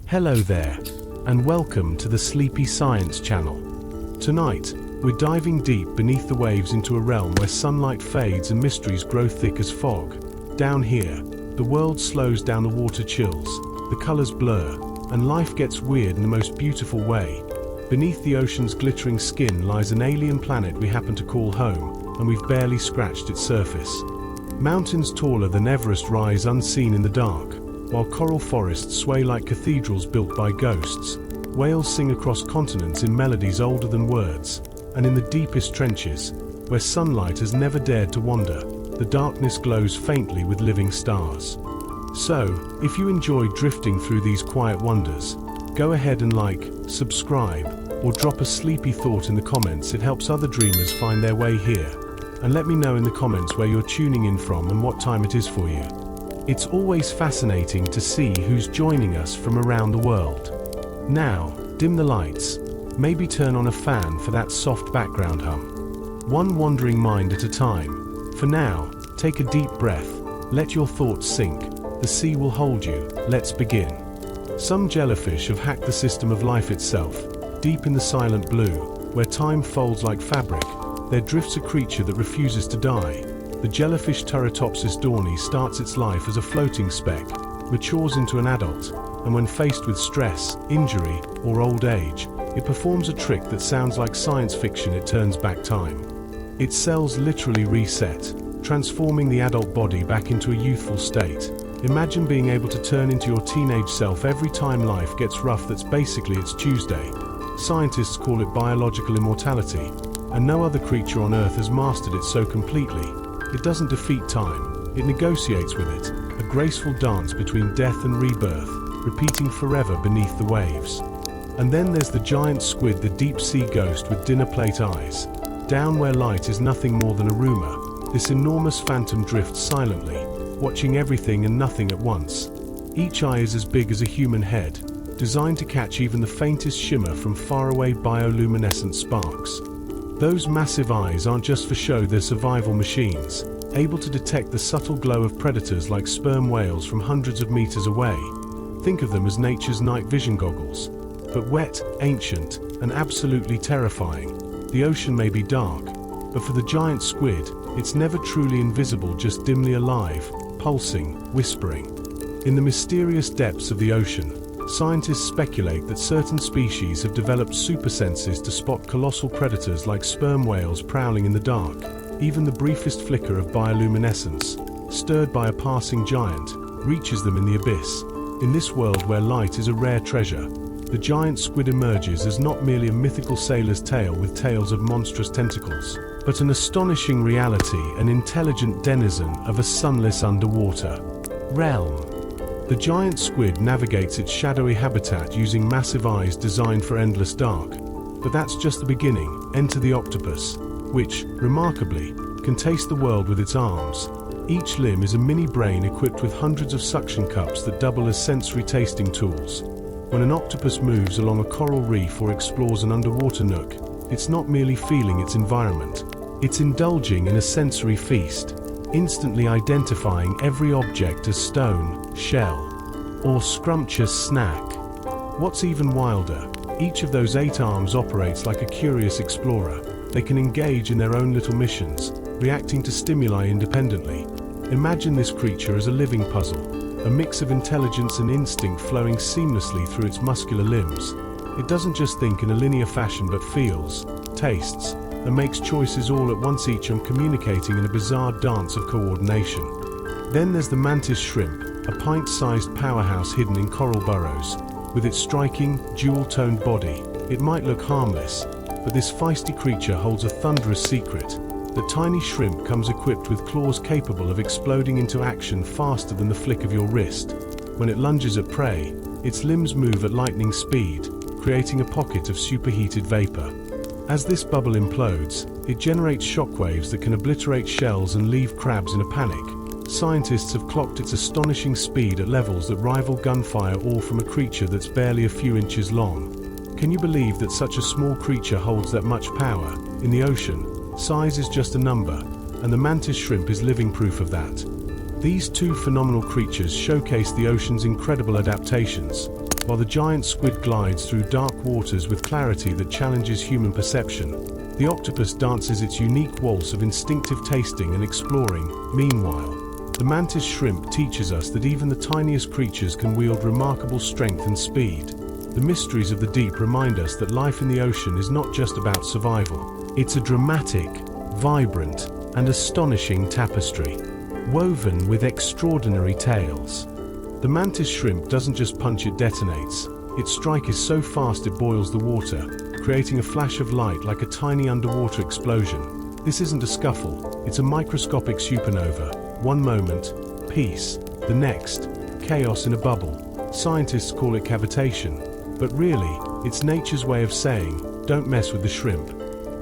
Hello there, and welcome to the Sleepy Science Channel. Tonight, we're diving deep beneath the waves into a realm where sunlight fades and mysteries grow thick as fog. Down here, the world slows down, the water chills, the colors blur, and life gets weird in the most beautiful way. Beneath the ocean's glittering skin lies an alien planet we happen to call home, and we've barely scratched its surface. Mountains taller than Everest rise unseen in the dark, while coral forests sway like cathedrals built by ghosts. Whales sing across continents in melodies older than words, and in the deepest trenches, where sunlight has never dared to wander, the darkness glows faintly with living stars. So, if you enjoy drifting through these quiet wonders, go ahead and like, subscribe, or drop a sleepy thought in the comments. It helps other dreamers find their way here. And let me know in the comments where you're tuning in from and what time it is for you. It's always fascinating to see who's joining us from around the world. Now, dim the lights, maybe turn on a fan for that soft background hum. One wandering mind at a time. For now, take a deep breath, let your thoughts sink, the sea will hold you, let's begin. Some jellyfish have hacked the system of life itself. Deep in the silent blue, where time folds like fabric, there drifts a creature that refuses to die. The jellyfish Turritopsis dawni starts its life as a floating speck, matures into an adult, and when faced with stress, injury, or old age, it performs a trick that sounds like science fiction. It turns back time. Its cells literally reset, transforming the adult body back into a youthful state. Imagine being able to turn into your teenage self every time life gets rough. That's basically its Tuesday. Scientists call it biological immortality, and no other creature on Earth has mastered it so completely. It doesn't defeat time, it negotiates with it, a graceful dance between death and rebirth, repeating forever beneath the waves. And then there's the giant squid, the deep-sea ghost with dinner plate eyes. Down where light is nothing more than a rumor, this enormous phantom drifts silently, watching everything and nothing at once. Each eye is as big as a human head, designed to catch even the faintest shimmer from faraway bioluminescent sparks. Those massive eyes aren't just for show, they're survival machines, able to detect the subtle glow of predators like sperm whales from hundreds of meters away. Think of them as nature's night vision goggles. But wet, ancient, and absolutely terrifying. The ocean may be dark, but for the giant squid, it's never truly invisible, just dimly alive, pulsing, whispering. In the mysterious depths of the ocean, scientists speculate that certain species have developed super senses to spot colossal predators like sperm whales prowling in the dark. Even the briefest flicker of bioluminescence, stirred by a passing giant, reaches them in the abyss. In this world where light is a rare treasure, the giant squid emerges as not merely a mythical sailor's tale with tales of monstrous tentacles, but an astonishing reality, an intelligent denizen of a sunless underwater realm. The giant squid navigates its shadowy habitat using massive eyes designed for endless dark. But that's just the beginning. Enter the octopus, which, remarkably, can taste the world with its arms. Each limb is a mini brain equipped with hundreds of suction cups that double as sensory tasting tools. When an octopus moves along a coral reef or explores an underwater nook, it's not merely feeling its environment. It's indulging in a sensory feast, instantly identifying every object as stone, shell, or scrumptious snack. What's even wilder, each of those 8 arms operates like a curious explorer. They can engage in their own little missions, reacting to stimuli independently. Imagine this creature as a living puzzle, a mix of intelligence and instinct flowing seamlessly through its muscular limbs. It doesn't just think in a linear fashion but feels, tastes, and makes choices all at once, each arm communicating in a bizarre dance of coordination. Then there's the mantis shrimp, a pint-sized powerhouse hidden in coral burrows. With its striking, jewel-toned body, it might look harmless, but this feisty creature holds a thunderous secret. The tiny shrimp comes equipped with claws capable of exploding into action faster than the flick of your wrist. When it lunges at prey, its limbs move at lightning speed, creating a pocket of superheated vapor. As this bubble implodes, it generates shockwaves that can obliterate shells and leave crabs in a panic. Scientists have clocked its astonishing speed at levels that rival gunfire, all from a creature that's barely a few inches long. Can you believe that such a small creature holds that much power? In the ocean, size is just a number, and the mantis shrimp is living proof of that. These two phenomenal creatures showcase the ocean's incredible adaptations. while the giant squid glides through dark waters with clarity that challenges human perception. The octopus dances its unique waltz of instinctive tasting and exploring. Meanwhile, the mantis shrimp teaches us that even the tiniest creatures can wield remarkable strength and speed. The mysteries of the deep remind us that life in the ocean is not just about survival. It's a dramatic, vibrant, and astonishing tapestry, woven with extraordinary tales. The mantis shrimp doesn't just punch, it detonates. Its strike is so fast it boils the water, creating a flash of light like a tiny underwater explosion. This isn't a scuffle, it's a microscopic supernova. One moment, peace; the next, chaos in a bubble. Scientists call it cavitation, but really, it's nature's way of saying, don't mess with the shrimp.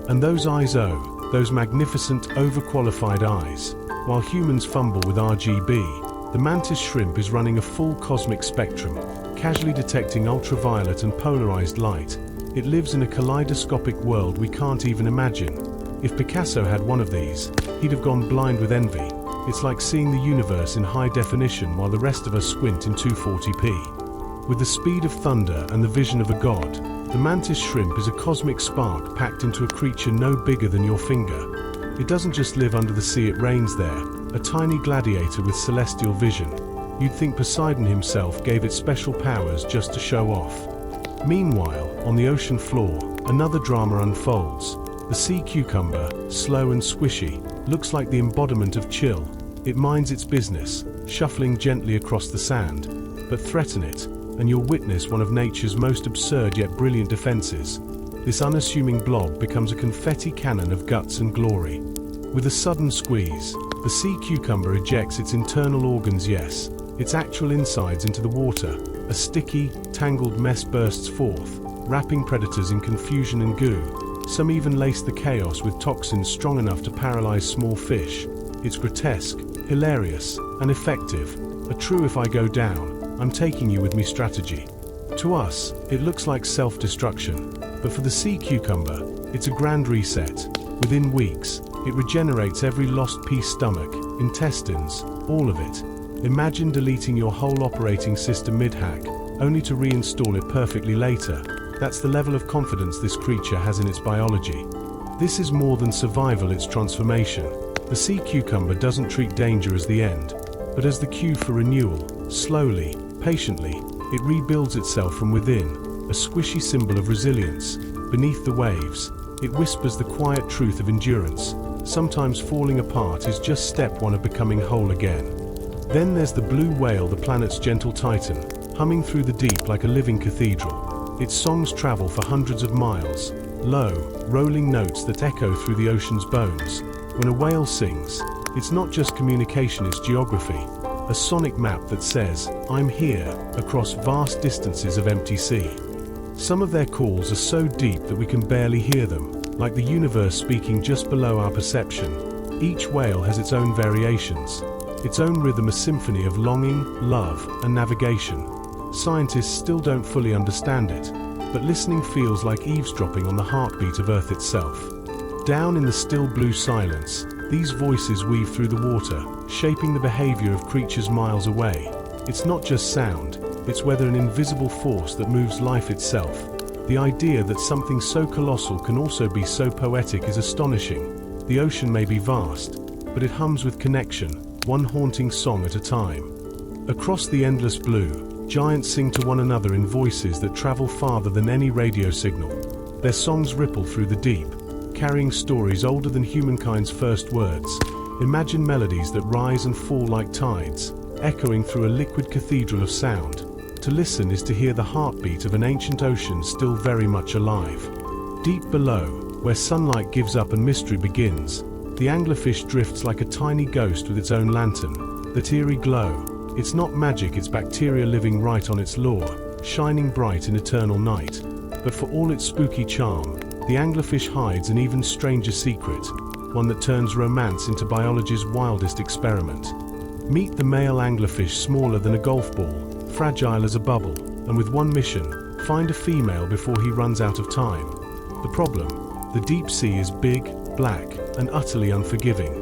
And those eyes, oh, those magnificent, overqualified eyes. While humans fumble with RGB, the mantis shrimp is running a full cosmic spectrum, casually detecting ultraviolet and polarized light. It lives in a kaleidoscopic world we can't even imagine. If Picasso had one of these, he'd have gone blind with envy. It's like seeing the universe in high definition while the rest of us squint in 240p. With the speed of thunder and the vision of a god, the mantis shrimp is a cosmic spark packed into a creature no bigger than your finger. It doesn't just live under the sea, it reigns there, a tiny gladiator with celestial vision. You'd think Poseidon himself gave it special powers just to show off. Meanwhile, on the ocean floor, another drama unfolds. The sea cucumber, slow and squishy, looks like the embodiment of chill. It minds its business, shuffling gently across the sand. But threaten it, and you'll witness one of nature's most absurd yet brilliant defenses. This unassuming blob becomes a confetti cannon of guts and glory. With a sudden squeeze, the sea cucumber ejects its internal organs, yes, its actual insides, into the water. A sticky, tangled mess bursts forth, wrapping predators in confusion and goo. Some even lace the chaos with toxins strong enough to paralyze small fish. It's grotesque, hilarious, and effective. A true "if I go down, I'm taking you with me" strategy. To us, it looks like self-destruction, but for the sea cucumber, it's a grand reset. Within weeks, it regenerates every lost piece: stomach, intestines, all of it. Imagine deleting your whole operating system mid-hack, only to reinstall it perfectly later. That's the level of confidence this creature has in its biology. This is more than survival, it's transformation. The sea cucumber doesn't treat danger as the end, but as the cue for renewal. Slowly, patiently, it rebuilds itself from within, a squishy symbol of resilience. Beneath the waves, it whispers the quiet truth of endurance. Sometimes falling apart is just step one of becoming whole again. Then there's the blue whale, the planet's gentle titan, humming through the deep like a living cathedral. Its songs travel for hundreds of miles, low, rolling notes that echo through the ocean's bones. When a whale sings, it's not just communication, it's geography. A sonic map that says, "I'm here," across vast distances of empty sea. Some of their calls are so deep that we can barely hear them, like the universe speaking just below our perception. Each whale has its own variations, its own rhythm, a symphony of longing, love, and navigation. Scientists still don't fully understand it, but listening feels like eavesdropping on the heartbeat of Earth itself. Down in the still blue silence, these voices weave through the water, shaping the behavior of creatures miles away. It's not just sound, it's whether an invisible force that moves life itself. The idea that something so colossal can also be so poetic is astonishing. The ocean may be vast, but it hums with connection, one haunting song at a time. Across the endless blue, giants sing to one another in voices that travel farther than any radio signal. Their songs ripple through the deep, carrying stories older than humankind's first words. Imagine melodies that rise and fall like tides, echoing through a liquid cathedral of sound. To listen is to hear the heartbeat of an ancient ocean still very much alive. Deep below, where sunlight gives up and mystery begins, the anglerfish drifts like a tiny ghost with its own lantern. That eerie glow, it's not magic, it's bacteria living right on its lure, shining bright in eternal night. But for all its spooky charm, the anglerfish hides an even stranger secret, one that turns romance into biology's wildest experiment. Meet the male anglerfish, smaller than a golf ball, fragile as a bubble, and with one mission: find a female before he runs out of time. The problem? The deep sea is big, black, and utterly unforgiving.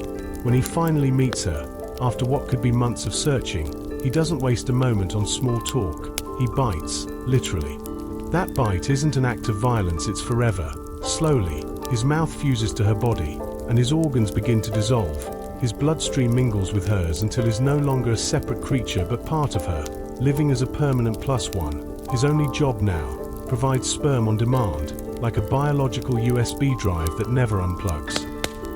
When he finally meets her, after what could be months of searching, he doesn't waste a moment on small talk. he bites, literally. That bite isn't an act of violence, it's forever. Slowly, his mouth fuses to her body, and his organs begin to dissolve. His bloodstream mingles with hers until he's no longer a separate creature but part of her, living as a permanent plus one. His only job now, provides sperm on demand, like a biological USB drive that never unplugs.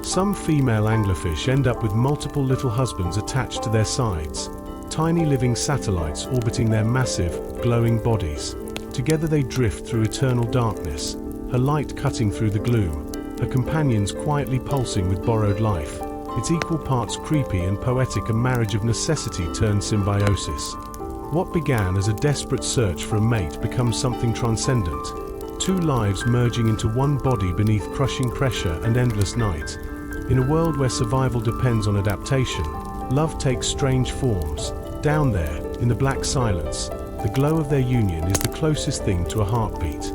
Some female anglerfish end up with multiple little husbands attached to their sides, tiny living satellites orbiting their massive, glowing bodies. Together they drift through eternal darkness, her light cutting through the gloom, her companions quietly pulsing with borrowed life. It's equal parts creepy and poetic, a marriage of necessity turned symbiosis. What began as a desperate search for a mate becomes something transcendent. Two lives merging into one body beneath crushing pressure and endless night. In a world where survival depends on adaptation, love takes strange forms. Down there, in the black silence, the glow of their union is the closest thing to a heartbeat.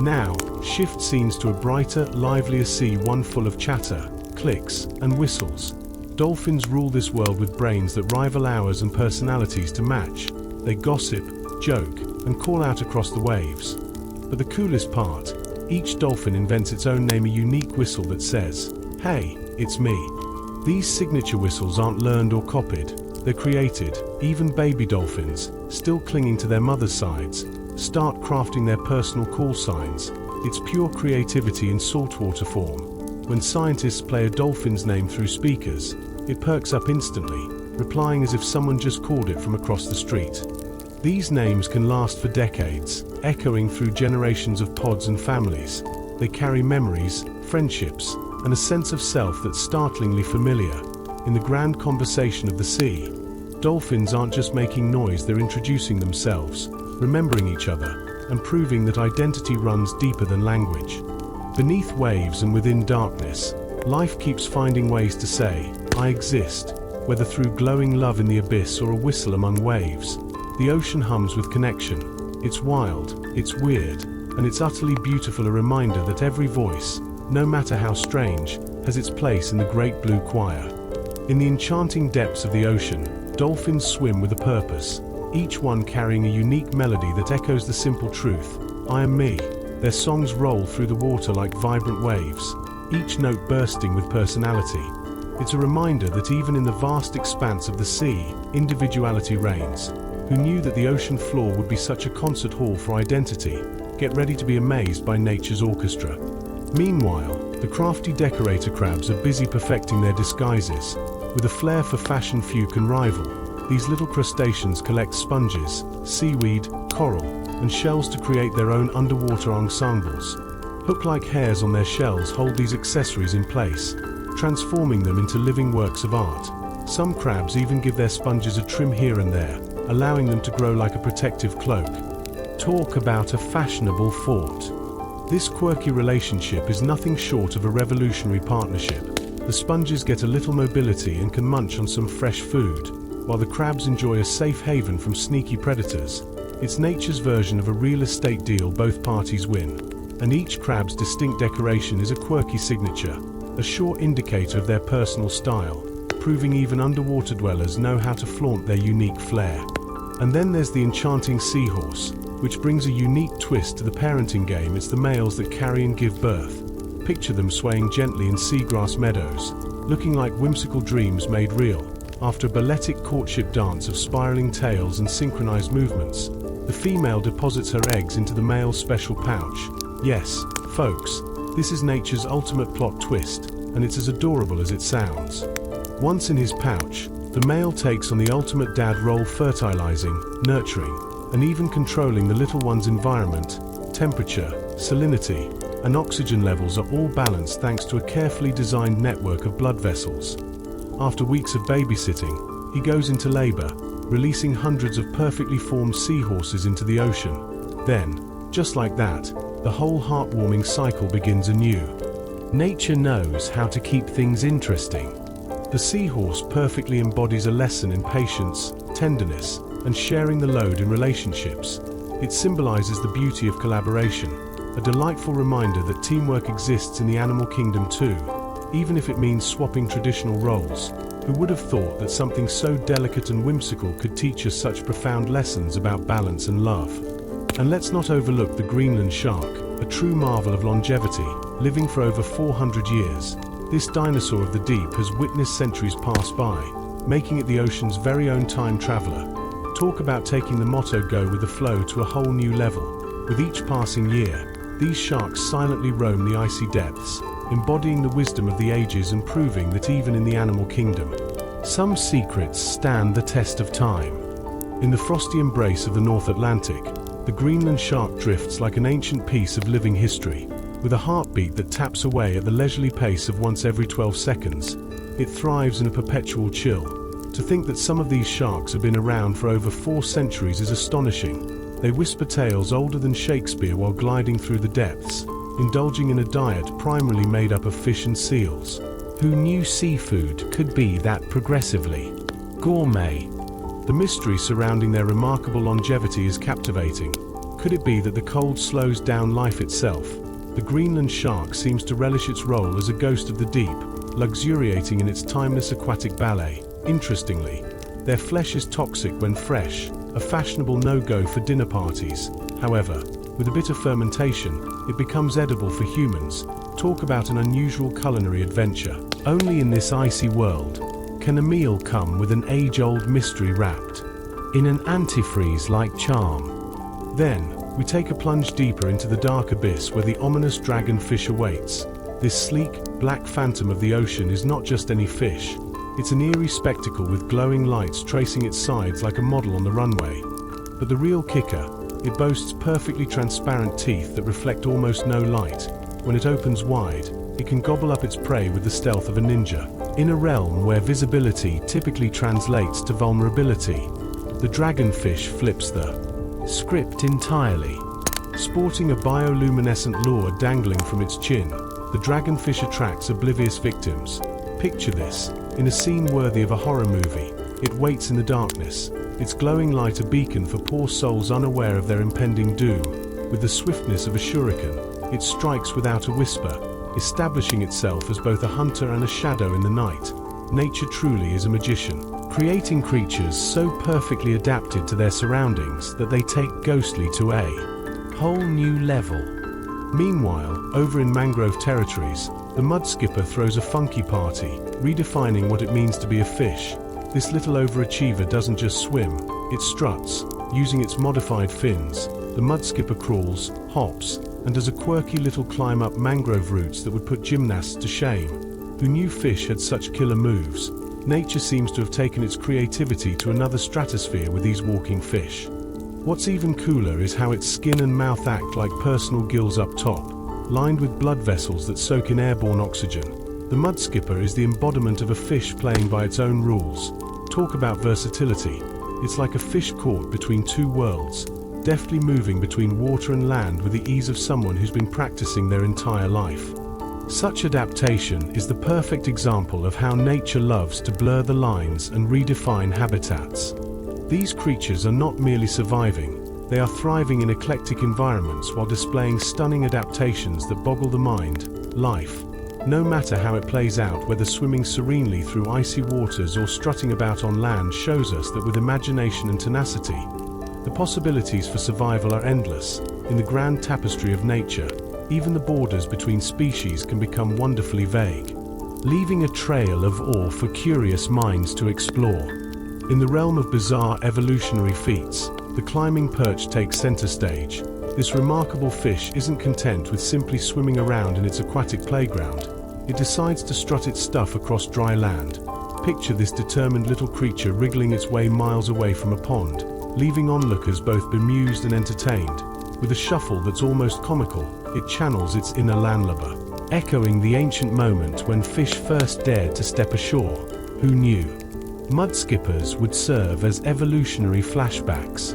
Now, shift scenes to a brighter, livelier sea, one full of chatter, clicks, and whistles. Dolphins rule this world with brains that rival ours and personalities to match. They gossip, joke, and call out across the waves. But the coolest part, each dolphin invents its own name, a unique whistle that says, "Hey, it's me." These signature whistles aren't learned or copied, they're created. Even baby dolphins, still clinging to their mother's sides, start crafting their personal call signs. It's pure creativity in saltwater form. When scientists play a dolphin's name through speakers, it perks up instantly, replying as if someone just called it from across the street. These names can last for decades, echoing through generations of pods and families. They carry memories, friendships, and a sense of self that's startlingly familiar. In the grand conversation of the sea, dolphins aren't just making noise, they're introducing themselves, remembering each other, and proving that identity runs deeper than language. Beneath waves and within darkness, life keeps finding ways to say, "I exist," whether through glowing love in the abyss or a whistle among waves. The ocean hums with connection. It's wild, it's weird, and it's utterly beautiful, a reminder that every voice, no matter how strange, has its place in the great blue choir. In the enchanting depths of the ocean, dolphins swim with a purpose, each one carrying a unique melody that echoes the simple truth, "I am me." Their songs roll through the water like vibrant waves, each note bursting with personality. It's a reminder that even in the vast expanse of the sea, individuality reigns. Who knew that the ocean floor would be such a concert hall for identity? Get ready to be amazed by nature's orchestra. Meanwhile, the crafty decorator crabs are busy perfecting their disguises. With a flair for fashion few can rival, these little crustaceans collect sponges, seaweed, coral, and shells to create their own underwater ensembles. Hook-like hairs on their shells hold these accessories in place, transforming them into living works of art. Some crabs even give their sponges a trim here and there, allowing them to grow like a protective cloak. Talk about a fashionable fort. This quirky relationship is nothing short of a revolutionary partnership. The sponges get a little mobility and can munch on some fresh food, while the crabs enjoy a safe haven from sneaky predators. It's nature's version of a real estate deal, both parties win. And each crab's distinct decoration is a quirky signature, a sure indicator of their personal style, proving even underwater dwellers know how to flaunt their unique flair. And then there's the enchanting seahorse, which brings a unique twist to the parenting game. It's the males that carry and give birth. Picture them swaying gently in seagrass meadows, looking like whimsical dreams made real. After a balletic courtship dance of spiraling tails and synchronized movements, the female deposits her eggs into the male's special pouch. Yes, folks, this is nature's ultimate plot twist, and it's as adorable as it sounds. Once in his pouch, the male takes on the ultimate dad role, fertilizing, nurturing, and even controlling the little one's environment. Temperature, salinity, and oxygen levels are all balanced thanks to a carefully designed network of blood vessels. After weeks of babysitting, he goes into labor, releasing hundreds of perfectly formed seahorses into the ocean. Then, just like that, the whole heartwarming cycle begins anew. Nature knows how to keep things interesting. The seahorse perfectly embodies a lesson in patience, tenderness, and sharing the load in relationships. It symbolizes the beauty of collaboration, a delightful reminder that teamwork exists in the animal kingdom too, even if it means swapping traditional roles. Who would have thought that something so delicate and whimsical could teach us such profound lessons about balance and love? And let's not overlook the Greenland shark, a true marvel of longevity, living for over 400 years. This dinosaur of the deep has witnessed centuries pass by, making it the ocean's very own time traveler. Talk about taking the motto "go with the flow" to a whole new level. With each passing year, these sharks silently roam the icy depths, embodying the wisdom of the ages and proving that even in the animal kingdom, some secrets stand the test of time. In the frosty embrace of the North Atlantic, the Greenland shark drifts like an ancient piece of living history. With a heartbeat that taps away at the leisurely pace of once every 12 seconds, it thrives in a perpetual chill. To think that some of these sharks have been around for over 4 centuries is astonishing. They whisper tales older than Shakespeare while gliding through the depths, indulging in a diet primarily made up of fish and seals. Who knew seafood could be that progressively gourmet? The mystery surrounding their remarkable longevity is captivating. Could it be that the cold slows down life itself? The Greenland shark seems to relish its role as a ghost of the deep, luxuriating in its timeless aquatic ballet. Interestingly, their flesh is toxic when fresh, a fashionable no-go for dinner parties. However, with a bit of fermentation, it becomes edible for humans. Talk about an unusual culinary adventure. Only in this icy world can a meal come with an age-old mystery wrapped in an antifreeze-like charm. Then, we take a plunge deeper into the dark abyss where the ominous dragonfish awaits. This sleek, black phantom of the ocean is not just any fish. It's an eerie spectacle with glowing lights tracing its sides like a model on the runway. But the real kicker, it boasts perfectly transparent teeth that reflect almost no light. When it opens wide, it can gobble up its prey with the stealth of a ninja. In a realm where visibility typically translates to vulnerability, the dragonfish flips the script entirely. Sporting a bioluminescent lure dangling from its chin, the dragonfish attracts oblivious victims. Picture this, in a scene worthy of a horror movie. It waits in the darkness, its glowing light a beacon for poor souls unaware of their impending doom. With the swiftness of a shuriken, it strikes without a whisper, establishing itself as both a hunter and a shadow in the night. Nature truly is a magician, creating creatures so perfectly adapted to their surroundings that they take ghostly to a whole new level. Meanwhile, over in mangrove territories, the mud skipper throws a funky party, redefining what it means to be a fish. This little overachiever doesn't just swim, it struts. Using its modified fins, the mud skipper crawls, hops, and does a quirky little climb up mangrove roots that would put gymnasts to shame. Who knew fish had such killer moves? Nature seems to have taken its creativity to another stratosphere with these walking fish. What's even cooler is how its skin and mouth act like personal gills up top, lined with blood vessels that soak in airborne oxygen. The mud skipper is the embodiment of a fish playing by its own rules. Talk about versatility. It's like a fish caught between two worlds, deftly moving between water and land with the ease of someone who's been practicing their entire life. Such adaptation is the perfect example of how nature loves to blur the lines and redefine habitats. These creatures are not merely surviving, they are thriving in eclectic environments while displaying stunning adaptations that boggle the mind. Life, no matter how it plays out, whether swimming serenely through icy waters or strutting about on land, shows us that with imagination and tenacity, the possibilities for survival are endless. In the grand tapestry of nature, even the borders between species can become wonderfully vague, leaving a trail of awe for curious minds to explore. In the realm of bizarre evolutionary feats, the climbing perch takes center stage. This remarkable fish isn't content with simply swimming around in its aquatic playground. It decides to strut its stuff across dry land. Picture this determined little creature wriggling its way miles away from a pond, leaving onlookers both bemused and entertained. With a shuffle that's almost comical, it channels its inner landlubber, echoing the ancient moment when fish first dared to step ashore. Who knew? Mud skippers would serve as evolutionary flashbacks.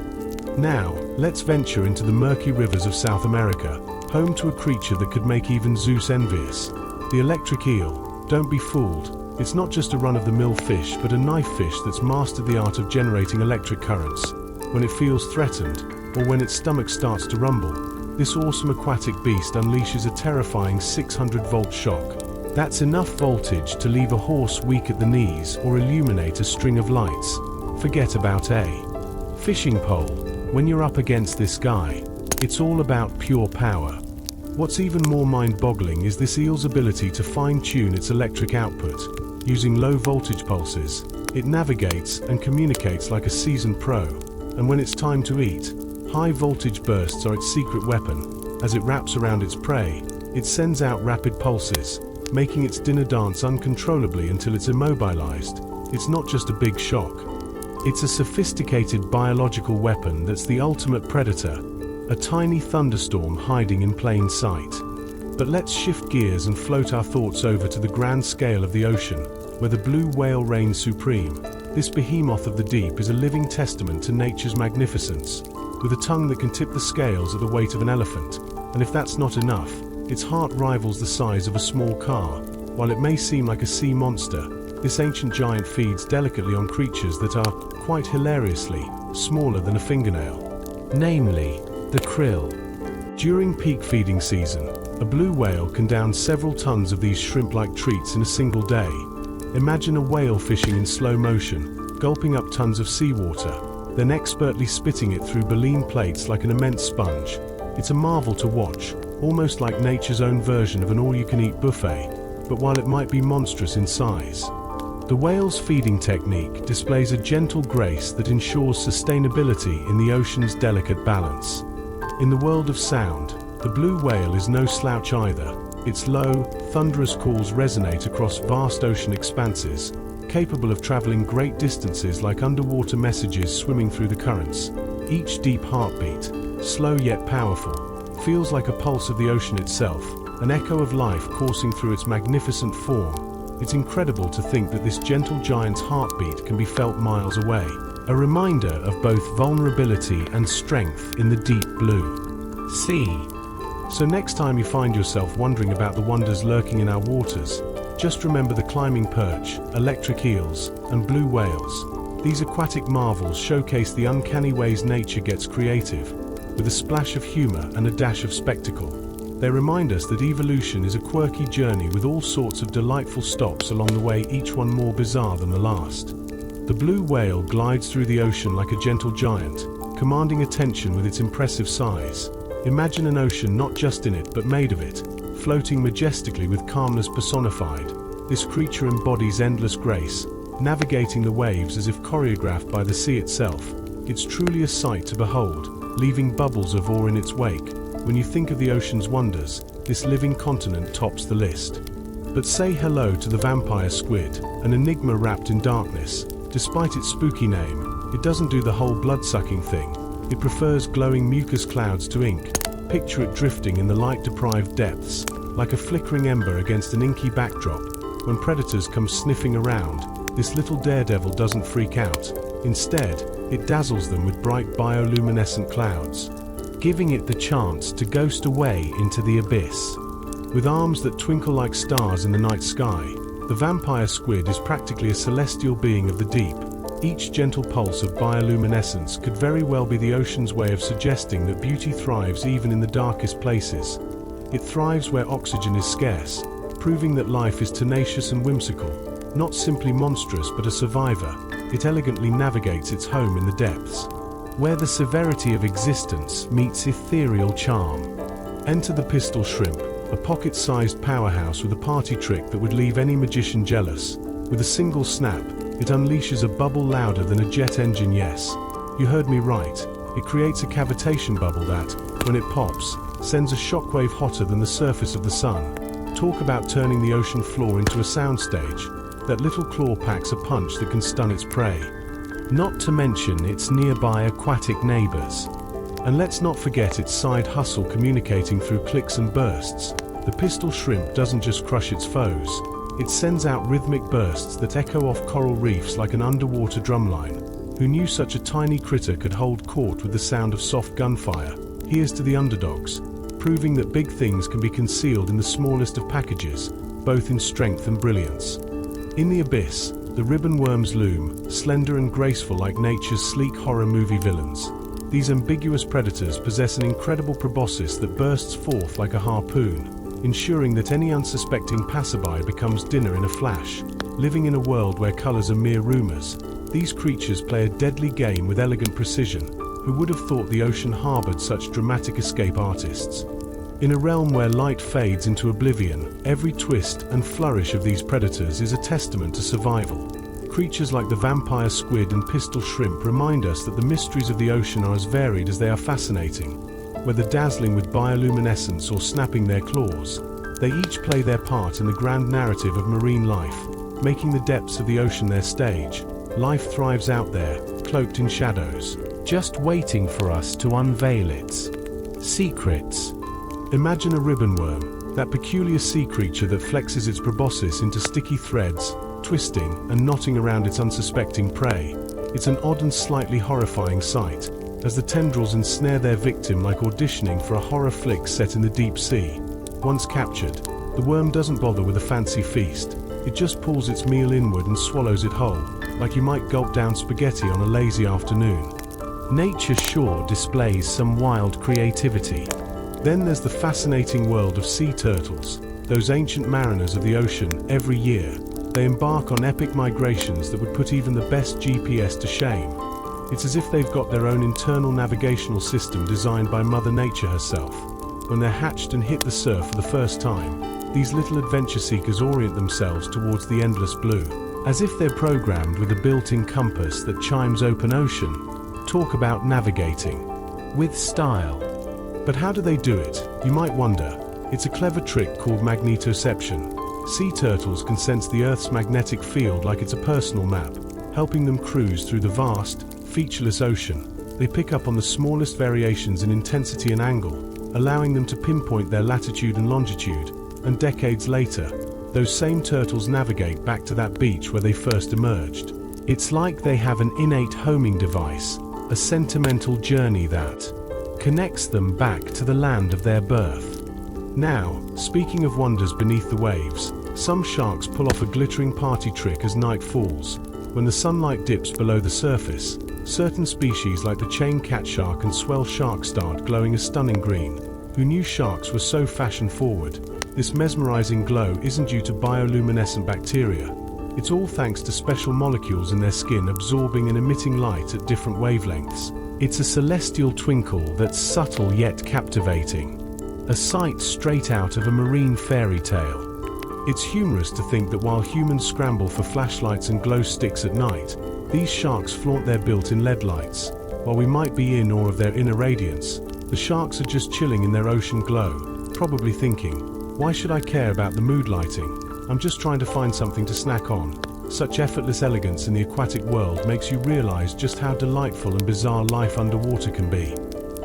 Now, let's venture into the murky rivers of South America, home to a creature that could make even Zeus envious. The electric eel. Don't be fooled. It's not just a run-of-the-mill fish, but a knife fish that's mastered the art of generating electric currents. When it feels threatened, or when its stomach starts to rumble, this awesome aquatic beast unleashes a terrifying 600-volt shock. That's enough voltage to leave a horse weak at the knees or illuminate a string of lights. Forget about a fishing pole. When you're up against this guy, it's all about pure power. What's even more mind-boggling is this eel's ability to fine-tune its electric output. Using low-voltage pulses, it navigates and communicates like a seasoned pro. And when it's time to eat, high-voltage bursts are its secret weapon. As it wraps around its prey, it sends out rapid pulses, making its dinner dance uncontrollably until it's immobilized. It's not just a big shock. It's a sophisticated biological weapon that's the ultimate predator, a tiny thunderstorm hiding in plain sight. But let's shift gears and float our thoughts over to the grand scale of the ocean, where the blue whale reigns supreme. This behemoth of the deep is a living testament to nature's magnificence, with a tongue that can tip the scales at the weight of an elephant. And if that's not enough, its heart rivals the size of a small car. While it may seem like a sea monster, this ancient giant feeds delicately on creatures that are, quite hilariously, smaller than a fingernail. Namely, the krill. During peak feeding season, a blue whale can down several tons of these shrimp-like treats in a single day. Imagine a whale fishing in slow motion, gulping up tons of seawater, then expertly spitting it through baleen plates like an immense sponge. It's a marvel to watch, almost like nature's own version of an all-you-can-eat buffet. But while it might be monstrous in size, the whale's feeding technique displays a gentle grace that ensures sustainability in the ocean's delicate balance. In the world of sound, the blue whale is no slouch either. Its low, thunderous calls resonate across vast ocean expanses, capable of traveling great distances like underwater messages swimming through the currents. Each deep heartbeat, slow yet powerful, feels like a pulse of the ocean itself, an echo of life coursing through its magnificent form. It's incredible to think that this gentle giant's heartbeat can be felt miles away, a reminder of both vulnerability and strength in the deep blue sea. So next time you find yourself wondering about the wonders lurking in our waters, just remember the climbing perch, electric eels, and blue whales. These aquatic marvels showcase the uncanny ways nature gets creative, with a splash of humor and a dash of spectacle. They remind us that evolution is a quirky journey with all sorts of delightful stops along the way, each one more bizarre than the last. The blue whale glides through the ocean like a gentle giant, commanding attention with its impressive size. Imagine an ocean not just in it but made of it, floating majestically with calmness personified. This creature embodies endless grace, navigating the waves as if choreographed by the sea itself. It's truly a sight to behold, leaving bubbles of awe in its wake. When you think of the ocean's wonders, this living continent tops the list. But say hello to the vampire squid, an enigma wrapped in darkness. Despite its spooky name, it doesn't do the whole blood-sucking thing. It prefers glowing mucus clouds to ink. Picture it drifting in the light-deprived depths, like a flickering ember against an inky backdrop. When predators come sniffing around, this little daredevil doesn't freak out. Instead, it dazzles them with bright bioluminescent clouds, giving it the chance to ghost away into the abyss. With arms that twinkle like stars in the night sky, the vampire squid is practically a celestial being of the deep. Each gentle pulse of bioluminescence could very well be the ocean's way of suggesting that beauty thrives even in the darkest places. It thrives where oxygen is scarce, proving that life is tenacious and whimsical, not simply monstrous but a survivor. It elegantly navigates its home in the depths, where the severity of existence meets ethereal charm. Enter the pistol shrimp, a pocket-sized powerhouse with a party trick that would leave any magician jealous. With a single snap, it unleashes a bubble louder than a jet engine. Yes, you heard me right. It creates a cavitation bubble that, when it pops, sends a shockwave hotter than the surface of the sun. Talk about turning the ocean floor into a soundstage. That little claw packs a punch that can stun its prey. Not to mention its nearby aquatic neighbors. And let's not forget its side hustle communicating through clicks and bursts. The pistol shrimp doesn't just crush its foes. It sends out rhythmic bursts that echo off coral reefs like an underwater drumline. Who knew such a tiny critter could hold court with the sound of soft gunfire? Here's to the underdogs, proving that big things can be concealed in the smallest of packages, both in strength and brilliance. In the abyss, the ribbon worms loom, slender and graceful like nature's sleek horror movie villains. These ambiguous predators possess an incredible proboscis that bursts forth like a harpoon. ensuring that any unsuspecting passerby becomes dinner in a flash. Living in a world where colors are mere rumors, these creatures play a deadly game with elegant precision. Who would have thought the ocean harbored such dramatic escape artists? In a realm where light fades into oblivion, every twist and flourish of these predators is a testament to survival. Creatures like the vampire squid and pistol shrimp remind us that the mysteries of the ocean are as varied as they are fascinating. Whether dazzling with bioluminescence or snapping their claws, they each play their part in the grand narrative of marine life, making the depths of the ocean their stage. Life thrives out there, cloaked in shadows, just waiting for us to unveil its secrets. Imagine a ribbon worm, that peculiar sea creature that flexes its proboscis into sticky threads, twisting and knotting around its unsuspecting prey. It's an odd and slightly horrifying sight, as the tendrils ensnare their victim like auditioning for a horror flick set in the deep sea. Once captured, the worm doesn't bother with a fancy feast. It just pulls its meal inward and swallows it whole, like you might gulp down spaghetti on a lazy afternoon. Nature sure displays some wild creativity. Then there's the fascinating world of sea turtles, those ancient mariners of the ocean. Every year, they embark on epic migrations that would put even the best GPS to shame. It's as if they've got their own internal navigational system designed by Mother Nature herself. When they're hatched and hit the surf for the first time, these little adventure seekers orient themselves towards the endless blue, as if they're programmed with a built-in compass that chimes open ocean. Talk about navigating with style. But how do they do it, you might wonder? It's a clever trick called magnetoception. Sea turtles can sense the Earth's magnetic field like it's a personal map, helping them cruise through the vast, featureless ocean. They pick up on the smallest variations in intensity and angle, allowing them to pinpoint their latitude and longitude, and decades later, those same turtles navigate back to that beach where they first emerged. It's like they have an innate homing device, a sentimental journey that connects them back to the land of their birth. Now, speaking of wonders beneath the waves, some sharks pull off a glittering party trick as night falls. When the sunlight dips below the surface, certain species like the chain cat shark and swell shark start glowing a stunning green. Who knew sharks were so fashion-forward? This mesmerizing glow isn't due to bioluminescent bacteria. It's all thanks to special molecules in their skin absorbing and emitting light at different wavelengths. It's a celestial twinkle that's subtle yet captivating. A sight straight out of a marine fairy tale. It's humorous to think that while humans scramble for flashlights and glow sticks at night, these sharks flaunt their built-in LED lights. While we might be in awe of their inner radiance, the sharks are just chilling in their ocean glow, probably thinking, why should I care about the mood lighting? I'm just trying to find something to snack on. Such effortless elegance in the aquatic world makes you realize just how delightful and bizarre life underwater can be.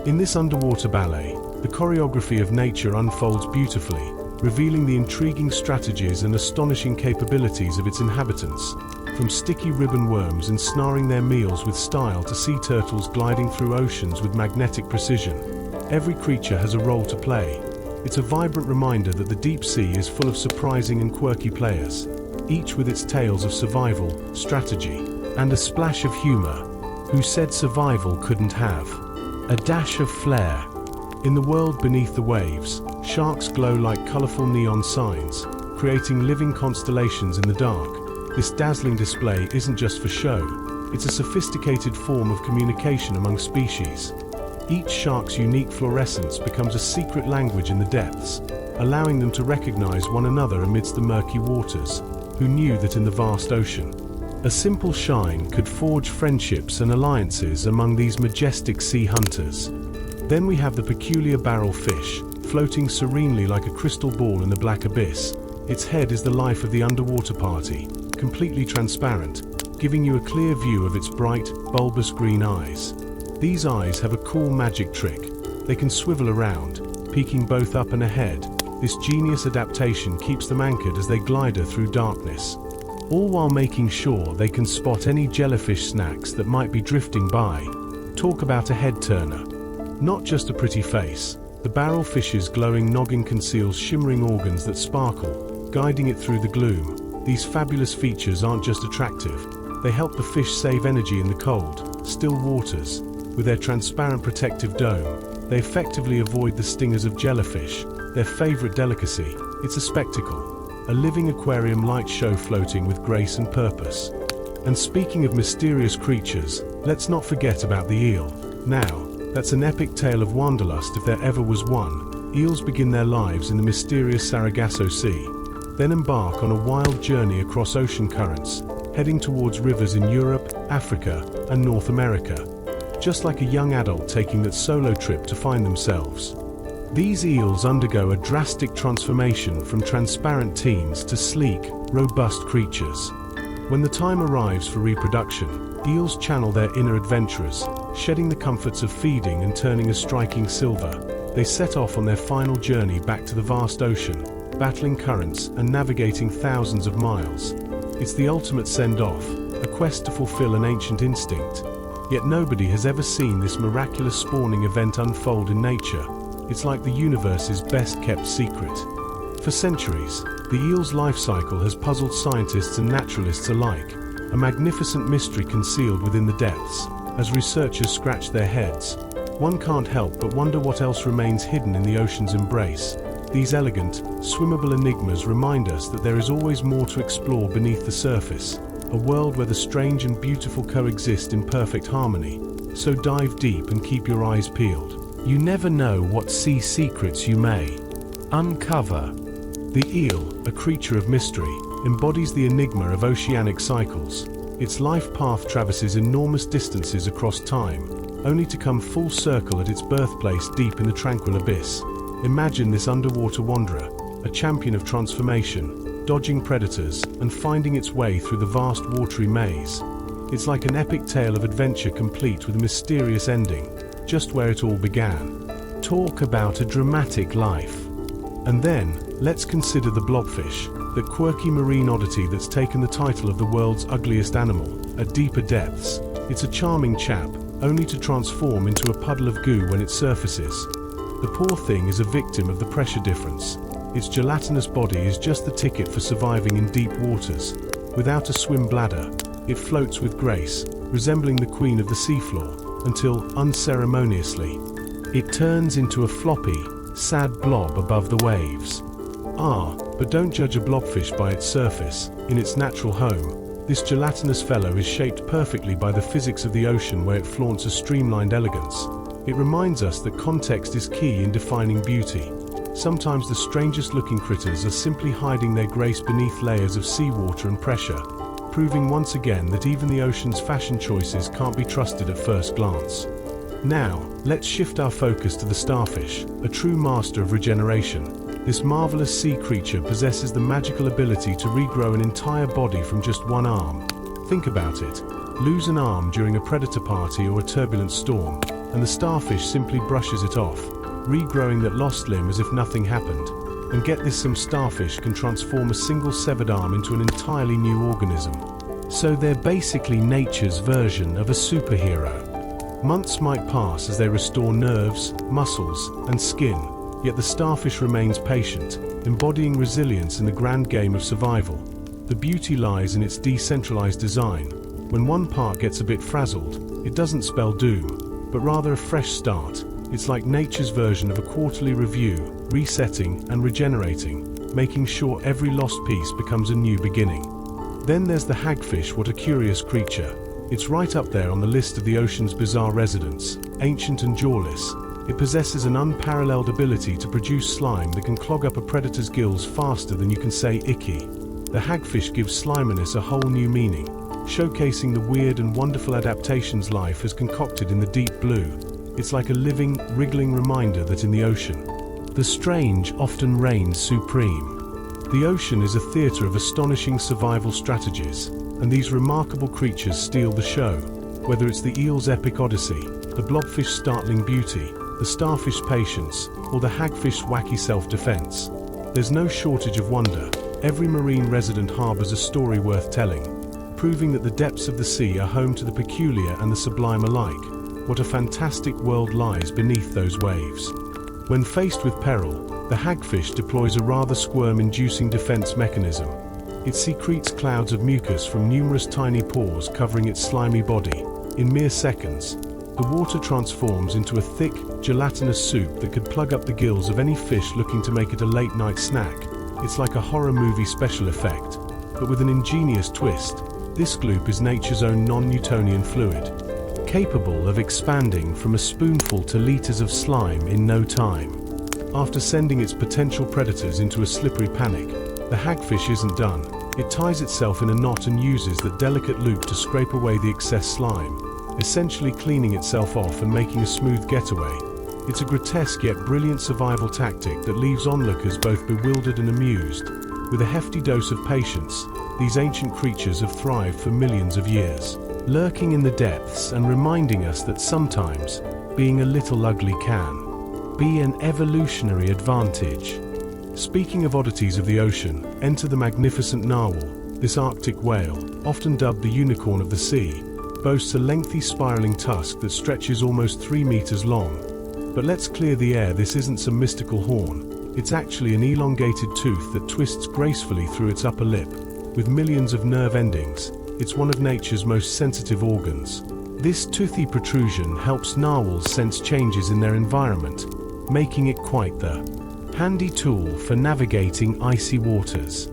In this underwater ballet, the choreography of nature unfolds beautifully, revealing the intriguing strategies and astonishing capabilities of its inhabitants. From sticky ribbon worms ensnaring their meals with style to sea turtles gliding through oceans with magnetic precision, every creature has a role to play. It's a vibrant reminder that the deep sea is full of surprising and quirky players, each with its tales of survival, strategy, and a splash of humor. Who said survival couldn't have a dash of flair? In the world beneath the waves, sharks glow like colorful neon signs, creating living constellations in the dark. This dazzling display isn't just for show, it's a sophisticated form of communication among species. Each shark's unique fluorescence becomes a secret language in the depths, allowing them to recognize one another amidst the murky waters. Who knew that in the vast ocean, a simple shine could forge friendships and alliances among these majestic sea hunters? Then we have the peculiar barrel fish, floating serenely like a crystal ball in the black abyss. Its head is the life of the underwater party, completely transparent, giving you a clear view of its bright, bulbous green eyes. These eyes have a cool magic trick. They can swivel around, peeking both up and ahead. This genius adaptation keeps them anchored as they glider through darkness, all while making sure they can spot any jellyfish snacks that might be drifting by. Talk about a head-turner. Not just a pretty face, the barrelfish's glowing noggin conceals shimmering organs that sparkle, guiding it through the gloom. These fabulous features aren't just attractive, they help the fish save energy in the cold, still waters. With their transparent protective dome, They effectively avoid the stingers of jellyfish, their favorite delicacy. It's a spectacle, a living aquarium light show floating with grace and purpose. And speaking of mysterious creatures, let's not forget about the eel. Now, that's an epic tale of wanderlust if there ever was one. Eels begin their lives in the mysterious Sargasso Sea, then embark on a wild journey across ocean currents, heading towards rivers in Europe, Africa, and North America, just like a young adult taking that solo trip to find themselves. These eels undergo a drastic transformation from transparent teens to sleek, robust creatures. When the time arrives for reproduction, eels channel their inner adventurers, shedding the comforts of feeding and turning a striking silver. They set off on their final journey back to the vast ocean, battling currents and navigating thousands of miles. It's the ultimate send-off, a quest to fulfill an ancient instinct. Yet nobody has ever seen this miraculous spawning event unfold in nature. It's like the universe's best-kept secret. For centuries, the eel's life cycle has puzzled scientists and naturalists alike, a magnificent mystery concealed within the depths. As researchers scratch their heads, one can't help but wonder what else remains hidden in the ocean's embrace. These elegant, swimmable enigmas remind us that there is always more to explore beneath the surface, a world where the strange and beautiful coexist in perfect harmony. So dive deep and keep your eyes peeled. You never know what sea secrets you may uncover. The eel, a creature of mystery, embodies the enigma of oceanic cycles. Its life path traverses enormous distances across time, only to come full circle at its birthplace deep in the tranquil abyss. Imagine this underwater wanderer, a champion of transformation, dodging predators and finding its way through the vast watery maze. It's like an epic tale of adventure complete with a mysterious ending, just where it all began. Talk about a dramatic life. And then, let's consider the blobfish, that quirky marine oddity that's taken the title of the world's ugliest animal. At deeper depths, it's a charming chap, only to transform into a puddle of goo when it surfaces. The poor thing is a victim of the pressure difference. Its gelatinous body is just the ticket for surviving in deep waters. Without a swim bladder, it floats with grace, resembling the queen of the seafloor, until, unceremoniously, it turns into a floppy, sad blob above the waves. But don't judge a blobfish by its surface. In its natural home, this gelatinous fellow is shaped perfectly by the physics of the ocean, where it flaunts a streamlined elegance. It reminds us that context is key in defining beauty. Sometimes the strangest looking critters are simply hiding their grace beneath layers of seawater and pressure, proving once again that even the ocean's fashion choices can't be trusted at first glance. Now, let's shift our focus to the starfish, a true master of regeneration. This marvelous sea creature possesses the magical ability to regrow an entire body from just one arm. Think about it. Lose an arm during a predator party or a turbulent storm, and the starfish simply brushes it off, regrowing that lost limb as if nothing happened. And get this, some starfish can transform a single severed arm into an entirely new organism. So they're basically nature's version of a superhero. Months might pass as they restore nerves, muscles, and skin, yet the starfish remains patient, embodying resilience in the grand game of survival. The beauty lies in its decentralized design. When one part gets a bit frazzled, it doesn't spell doom, but rather a fresh start. It's like nature's version of a quarterly review, resetting and regenerating, making sure every lost piece becomes a new beginning. Then there's the hagfish. What a curious creature. It's right up there on the list of the ocean's bizarre residents, ancient and jawless. It possesses an unparalleled ability to produce slime that can clog up a predator's gills faster than you can say icky. The hagfish gives sliminess a whole new meaning, showcasing the weird and wonderful adaptations life has concocted in the deep blue. It's like a living, wriggling reminder that in the ocean, the strange often reigns supreme. The ocean is a theater of astonishing survival strategies, and these remarkable creatures steal the show. Whether it's the eel's epic odyssey, the blobfish's startling beauty, the starfish's patience, or the hagfish's wacky self-defense, there's no shortage of wonder. Every marine resident harbors a story worth telling, proving that the depths of the sea are home to the peculiar and the sublime alike. What a fantastic world lies beneath those waves. When faced with peril, the hagfish deploys a rather squirm-inducing defense mechanism. It secretes clouds of mucus from numerous tiny pores covering its slimy body. In mere seconds, The water transforms into a thick, gelatinous soup that could plug up the gills of any fish looking to make it a late-night snack. It's like a horror movie special effect, but with an ingenious twist. This gloop is nature's own non-Newtonian fluid, capable of expanding from a spoonful to liters of slime in no time. After sending its potential predators into a slippery panic, the hagfish isn't done. It ties itself in a knot and uses that delicate loop to scrape away the excess slime, essentially cleaning itself off and making a smooth getaway. It's a grotesque yet brilliant survival tactic that leaves onlookers both bewildered and amused. With a hefty dose of patience, these ancient creatures have thrived for millions of years, lurking in the depths and reminding us that sometimes being a little ugly can be an evolutionary advantage. Speaking of oddities of the ocean, enter the magnificent narwhal. This Arctic whale, often dubbed the unicorn of the sea, boasts a lengthy spiraling tusk that stretches almost 3 meters long. But let's clear the air, this isn't some mystical horn. It's actually an elongated tooth that twists gracefully through its upper lip. With millions of nerve endings, it's one of nature's most sensitive organs. This toothy protrusion helps narwhals sense changes in their environment, making it quite the handy tool for navigating icy waters.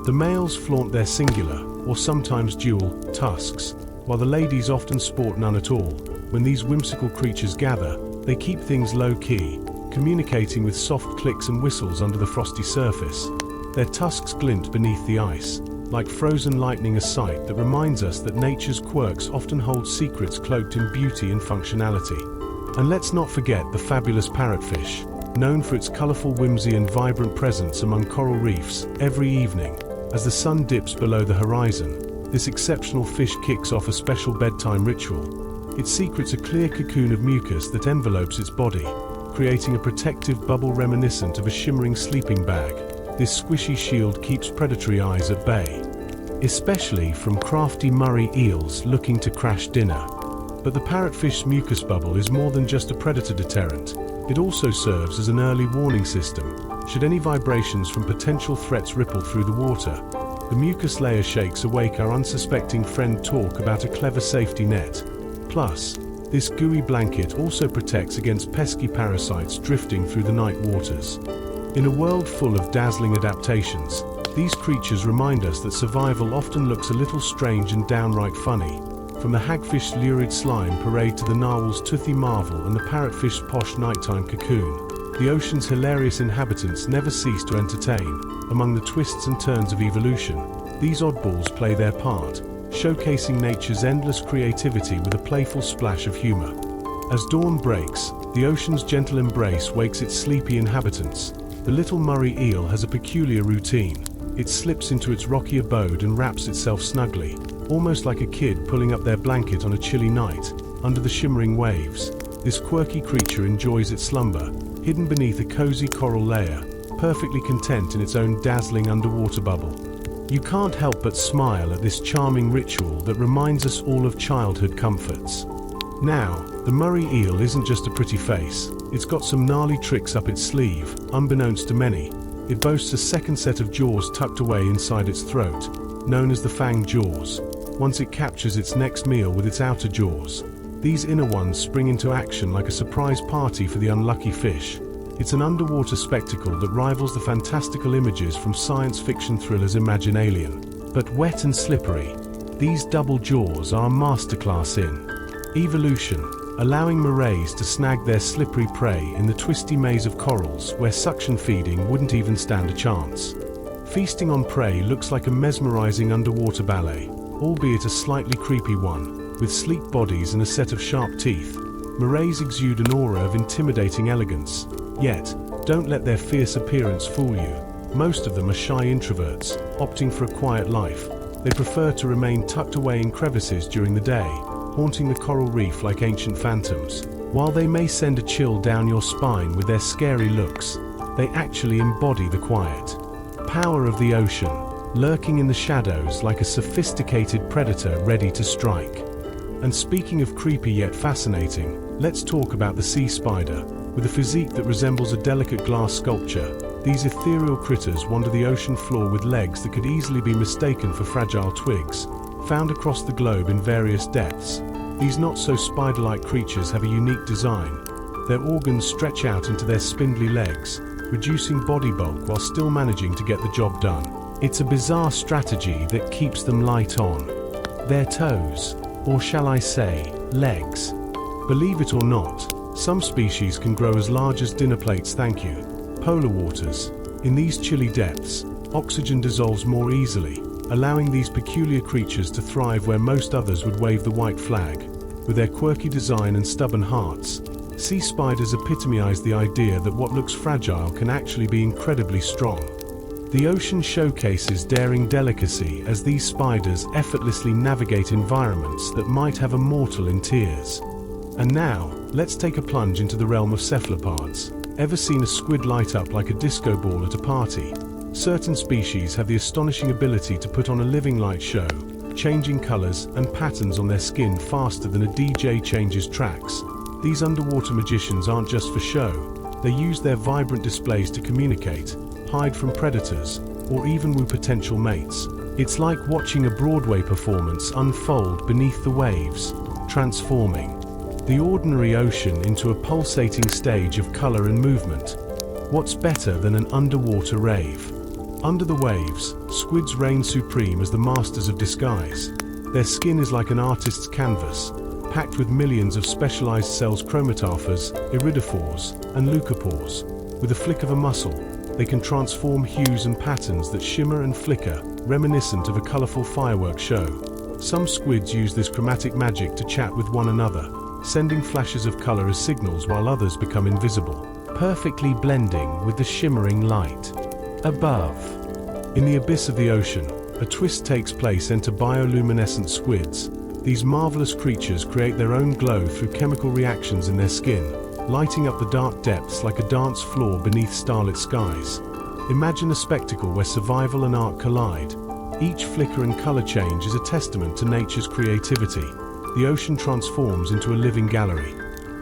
The males flaunt their singular, or sometimes dual, tusks, while the ladies often sport none at all. When these whimsical creatures gather, they keep things low-key, communicating with soft clicks and whistles under the frosty surface. Their tusks glint beneath the ice, like frozen lightning, a sight that reminds us that nature's quirks often hold secrets cloaked in beauty and functionality. And let's not forget the fabulous parrotfish, known for its colorful whimsy and vibrant presence among coral reefs. Every evening, as the sun dips below the horizon, this exceptional fish kicks off a special bedtime ritual. It secretes a clear cocoon of mucus that envelopes its body, creating a protective bubble reminiscent of a shimmering sleeping bag. This squishy shield keeps predatory eyes at bay, especially from crafty Murray eels looking to crash dinner. But the parrotfish's mucus bubble is more than just a predator deterrent. It also serves as an early warning system. Should any vibrations from potential threats ripple through the water, the mucus layer shakes awake our unsuspecting friend. Talk about a clever safety net. Plus, this gooey blanket also protects against pesky parasites drifting through the night waters. In a world full of dazzling adaptations, these creatures remind us that survival often looks a little strange and downright funny. From the hagfish's lurid slime parade to the narwhal's toothy marvel and the parrotfish's posh nighttime cocoon, the ocean's hilarious inhabitants never cease to entertain. Among the twists and turns of evolution, these oddballs play their part, showcasing nature's endless creativity with a playful splash of humor. As dawn breaks, the ocean's gentle embrace wakes its sleepy inhabitants. The little Murray eel has a peculiar routine. It slips into its rocky abode and wraps itself snugly, almost like a kid pulling up their blanket on a chilly night, under the shimmering waves. This quirky creature enjoys its slumber, hidden beneath a cozy coral layer, perfectly content in its own dazzling underwater bubble. You can't help but smile at this charming ritual that reminds us all of childhood comforts. Now, the Murray eel isn't just a pretty face, it's got some gnarly tricks up its sleeve. Unbeknownst to many, it boasts a second set of jaws tucked away inside its throat, known as the fanged jaws. Once it captures its next meal with its outer jaws, these inner ones spring into action like a surprise party for the unlucky fish. It's an underwater spectacle that rivals the fantastical images from science fiction thrillers Imagine Alien. But wet and slippery, these double jaws are a masterclass in evolution, allowing morays to snag their slippery prey in the twisty maze of corals where suction feeding wouldn't even stand a chance. Feasting on prey looks like a mesmerizing underwater ballet, albeit a slightly creepy one. With sleek bodies and a set of sharp teeth, morays exude an aura of intimidating elegance. Yet, don't let their fierce appearance fool you. Most of them are shy introverts, opting for a quiet life. They prefer to remain tucked away in crevices during the day, haunting the coral reef like ancient phantoms. While they may send a chill down your spine with their scary looks, they actually embody the quiet power of the ocean, lurking in the shadows like a sophisticated predator ready to strike. And speaking of creepy yet fascinating, let's talk about the sea spider. With a physique that resembles a delicate glass sculpture, these ethereal critters wander the ocean floor with legs that could easily be mistaken for fragile twigs. Found across the globe in various depths, These not-so-spider-like creatures have a unique design. Their organs stretch out into their spindly legs, reducing body bulk while still managing to get the job done. It's a bizarre strategy that keeps them light on. Their toes, or shall I say, legs. Believe it or not, some species can grow as large as dinner plates. Thank you. Polar waters. In these chilly depths, oxygen dissolves more easily, allowing these peculiar creatures to thrive where most others would wave the white flag. With their quirky design and stubborn hearts, sea spiders epitomize the idea that what looks fragile can actually be incredibly strong. The ocean showcases daring delicacy as these spiders effortlessly navigate environments that might have a mortal in tears. And now, let's take a plunge into the realm of cephalopods. Ever seen a squid light up like a disco ball at a party? Certain species have the astonishing ability to put on a living light show, changing colors and patterns on their skin faster than a DJ changes tracks. These underwater magicians aren't just for show. They use their vibrant displays to communicate, hide from predators, or even woo potential mates. It's like watching a Broadway performance unfold beneath the waves, transforming the ordinary ocean into a pulsating stage of color and movement. What's better than an underwater rave? Under the waves, squids reign supreme as the masters of disguise. Their skin is like an artist's canvas, packed with millions of specialized cells: chromatophores, iridophores, and leucophores. With a flick of a muscle, they can transform hues and patterns that shimmer and flicker, reminiscent of a colorful fireworks show. Some squids use this chromatic magic to chat with one another, sending flashes of color as signals while others become invisible, perfectly blending with the shimmering light above. In the abyss of the ocean, a twist takes place. Enter bioluminescent squids. These marvelous creatures create their own glow through chemical reactions in their skin, lighting up the dark depths like a dance floor beneath starlit skies. Imagine a spectacle where survival and art collide. Each flicker and color change is a testament to nature's creativity. The ocean transforms into a living gallery,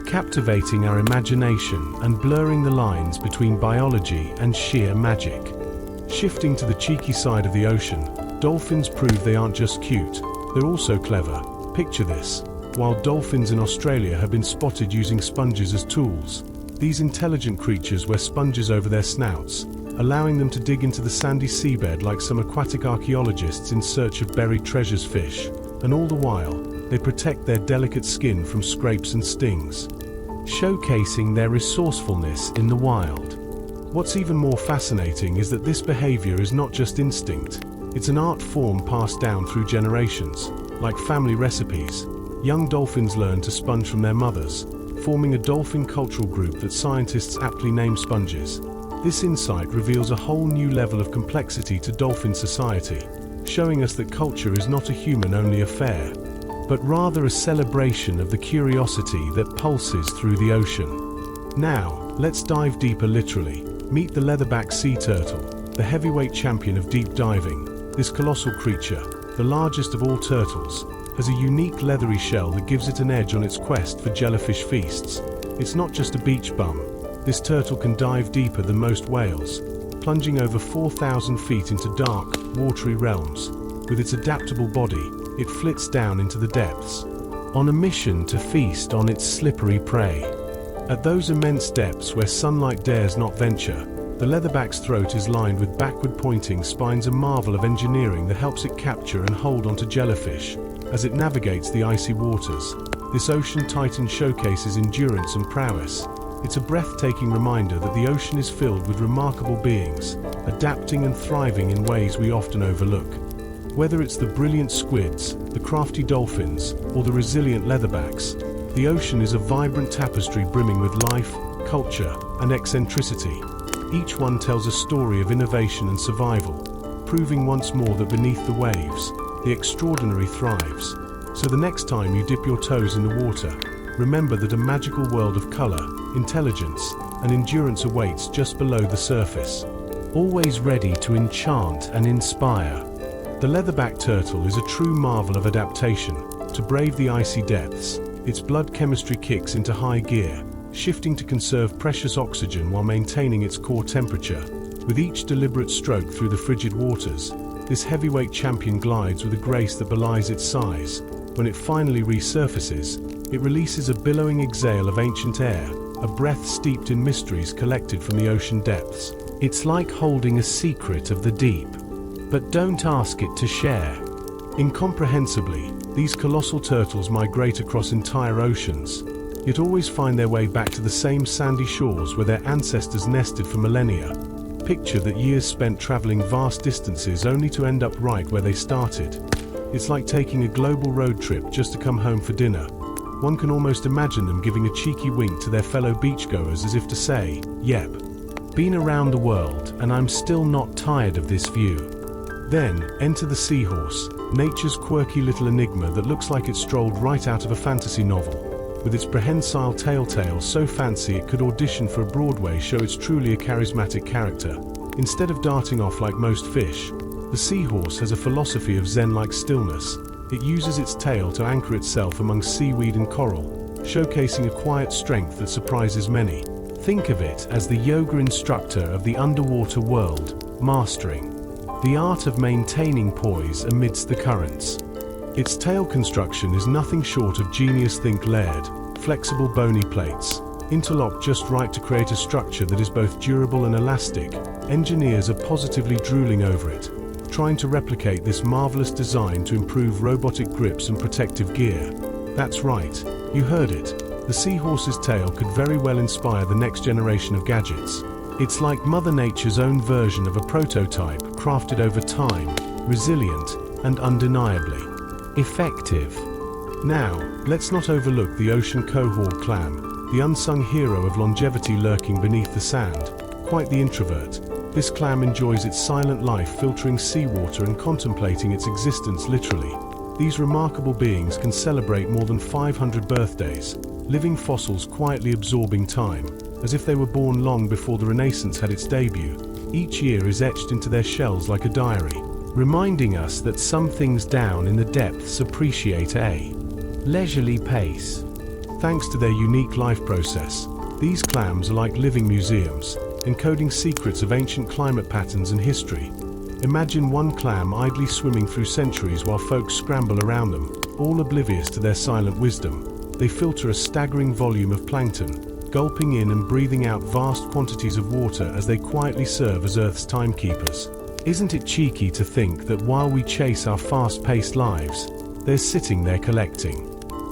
captivating our imagination and blurring the lines between biology and sheer magic. Shifting to the cheeky side of the ocean, dolphins prove they aren't just cute, they're also clever. Picture this. While dolphins in Australia have been spotted using sponges as tools, these intelligent creatures wear sponges over their snouts, allowing them to dig into the sandy seabed like some aquatic archaeologists in search of buried treasures. Fish, and all the while, they protect their delicate skin from scrapes and stings, showcasing their resourcefulness in the wild. What's even more fascinating is that this behavior is not just instinct, it's an art form passed down through generations. Like family recipes, young dolphins learn to sponge from their mothers, forming a dolphin cultural group that scientists aptly name sponges. This insight reveals a whole new level of complexity to dolphin society, showing us that culture is not a human-only affair, but rather a celebration of the curiosity that pulses through the ocean. Now, let's dive deeper. Literally. Meet the leatherback sea turtle, the heavyweight champion of deep diving. This colossal creature, the largest of all turtles, has a unique leathery shell that gives it an edge on its quest for jellyfish feasts. It's not just a beach bum. This turtle can dive deeper than most whales, plunging over 4,000 feet into dark, watery realms. With its adaptable body, it flits down into the depths, on a mission to feast on its slippery prey. At those immense depths where sunlight dares not venture, the leatherback's throat is lined with backward-pointing spines, a marvel of engineering that helps it capture and hold onto jellyfish as it navigates the icy waters. This ocean titan showcases endurance and prowess. It's a breathtaking reminder that the ocean is filled with remarkable beings, adapting and thriving in ways we often overlook. Whether it's the brilliant squids, the crafty dolphins, or the resilient leatherbacks, the ocean is a vibrant tapestry brimming with life, culture, and eccentricity. Each one tells a story of innovation and survival, proving once more that beneath the waves, the extraordinary thrives. So the next time you dip your toes in the water, remember that a magical world of color, intelligence, and endurance awaits just below the surface, always ready to enchant and inspire. The leatherback turtle is a true marvel of adaptation. To brave the icy depths, its blood chemistry kicks into high gear, shifting to conserve precious oxygen while maintaining its core temperature. With each deliberate stroke through the frigid waters, this heavyweight champion glides with a grace that belies its size, when it finally resurfaces, it releases a billowing exhale of ancient air, a breath steeped in mysteries collected from the ocean depths. It's like holding a secret of the deep. But don't ask it to share. Incomprehensibly, these colossal turtles migrate across entire oceans, yet always find their way back to the same sandy shores where their ancestors nested for millennia. Picture that years spent traveling vast distances only to end up right where they started. It's like taking a global road trip just to come home for dinner. One can almost imagine them giving a cheeky wink to their fellow beachgoers as if to say, "Yep, been around the world and I'm still not tired of this view." Then, enter the seahorse, nature's quirky little enigma that looks like it strolled right out of a fantasy novel. With its prehensile tail so fancy it could audition for a Broadway show, it's truly a charismatic character. Instead of darting off like most fish, the seahorse has a philosophy of zen-like stillness. It uses its tail to anchor itself among seaweed and coral, showcasing a quiet strength that surprises many. Think of it as the yoga instructor of the underwater world, mastering the art of maintaining poise amidst the currents. Its tail construction is nothing short of genius. Think layered, flexible bony plates, interlocked just right to create a structure that is both durable and elastic. Engineers are positively drooling over it, trying to replicate this marvelous design to improve robotic grips and protective gear. That's right, you heard it. The seahorse's tail could very well inspire the next generation of gadgets. It's like Mother Nature's own version of a prototype, crafted over time, resilient, and undeniably effective. Now, let's not overlook the ocean cohort clam, the unsung hero of longevity lurking beneath the sand. Quite the introvert, this clam enjoys its silent life filtering seawater and contemplating its existence literally. These remarkable beings can celebrate more than 500 birthdays, living fossils quietly absorbing time, as if they were born long before the Renaissance had its debut. Each year is etched into their shells like a diary, reminding us that some things down in the depths appreciate a leisurely pace. Thanks to their unique life process, these clams are like living museums, encoding secrets of ancient climate patterns and history. Imagine one clam idly swimming through centuries while folks scramble around them, all oblivious to their silent wisdom. They filter a staggering volume of plankton, gulping in and breathing out vast quantities of water as they quietly serve as Earth's timekeepers. Isn't it cheeky to think that while we chase our fast-paced lives, they're sitting there collecting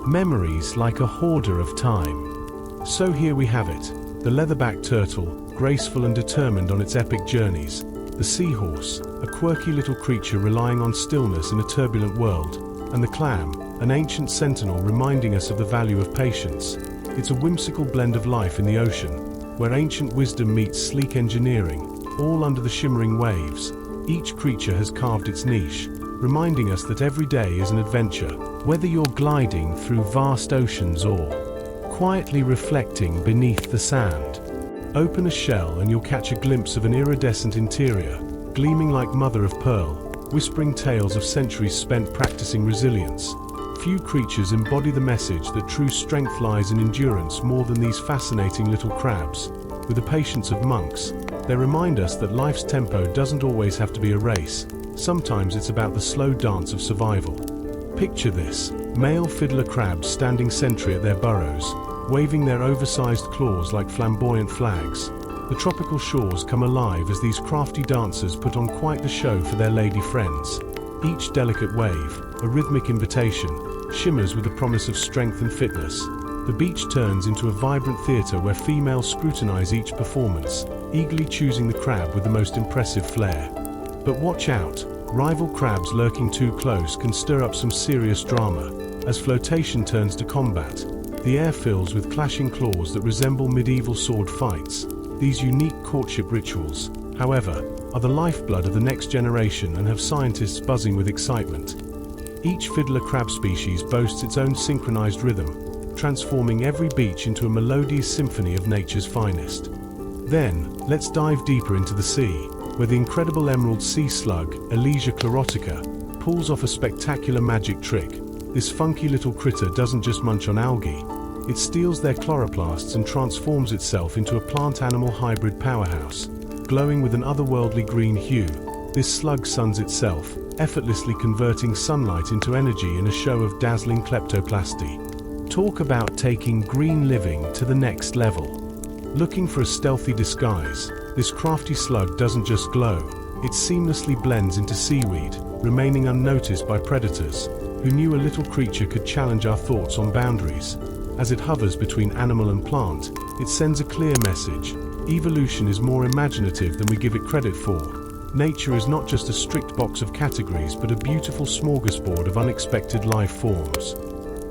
memories like a hoarder of time? So here we have it, the leatherback turtle, graceful and determined on its epic journeys, the seahorse, a quirky little creature relying on stillness in a turbulent world, and the clam, an ancient sentinel reminding us of the value of patience. It's a whimsical blend of life in the ocean, where ancient wisdom meets sleek engineering, all under the shimmering waves. Each creature has carved its niche, reminding us that every day is an adventure, whether you're gliding through vast oceans or quietly reflecting beneath the sand. Open a shell and you'll catch a glimpse of an iridescent interior, gleaming like mother of pearl, whispering tales of centuries spent practicing resilience. Few creatures embody the message that true strength lies in endurance more than these fascinating little crabs. With the patience of monks, they remind us that life's tempo doesn't always have to be a race. Sometimes it's about the slow dance of survival. Picture this, male fiddler crabs standing sentry at their burrows, waving their oversized claws like flamboyant flags. The tropical shores come alive as these crafty dancers put on quite the show for their lady friends. Each delicate wave, a rhythmic invitation, shimmers with the promise of strength and fitness. The beach turns into a vibrant theater where females scrutinize each performance, eagerly choosing the crab with the most impressive flair. But watch out, rival crabs lurking too close can stir up some serious drama. As flotation turns to combat, the air fills with clashing claws that resemble medieval sword fights. These unique courtship rituals, however, are the lifeblood of the next generation and have scientists buzzing with excitement. Each fiddler crab species boasts its own synchronized rhythm, transforming every beach into a melodious symphony of nature's finest. Then, let's dive deeper into the sea, where the incredible emerald sea slug, Elysia chlorotica, pulls off a spectacular magic trick. This funky little critter doesn't just munch on algae, it steals their chloroplasts and transforms itself into a plant-animal hybrid powerhouse, glowing with an otherworldly green hue. this slug suns itself, effortlessly converting sunlight into energy in a show of dazzling kleptoplasty. Talk about taking green living to the next level. Looking for a stealthy disguise, this crafty slug doesn't just glow, it seamlessly blends into seaweed, remaining unnoticed by predators. Who knew a little creature could challenge our thoughts on boundaries? As it hovers between animal and plant, it sends a clear message. Evolution is more imaginative than we give it credit for. Nature is not just a strict box of categories but a beautiful smorgasbord of unexpected life forms.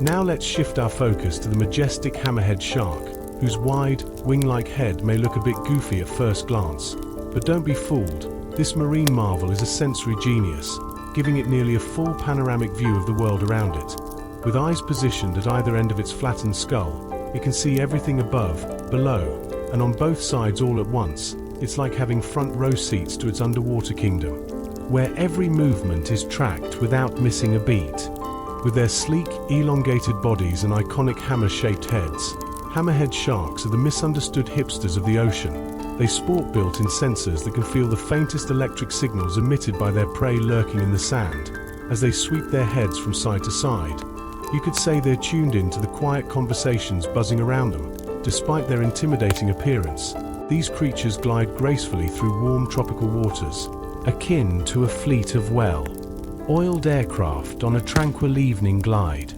Now let's shift our focus to the majestic hammerhead shark, whose wide, wing-like head may look a bit goofy at first glance. But don't be fooled, this marine marvel is a sensory genius, giving it nearly a full panoramic view of the world around it. With eyes positioned at either end of its flattened skull, it can see everything above, below, and on both sides all at once. It's like having front row seats to its underwater kingdom, where every movement is tracked without missing a beat. With their sleek, elongated bodies and iconic hammer-shaped heads, hammerhead sharks are the misunderstood hipsters of the ocean. They sport built-in sensors that can feel the faintest electric signals emitted by their prey lurking in the sand. As they sweep their heads from side to side, you could say they're tuned in to the quiet conversations buzzing around them. Despite their intimidating appearance, these creatures glide gracefully through warm tropical waters, akin to a fleet of well-oiled aircraft on a tranquil evening glide.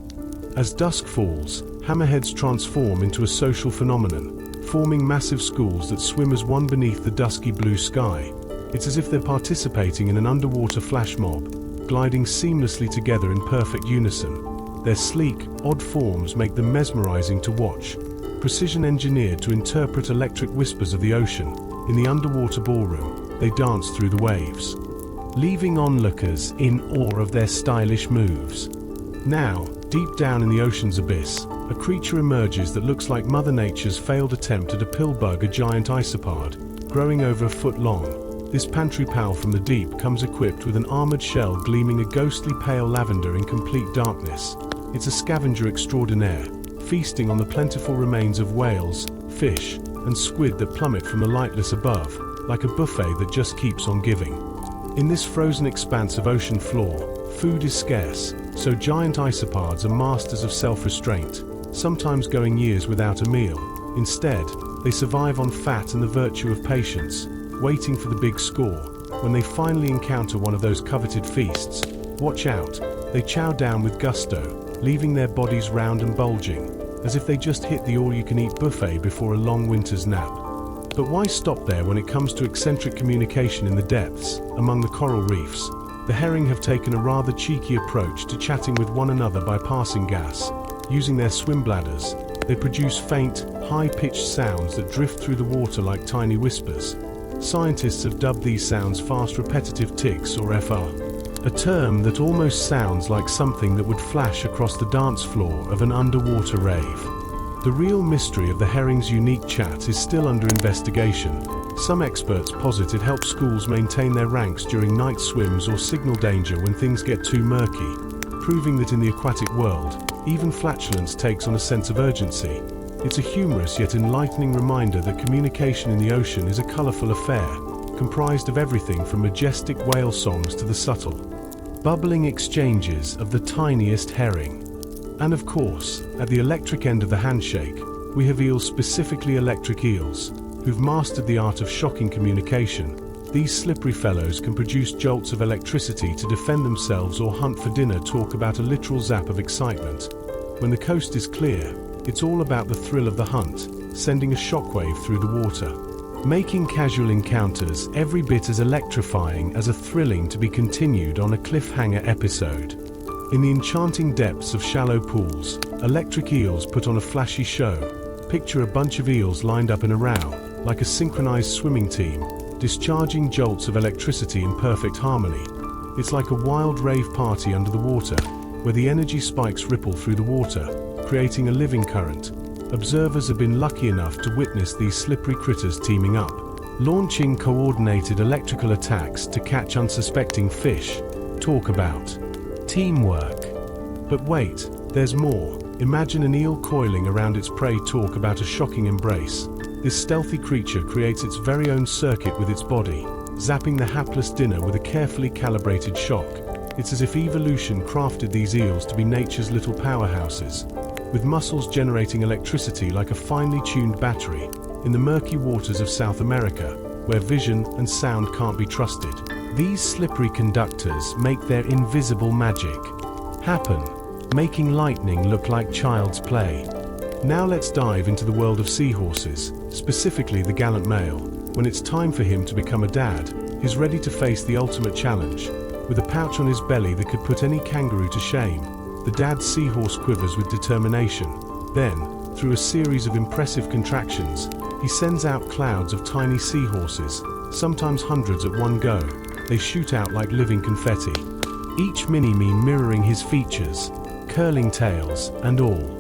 As dusk falls, hammerheads transform into a social phenomenon, forming massive schools that swim as one beneath the dusky blue sky. It's as if they're participating in an underwater flash mob, gliding seamlessly together in perfect unison. Their sleek, odd forms make them mesmerizing to watch, precision engineered to interpret electric whispers of the ocean. In the underwater ballroom, they dance through the waves, leaving onlookers in awe of their stylish moves. Now, deep down in the ocean's abyss, a creature emerges that looks like Mother Nature's failed attempt at a pillbug, a giant isopod, growing over a foot long. This pantry pal from the deep comes equipped with an armored shell gleaming a ghostly pale lavender in complete darkness. It's a scavenger extraordinaire, feasting on the plentiful remains of whales, fish, and squid that plummet from the lightless above, like a buffet that just keeps on giving. In this frozen expanse of ocean floor, food is scarce, so giant isopods are masters of self-restraint, sometimes going years without a meal. Instead, they survive on fat and the virtue of patience, waiting for the big score. When they finally encounter one of those coveted feasts, watch out, they chow down with gusto, leaving their bodies round and bulging, as if they just hit the all-you-can-eat buffet before a long winter's nap. But why stop there when it comes to eccentric communication in the depths, among the coral reefs? The herring have taken a rather cheeky approach to chatting with one another by passing gas. Using their swim bladders, they produce faint, high-pitched sounds that drift through the water like tiny whispers. Scientists have dubbed these sounds fast repetitive tics, or FR, a term that almost sounds like something that would flash across the dance floor of an underwater rave. The real mystery of the herring's unique chat is still under investigation. Some experts posit it helps schools maintain their ranks during night swims or signal danger when things get too murky, proving that in the aquatic world, even flatulence takes on a sense of urgency. It's a humorous yet enlightening reminder that communication in the ocean is a colorful affair, comprised of everything from majestic whale songs to the subtle, bubbling exchanges of the tiniest herring. And of course, at the electric end of the handshake, we have eels, specifically electric eels, who've mastered the art of shocking communication. These slippery fellows can produce jolts of electricity to defend themselves or hunt for dinner. Talk about a literal zap of excitement. When the coast is clear, it's all about the thrill of the hunt, sending a shockwave through the water, making casual encounters every bit as electrifying as a thrilling to be continued on a cliffhanger episode. In the enchanting depths of shallow pools, electric eels put on a flashy show. Picture a bunch of eels lined up in a row, like a synchronized swimming team, discharging jolts of electricity in perfect harmony. It's like a wild rave party under the water, where the energy spikes ripple through the water, creating a living current. Observers have been lucky enough to witness these slippery critters teaming up, launching coordinated electrical attacks to catch unsuspecting fish. Talk about teamwork. But wait, there's more. Imagine an eel coiling around its prey. Talk about a shocking embrace. This stealthy creature creates its very own circuit with its body, zapping the hapless dinner with a carefully calibrated shock. It's as if evolution crafted these eels to be nature's little powerhouses, with muscles generating electricity like a finely tuned battery in the murky waters of South America, where vision and sound can't be trusted. These slippery conductors make their invisible magic happen, making lightning look like child's play. Now let's dive into the world of seahorses, specifically the gallant male. When it's time for him to become a dad, he's ready to face the ultimate challenge. With a pouch on his belly that could put any kangaroo to shame, the dad seahorse quivers with determination. Then, through a series of impressive contractions, he sends out clouds of tiny seahorses, sometimes hundreds at one go. They shoot out like living confetti, each mini-me mirroring his features, curling tails and all.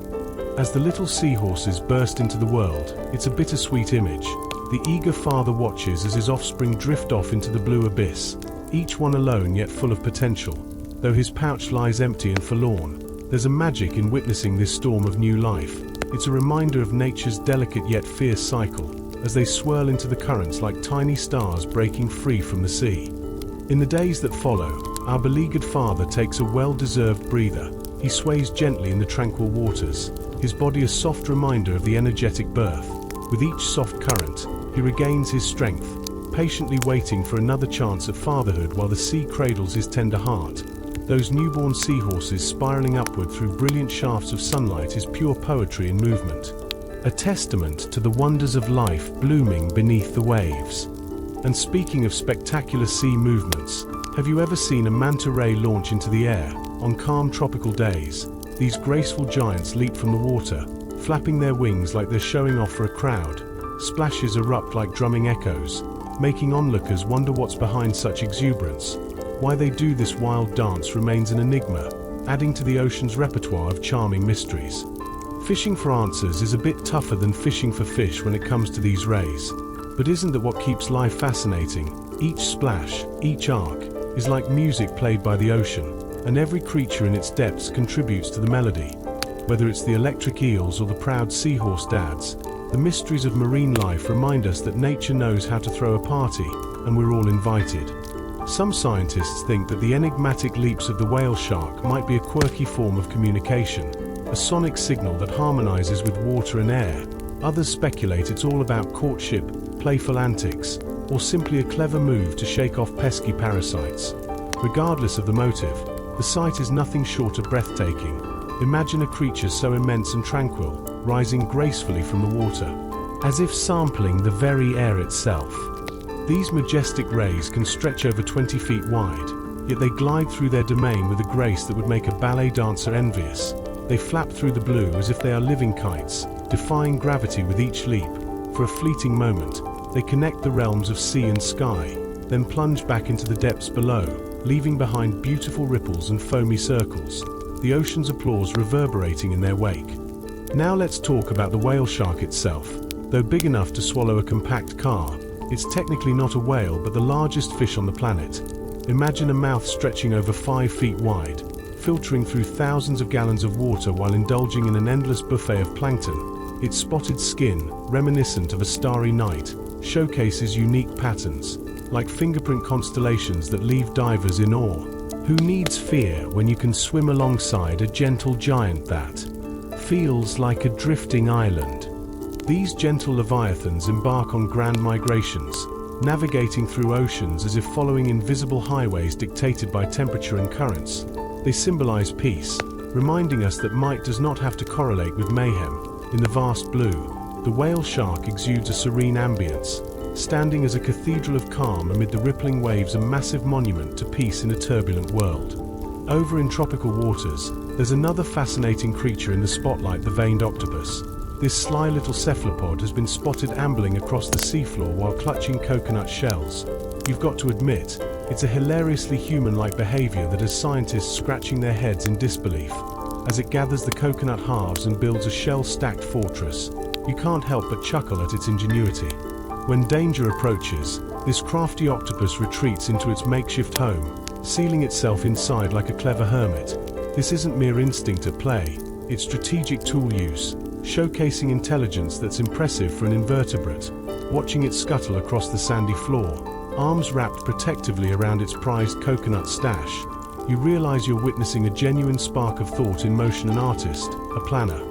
As the little seahorses burst into the world, it's a bittersweet image. The eager father watches as his offspring drift off into the blue abyss, each one alone yet full of potential. Though his pouch lies empty and forlorn, there's a magic in witnessing this storm of new life. It's a reminder of nature's delicate yet fierce cycle, as they swirl into the currents like tiny stars breaking free from the sea. In the days that follow, our beleaguered father takes a well-deserved breather. He sways gently in the tranquil waters, his body a soft reminder of the energetic birth. With each soft current, he regains his strength, patiently waiting for another chance at fatherhood while the sea cradles his tender heart. Those newborn seahorses spiraling upward through brilliant shafts of sunlight is pure poetry in movement, a testament to the wonders of life blooming beneath the waves. And speaking of spectacular sea movements, have you ever seen a manta ray launch into the air? On calm tropical days, these graceful giants leap from the water, flapping their wings like they're showing off for a crowd. Splashes erupt like drumming echoes, making onlookers wonder what's behind such exuberance. Why they do this wild dance remains an enigma, adding to the ocean's repertoire of charming mysteries. Fishing for answers is a bit tougher than fishing for fish when it comes to these rays. But isn't that what keeps life fascinating? Each splash, each arc, is like music played by the ocean, and every creature in its depths contributes to the melody. Whether it's the electric eels or the proud seahorse dads, the mysteries of marine life remind us that nature knows how to throw a party, and we're all invited. Some scientists think that the enigmatic leaps of the whale shark might be a quirky form of communication, a sonic signal that harmonizes with water and air. Others speculate it's all about courtship, playful antics, or simply a clever move to shake off pesky parasites. Regardless of the motive, the sight is nothing short of breathtaking. Imagine a creature so immense and tranquil, rising gracefully from the water, as if sampling the very air itself. These majestic rays can stretch over 20 feet wide, yet they glide through their domain with a grace that would make a ballet dancer envious. They flap through the blue as if they are living kites, defying gravity with each leap. For a fleeting moment, they connect the realms of sea and sky, then plunge back into the depths below, leaving behind beautiful ripples and foamy circles, the ocean's applause reverberating in their wake. Now let's talk about the whale shark itself. Though big enough to swallow a compact car, it's technically not a whale but the largest fish on the planet. Imagine a mouth stretching over 5 feet wide, filtering through thousands of gallons of water while indulging in an endless buffet of plankton. Its spotted skin, reminiscent of a starry night, showcases unique patterns, like fingerprint constellations that leave divers in awe. Who needs fear when you can swim alongside a gentle giant that feels like a drifting island? These gentle leviathans embark on grand migrations, navigating through oceans as if following invisible highways dictated by temperature and currents. They symbolize peace, reminding us that might does not have to correlate with mayhem. In the vast blue, the whale shark exudes a serene ambience, standing as a cathedral of calm amid the rippling waves, a massive monument to peace in a turbulent world. Over in tropical waters, there's another fascinating creature in the spotlight, the veined octopus. This sly little cephalopod has been spotted ambling across the seafloor while clutching coconut shells. You've got to admit, it's a hilariously human-like behavior that has scientists scratching their heads in disbelief. As it gathers the coconut halves and builds a shell-stacked fortress, you can't help but chuckle at its ingenuity. When danger approaches, this crafty octopus retreats into its makeshift home, sealing itself inside like a clever hermit. This isn't mere instinct at play, it's strategic tool use, showcasing intelligence that's impressive for an invertebrate. Watching it scuttle across the sandy floor, arms wrapped protectively around its prized coconut stash, you realize you're witnessing a genuine spark of thought in motion. An artist, a planner.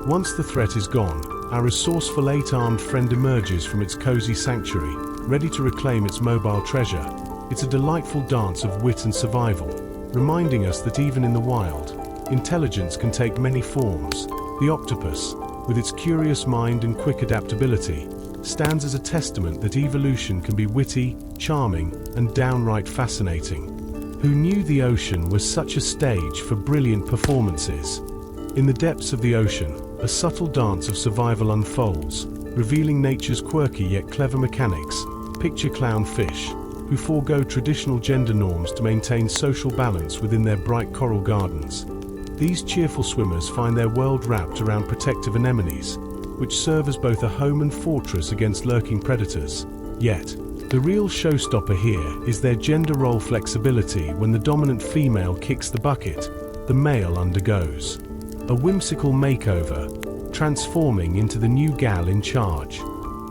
Once the threat is gone, our resourceful 8-armed friend emerges from its cozy sanctuary, ready to reclaim its mobile treasure. It's a delightful dance of wit and survival, reminding us that even in the wild, intelligence can take many forms. The octopus, with its curious mind and quick adaptability, stands as a testament that evolution can be witty, charming, and downright fascinating. Who knew the ocean was such a stage for brilliant performances? In the depths of the ocean, a subtle dance of survival unfolds, revealing nature's quirky yet clever mechanics. Picture clownfish, who forego traditional gender norms to maintain social balance within their bright coral gardens. These cheerful swimmers find their world wrapped around protective anemones, which serve as both a home and fortress against lurking predators. Yet, the real showstopper here is their gender role flexibility. When the dominant female kicks the bucket, the male undergoes a whimsical makeover, transforming into the new gal in charge.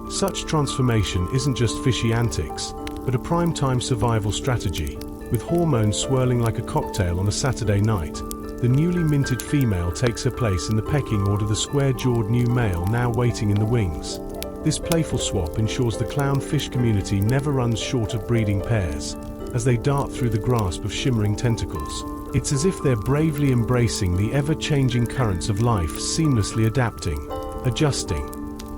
Such transformation isn't just fishy antics, but a prime-time survival strategy. With hormones swirling like a cocktail on a Saturday night, the newly minted female takes her place in the pecking order, the square-jawed new male now waiting in the wings. This playful swap ensures the clownfish community never runs short of breeding pairs, as they dart through the grasp of shimmering tentacles. It's as if they're bravely embracing the ever-changing currents of life, seamlessly adapting, adjusting,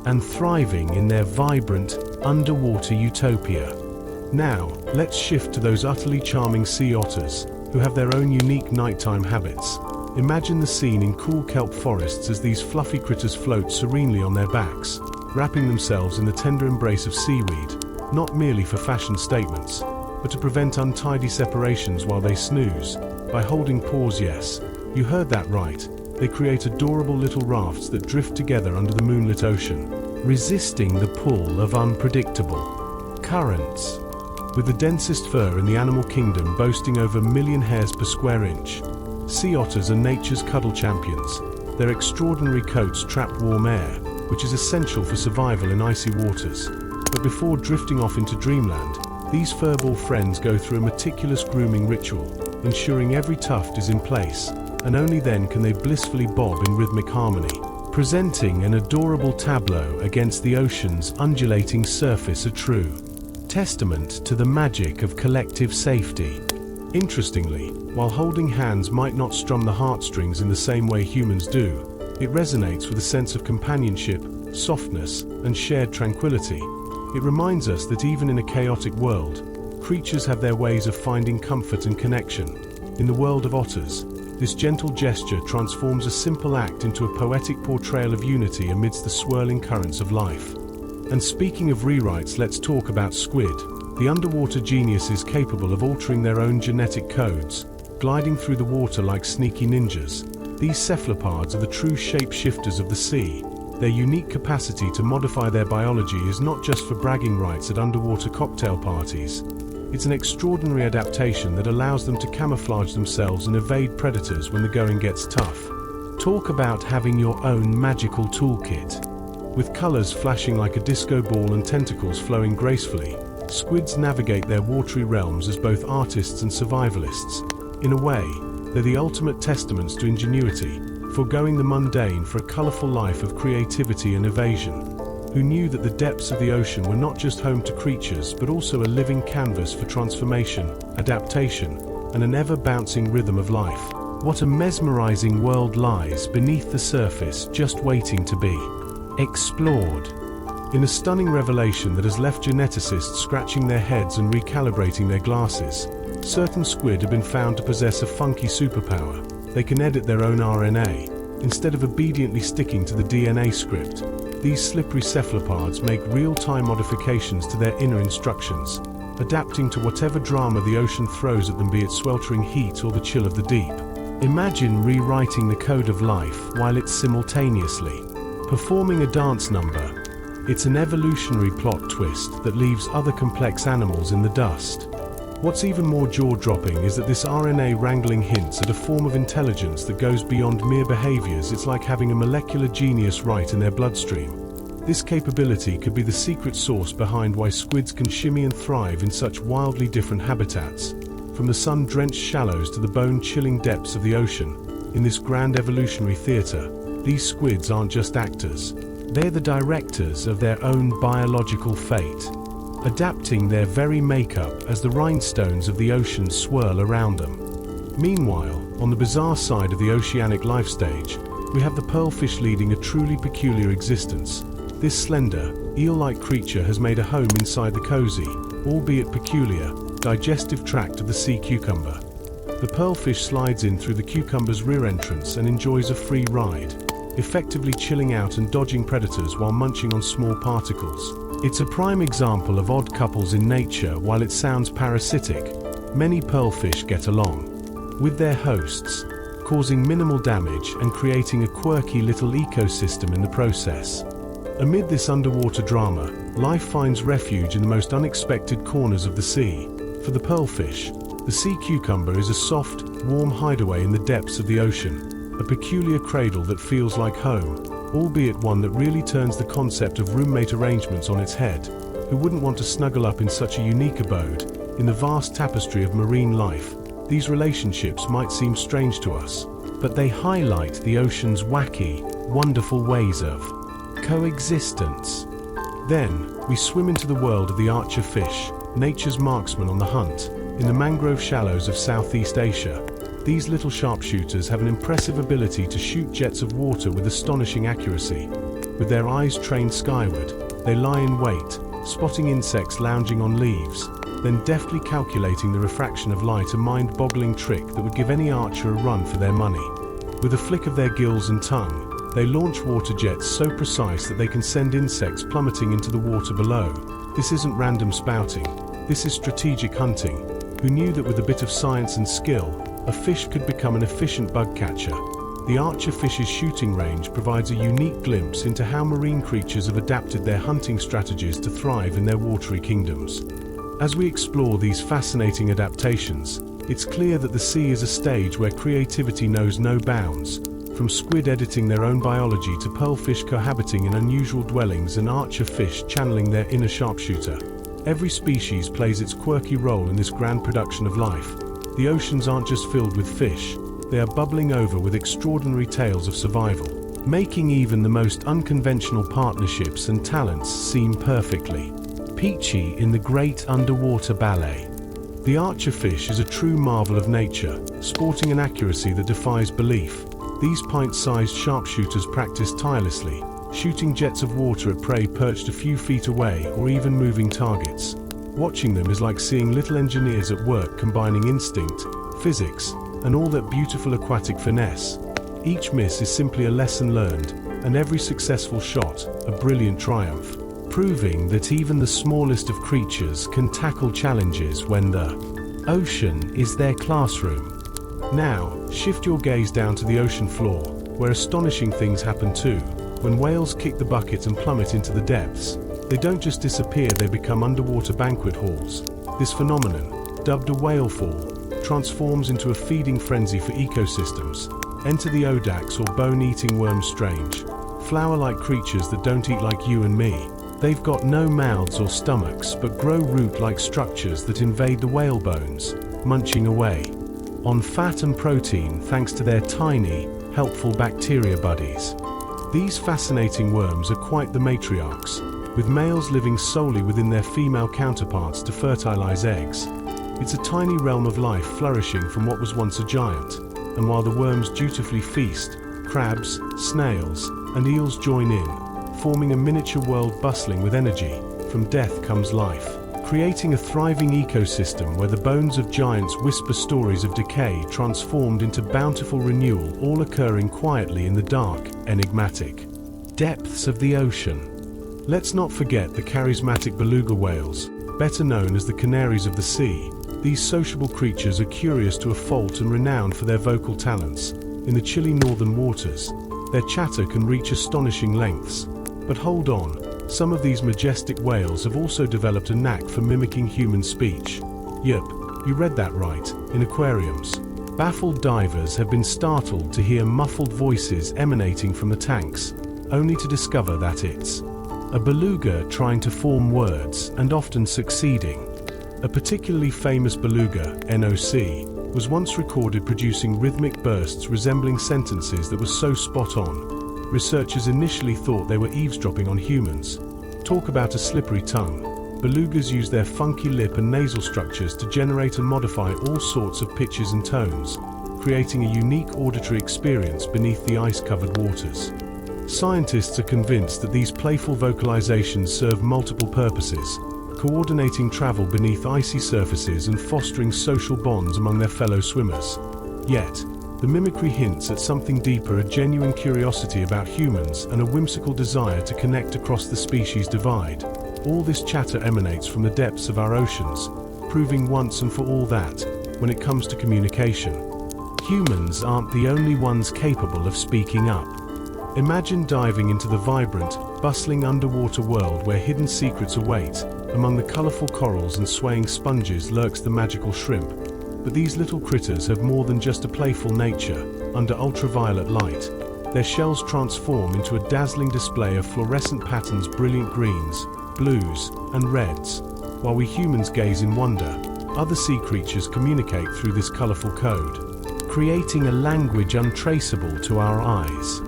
and thriving in their vibrant, underwater utopia. Now, let's shift to those utterly charming sea otters, who have their own unique nighttime habits. Imagine the scene in cool kelp forests as these fluffy critters float serenely on their backs, wrapping themselves in the tender embrace of seaweed, not merely for fashion statements, but to prevent untidy separations while they snooze. By holding paws, yes, you heard that right, they create adorable little rafts that drift together under the moonlit ocean, resisting the pull of unpredictable currents. With the densest fur in the animal kingdom boasting over 1 million hairs per square inch, sea otters are nature's cuddle champions. Their extraordinary coats trap warm air, which is essential for survival in icy waters. But before drifting off into dreamland, these furball friends go through a meticulous grooming ritual, ensuring every tuft is in place, and only then can they blissfully bob in rhythmic harmony, presenting an adorable tableau against the ocean's undulating surface, a true testament to the magic of collective safety. Interestingly, while holding hands might not strum the heartstrings in the same way humans do, it resonates with a sense of companionship, softness, and shared tranquility. It reminds us that even in a chaotic world, creatures have their ways of finding comfort and connection. In the world of otters, this gentle gesture transforms a simple act into a poetic portrayal of unity amidst the swirling currents of life. And speaking of rewrites, let's talk about squid, the underwater geniuses capable of altering their own genetic codes, gliding through the water like sneaky ninjas. These cephalopods are the true shapeshifters of the sea. Their unique capacity to modify their biology is not just for bragging rights at underwater cocktail parties. It's an extraordinary adaptation that allows them to camouflage themselves and evade predators when the going gets tough. Talk about having your own magical toolkit. With colors flashing like a disco ball and tentacles flowing gracefully, squids navigate their watery realms as both artists and survivalists. In a way, they're the ultimate testaments to ingenuity, foregoing the mundane for a colorful life of creativity and evasion. Who knew that the depths of the ocean were not just home to creatures but also a living canvas for transformation, adaptation, and an ever-bouncing rhythm of life? What a mesmerizing world lies beneath the surface, just waiting to be explored. In a stunning revelation that has left geneticists scratching their heads and recalibrating their glasses, certain squid have been found to possess a funky superpower. They can edit their own RNA, instead of obediently sticking to the DNA script. These slippery cephalopods make real-time modifications to their inner instructions, adapting to whatever drama the ocean throws at them, be it sweltering heat or the chill of the deep. Imagine rewriting the code of life while it's simultaneously performing a dance number. It's an evolutionary plot twist that leaves other complex animals in the dust. What's even more jaw-dropping is that this RNA wrangling hints at a form of intelligence that goes beyond mere behaviors. It's like having a molecular genius right in their bloodstream. This capability could be the secret sauce behind why squids can shimmy and thrive in such wildly different habitats. From the sun-drenched shallows to the bone-chilling depths of the ocean, in this grand evolutionary theater, these squids aren't just actors. They're the directors of their own biological fate, adapting their very makeup as the rhinestones of the ocean swirl around them. Meanwhile, on the bizarre side of the oceanic life stage, we have the pearlfish leading a truly peculiar existence. This slender, eel-like creature has made a home inside the cozy, albeit peculiar, digestive tract of the sea cucumber. The pearlfish slides in through the cucumber's rear entrance and enjoys a free ride, effectively chilling out and dodging predators while munching on small particles. It's a prime example of odd couples in nature. While it sounds parasitic, many pearlfish get along with their hosts, causing minimal damage and creating a quirky little ecosystem in the process. Amid this underwater drama, life finds refuge in the most unexpected corners of the sea. For the pearlfish, the sea cucumber is a soft, warm hideaway in the depths of the ocean, a peculiar cradle that feels like home, albeit one that really turns the concept of roommate arrangements on its head. Who wouldn't want to snuggle up in such a unique abode? In the vast tapestry of marine life, these relationships might seem strange to us, but they highlight the ocean's wacky, wonderful ways of coexistence. Then, we swim into the world of the archer fish, nature's marksman on the hunt. In the mangrove shallows of Southeast Asia, these little sharpshooters have an impressive ability to shoot jets of water with astonishing accuracy. With their eyes trained skyward, they lie in wait, spotting insects lounging on leaves, then deftly calculating the refraction of light, a mind-boggling trick that would give any archer a run for their money. With a flick of their gills and tongue, they launch water jets so precise that they can send insects plummeting into the water below. This isn't random spouting, this is strategic hunting. Who knew that with a bit of science and skill, a fish could become an efficient bug catcher? The archer fish's shooting range provides a unique glimpse into how marine creatures have adapted their hunting strategies to thrive in their watery kingdoms. As we explore these fascinating adaptations, it's clear that the sea is a stage where creativity knows no bounds. From squid editing their own biology to pearlfish cohabiting in unusual dwellings and archer fish channeling their inner sharpshooter, every species plays its quirky role in this grand production of life. The oceans aren't just filled with fish, they are bubbling over with extraordinary tales of survival, making even the most unconventional partnerships and talents seem perfectly peachy in the great underwater ballet. The archer fish is a true marvel of nature, sporting an accuracy that defies belief. These pint-sized sharpshooters practice tirelessly, shooting jets of water at prey perched a few feet away or even moving targets. Watching them is like seeing little engineers at work combining instinct, physics, and all that beautiful aquatic finesse. Each miss is simply a lesson learned, and every successful shot, a brilliant triumph, proving that even the smallest of creatures can tackle challenges when the ocean is their classroom. Now, shift your gaze down to the ocean floor, where astonishing things happen too. When whales kick the bucket and plummet into the depths, they don't just disappear, they become underwater banquet halls. This phenomenon, dubbed a whale fall, transforms into a feeding frenzy for ecosystems. Enter the odax or bone-eating worms, strange, flower-like creatures that don't eat like you and me. They've got no mouths or stomachs but grow root-like structures that invade the whale bones, munching away on fat and protein thanks to their tiny, helpful bacteria buddies. These fascinating worms are quite the matriarchs, with males living solely within their female counterparts to fertilize eggs. It's a tiny realm of life flourishing from what was once a giant, and while the worms dutifully feast, crabs, snails, and eels join in, forming a miniature world bustling with energy. From death comes life, creating a thriving ecosystem where the bones of giants whisper stories of decay transformed into bountiful renewal, all occurring quietly in the dark, enigmatic depths of the ocean. Let's not forget the charismatic beluga whales, better known as the canaries of the sea. These sociable creatures are curious to a fault and renowned for their vocal talents. In the chilly northern waters, their chatter can reach astonishing lengths. But hold on, some of these majestic whales have also developed a knack for mimicking human speech. Yep, you read that right, in aquariums. Baffled divers have been startled to hear muffled voices emanating from the tanks, only to discover that it's A beluga trying to form words and often succeeding. A particularly famous beluga, NOC, was once recorded producing rhythmic bursts resembling sentences that were so spot on, researchers initially thought they were eavesdropping on humans. Talk about a slippery tongue. Belugas use their funky lip and nasal structures to generate and modify all sorts of pitches and tones, creating a unique auditory experience beneath the ice-covered waters. Scientists are convinced that these playful vocalizations serve multiple purposes, coordinating travel beneath icy surfaces and fostering social bonds among their fellow swimmers. Yet, the mimicry hints at something deeper: a genuine curiosity about humans and a whimsical desire to connect across the species divide. All this chatter emanates from the depths of our oceans, proving once and for all that, when it comes to communication, humans aren't the only ones capable of speaking up. Imagine diving into the vibrant, bustling underwater world where hidden secrets await. Among the colorful corals and swaying sponges lurks the magical shrimp. But these little critters have more than just a playful nature. Under ultraviolet light, their shells transform into a dazzling display of fluorescent patterns: brilliant greens, blues, and reds. While we humans gaze in wonder, other sea creatures communicate through this colorful code, creating a language untraceable to our eyes.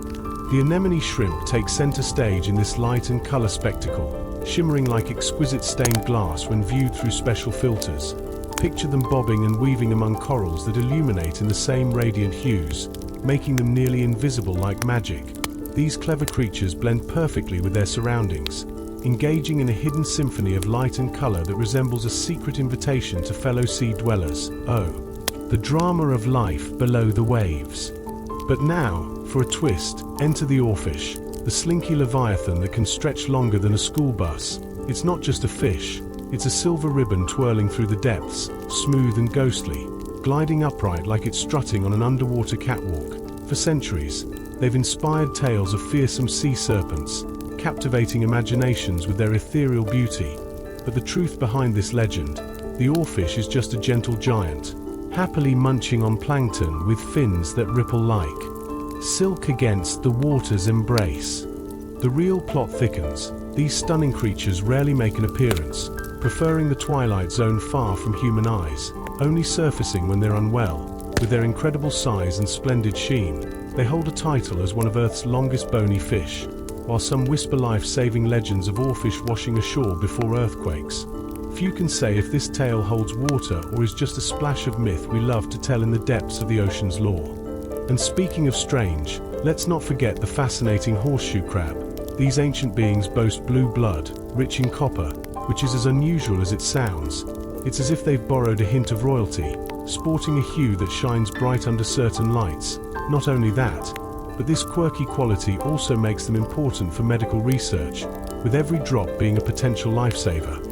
The anemone shrimp takes center stage in this light and color spectacle, shimmering like exquisite stained glass when viewed through special filters. Picture them bobbing and weaving among corals that illuminate in the same radiant hues, making them nearly invisible like magic. These clever creatures blend perfectly with their surroundings, engaging in a hidden symphony of light and color that resembles a secret invitation to fellow sea dwellers. Oh, the drama of life below the waves. But now, for a twist, enter the oarfish, the slinky leviathan that can stretch longer than a school bus. It's not just a fish, it's a silver ribbon twirling through the depths, smooth and ghostly, gliding upright like it's strutting on an underwater catwalk. For centuries, they've inspired tales of fearsome sea serpents, captivating imaginations with their ethereal beauty. But the truth behind this legend: the oarfish is just a gentle giant, happily munching on plankton with fins that ripple like silk against the water's embrace. The real plot thickens. These stunning creatures rarely make an appearance, preferring the twilight zone far from human eyes, only surfacing when they're unwell. With their incredible size and splendid sheen, they hold a title as one of Earth's longest bony fish, while some whisper life-saving legends of oarfish washing ashore before earthquakes. Few can say if this tale holds water or is just a splash of myth we love to tell in the depths of the ocean's lore. And speaking of strange, let's not forget the fascinating horseshoe crab. These ancient beings boast blue blood, rich in copper, which is as unusual as it sounds. It's as if they've borrowed a hint of royalty, sporting a hue that shines bright under certain lights. Not only that, but this quirky quality also makes them important for medical research, with every drop being a potential lifesaver.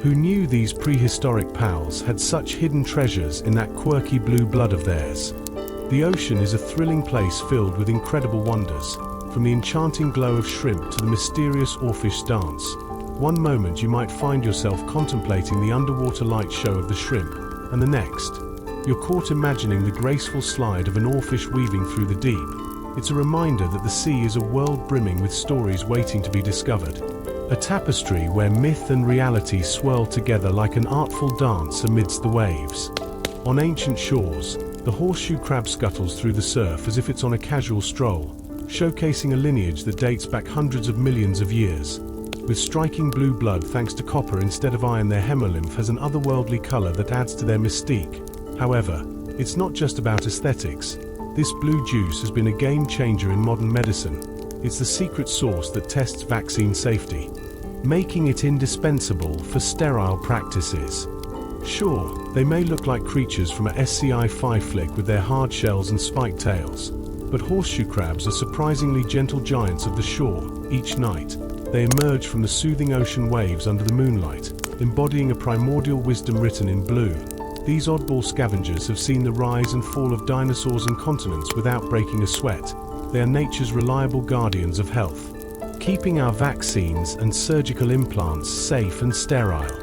Who knew these prehistoric pals had such hidden treasures in that quirky blue blood of theirs? The ocean is a thrilling place filled with incredible wonders, from the enchanting glow of shrimp to the mysterious oarfish dance. One moment you might find yourself contemplating the underwater light show of the shrimp, and the next, you're caught imagining the graceful slide of an oarfish weaving through the deep. It's a reminder that the sea is a world brimming with stories waiting to be discovered. A tapestry where myth and reality swirl together like an artful dance amidst the waves. On ancient shores, the horseshoe crab scuttles through the surf as if it's on a casual stroll, showcasing a lineage that dates back hundreds of millions of years. With striking blue blood thanks to copper instead of iron, their hemolymph has an otherworldly color that adds to their mystique. However, it's not just about aesthetics. This blue juice has been a game changer in modern medicine. It's the secret sauce that tests vaccine safety, making it indispensable for sterile practices. Sure, they may look like creatures from a SCI-5 flick with their hard shells and spiked tails, but horseshoe crabs are surprisingly gentle giants of the shore. Each night, they emerge from the soothing ocean waves under the moonlight, embodying a primordial wisdom written in blue. These oddball scavengers have seen the rise and fall of dinosaurs and continents without breaking a sweat. They are nature's reliable guardians of health, keeping our vaccines and surgical implants safe and sterile.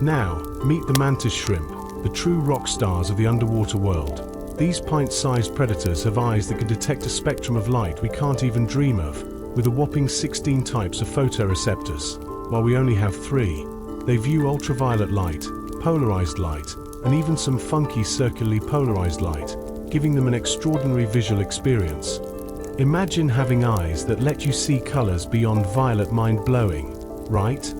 Now, meet the mantis shrimp, the true rock stars of the underwater world. These pint-sized predators have eyes that can detect a spectrum of light we can't even dream of, with a whopping 16 types of photoreceptors, while we only have 3. They view ultraviolet light, polarized light, and even some funky circularly polarized light, giving them an extraordinary visual experience. Imagine having eyes that let you see colors beyond violet, mind-blowing, right?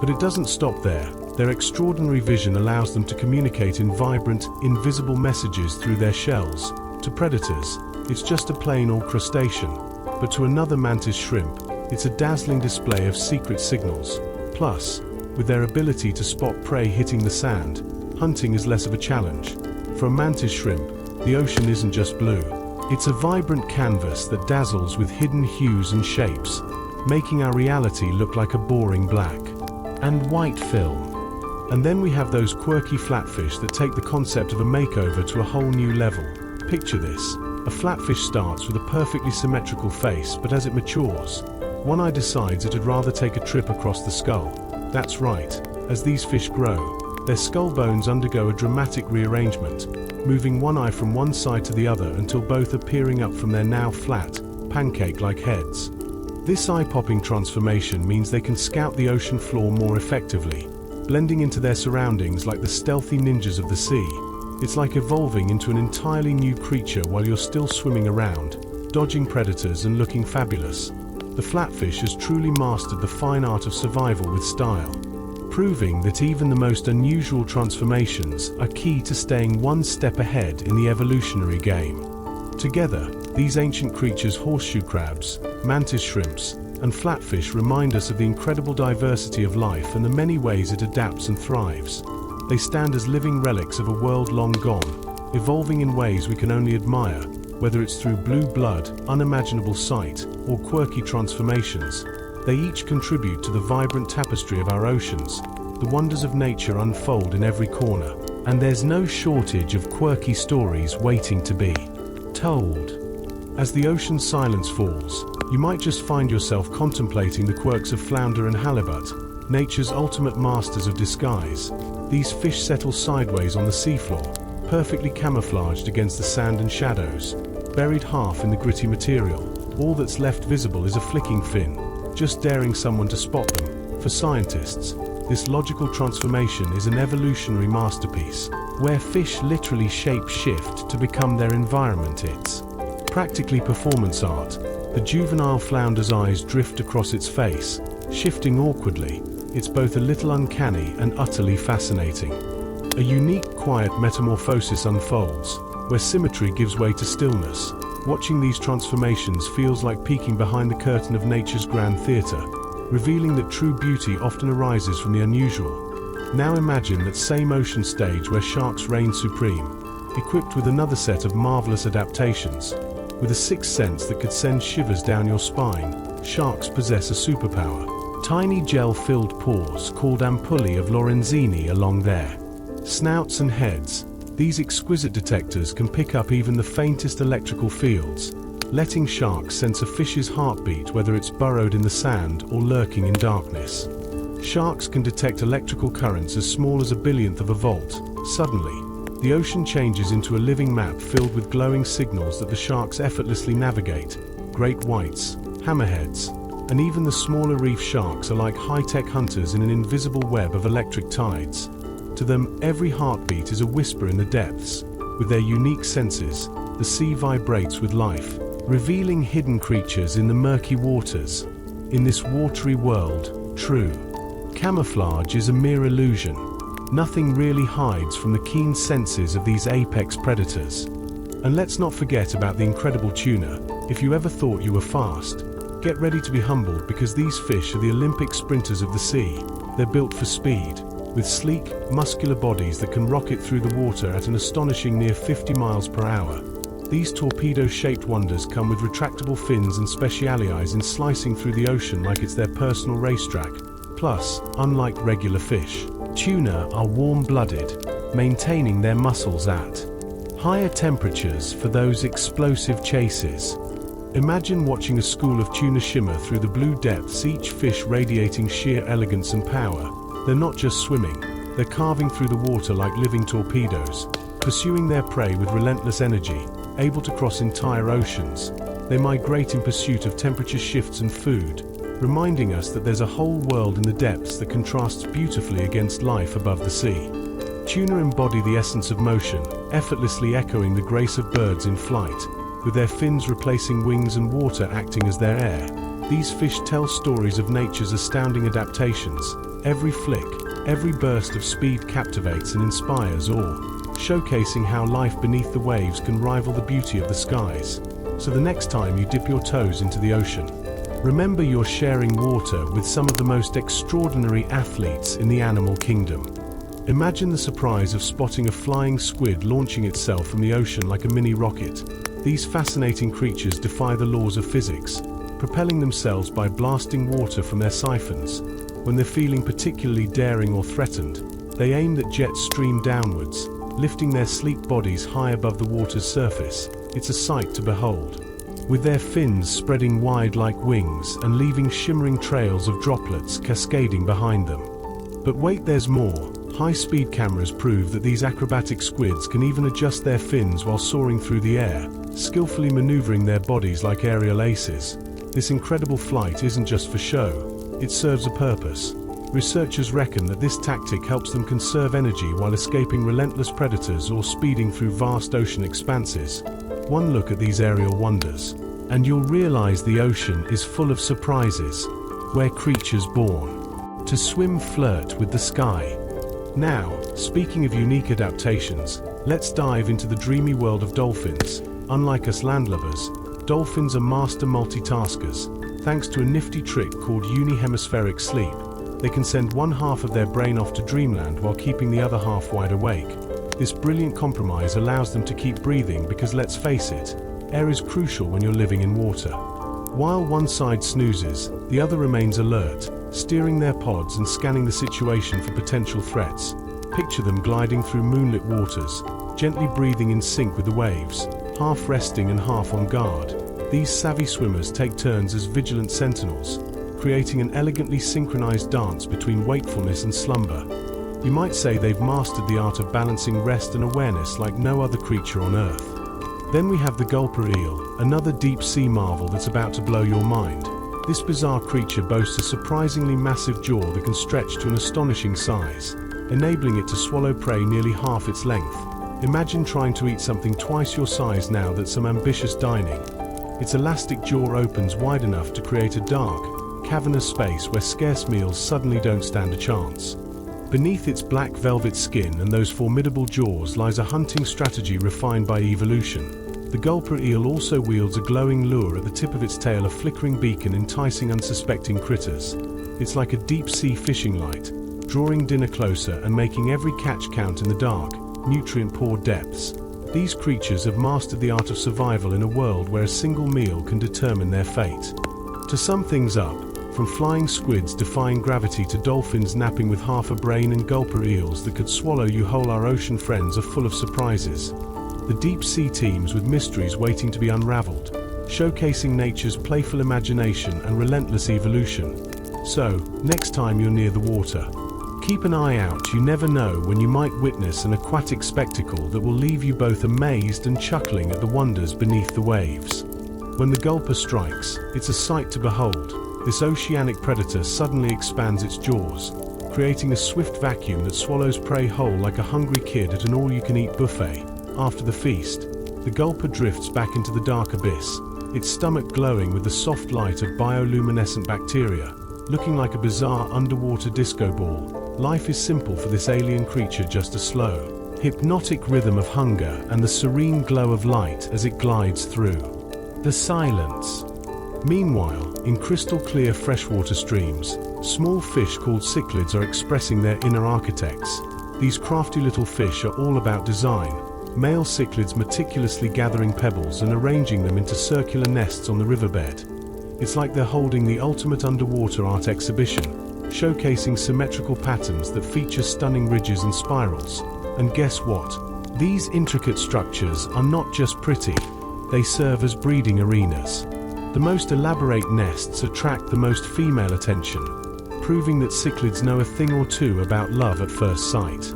But it doesn't stop there. Their extraordinary vision allows them to communicate in vibrant, invisible messages through their shells. To predators, it's just a plain old crustacean, but to another mantis shrimp, it's a dazzling display of secret signals. Plus, with their ability to spot prey hitting the sand, hunting is less of a challenge. For a mantis shrimp, the ocean isn't just blue. It's a vibrant canvas that dazzles with hidden hues and shapes, making our reality look like a boring black and white film. And then we have those quirky flatfish that take the concept of a makeover to a whole new level. Picture this. A flatfish starts with a perfectly symmetrical face, but as it matures, one eye decides it'd rather take a trip across the skull. That's right. As these fish grow, their skull bones undergo a dramatic rearrangement, moving one eye from one side to the other until both are peering up from their now flat, pancake-like heads. This eye-popping transformation means they can scout the ocean floor more effectively, blending into their surroundings like the stealthy ninjas of the sea. It's like evolving into an entirely new creature while you're still swimming around, dodging predators and looking fabulous. The flatfish has truly mastered the fine art of survival with style, proving that even the most unusual transformations are key to staying one step ahead in the evolutionary game. Together, these ancient creatures, horseshoe crabs, mantis shrimps, and flatfish, remind us of the incredible diversity of life and the many ways it adapts and thrives. They stand as living relics of a world long gone, evolving in ways we can only admire, whether it's through blue blood, unimaginable sight, or quirky transformations. They each contribute to the vibrant tapestry of our oceans. The wonders of nature unfold in every corner, and there's no shortage of quirky stories waiting to be told. As the ocean's silence falls, you might just find yourself contemplating the quirks of flounder and halibut, nature's ultimate masters of disguise. These fish settle sideways on the seafloor, perfectly camouflaged against the sand and shadows, buried half in the gritty material. All that's left visible is a flicking fin, just daring someone to spot them. For scientists, this logical transformation is an evolutionary masterpiece, where fish literally shape-shift to become their environment. It's practically performance art. The juvenile flounder's eyes drift across its face, shifting awkwardly. It's both a little uncanny and utterly fascinating. A unique, quiet metamorphosis unfolds, where symmetry gives way to stillness. Watching these transformations feels like peeking behind the curtain of nature's grand theater, revealing that true beauty often arises from the unusual. Now imagine that same ocean stage where sharks reign supreme, equipped with another set of marvelous adaptations. With a sixth sense that could send shivers down your spine, sharks possess a superpower. Tiny gel-filled pores called ampullae of Lorenzini along their snouts and heads. These exquisite detectors can pick up even the faintest electrical fields, letting sharks sense a fish's heartbeat whether it's burrowed in the sand or lurking in darkness. Sharks can detect electrical currents as small as a billionth of a volt. Suddenly, the ocean changes into a living map filled with glowing signals that the sharks effortlessly navigate. Great whites, hammerheads, and even the smaller reef sharks are like high-tech hunters in an invisible web of electric tides. To them, every heartbeat is a whisper in the depths. With their unique senses, the sea vibrates with life, revealing hidden creatures in the murky waters. In this watery world, true camouflage is a mere illusion. Nothing really hides from the keen senses of these apex predators. And let's not forget about the incredible tuna. If you ever thought you were fast, get ready to be humbled, because these fish are the Olympic sprinters of the sea. They're built for speed, with sleek, muscular bodies that can rocket through the water at an astonishing near 50 miles per hour. These torpedo-shaped wonders come with retractable fins and specializes in slicing through the ocean like it's their personal racetrack. Plus, unlike regular fish, tuna are warm-blooded, maintaining their muscles at higher temperatures for those explosive chases. Imagine watching a school of tuna shimmer through the blue depths, each fish radiating sheer elegance and power. They're not just swimming, they're carving through the water like living torpedoes, pursuing their prey with relentless energy, able to cross entire oceans. They migrate in pursuit of temperature shifts and food, reminding us that there's a whole world in the depths that contrasts beautifully against life above the sea. Tuna embody the essence of motion, effortlessly echoing the grace of birds in flight, with their fins replacing wings and water acting as their air. These fish tell stories of nature's astounding adaptations. Every flick, every burst of speed captivates and inspires awe, showcasing how life beneath the waves can rival the beauty of the skies. So the next time you dip your toes into the ocean, remember you're sharing water with some of the most extraordinary athletes in the animal kingdom. Imagine the surprise of spotting a flying squid launching itself from the ocean like a mini rocket. These fascinating creatures defy the laws of physics, propelling themselves by blasting water from their siphons. When they're feeling particularly daring or threatened, they aim that jet stream downwards, lifting their sleek bodies high above the water's surface. It's a sight to behold. With their fins spreading wide like wings and leaving shimmering trails of droplets cascading behind them. But wait, there's more. High-speed cameras prove that these acrobatic squids can even adjust their fins while soaring through the air, skillfully maneuvering their bodies like aerial aces. This incredible flight isn't just for show, it serves a purpose. Researchers reckon that this tactic helps them conserve energy while escaping relentless predators or speeding through vast ocean expanses. One look at these aerial wonders, and you'll realize the ocean is full of surprises, where creatures born to swim flirt with the sky. Now, speaking of unique adaptations, let's dive into the dreamy world of dolphins. Unlike us landlubbers, dolphins are master multitaskers. Thanks to a nifty trick called unihemispheric sleep, they can send one half of their brain off to dreamland while keeping the other half wide awake. This brilliant compromise allows them to keep breathing because, let's face it, air is crucial when you're living in water. While one side snoozes, the other remains alert, steering their pods and scanning the situation for potential threats. Picture them gliding through moonlit waters, gently breathing in sync with the waves, half resting and half on guard. These savvy swimmers take turns as vigilant sentinels, creating an elegantly synchronized dance between wakefulness and slumber. You might say they've mastered the art of balancing rest and awareness like no other creature on Earth. Then we have the gulper eel, another deep-sea marvel that's about to blow your mind. This bizarre creature boasts a surprisingly massive jaw that can stretch to an astonishing size, enabling it to swallow prey nearly half its length. Imagine trying to eat something twice your size now that's some ambitious dining. Its elastic jaw opens wide enough to create a dark, cavernous space where scarce meals suddenly don't stand a chance. Beneath its black velvet skin and those formidable jaws lies a hunting strategy refined by evolution. The gulper eel also wields a glowing lure at the tip of its tail, a flickering beacon enticing unsuspecting critters. It's like a deep-sea fishing light, drawing dinner closer and making every catch count in the dark, nutrient-poor depths. These creatures have mastered the art of survival in a world where a single meal can determine their fate. To sum things up, from flying squids defying gravity to dolphins napping with half a brain and gulper eels that could swallow you whole, our ocean friends are full of surprises. The deep sea teems with mysteries waiting to be unraveled, showcasing nature's playful imagination and relentless evolution. So, next time you're near the water, keep an eye out. You never know when you might witness an aquatic spectacle that will leave you both amazed and chuckling at the wonders beneath the waves. When the gulper strikes, it's a sight to behold. This oceanic predator suddenly expands its jaws, creating a swift vacuum that swallows prey whole like a hungry kid at an all-you-can-eat buffet. After the feast, the gulper drifts back into the dark abyss, its stomach glowing with the soft light of bioluminescent bacteria, looking like a bizarre underwater disco ball. Life is simple for this alien creature, just a slow, hypnotic rhythm of hunger and the serene glow of light as it glides through the silence. Meanwhile, in crystal-clear freshwater streams, small fish called cichlids are expressing their inner architects. These crafty little fish are all about design, male cichlids meticulously gathering pebbles and arranging them into circular nests on the riverbed. It's like they're holding the ultimate underwater art exhibition, showcasing symmetrical patterns that feature stunning ridges and spirals. And guess what? These intricate structures are not just pretty, they serve as breeding arenas. The most elaborate nests attract the most female attention, proving that cichlids know a thing or two about love at first sight.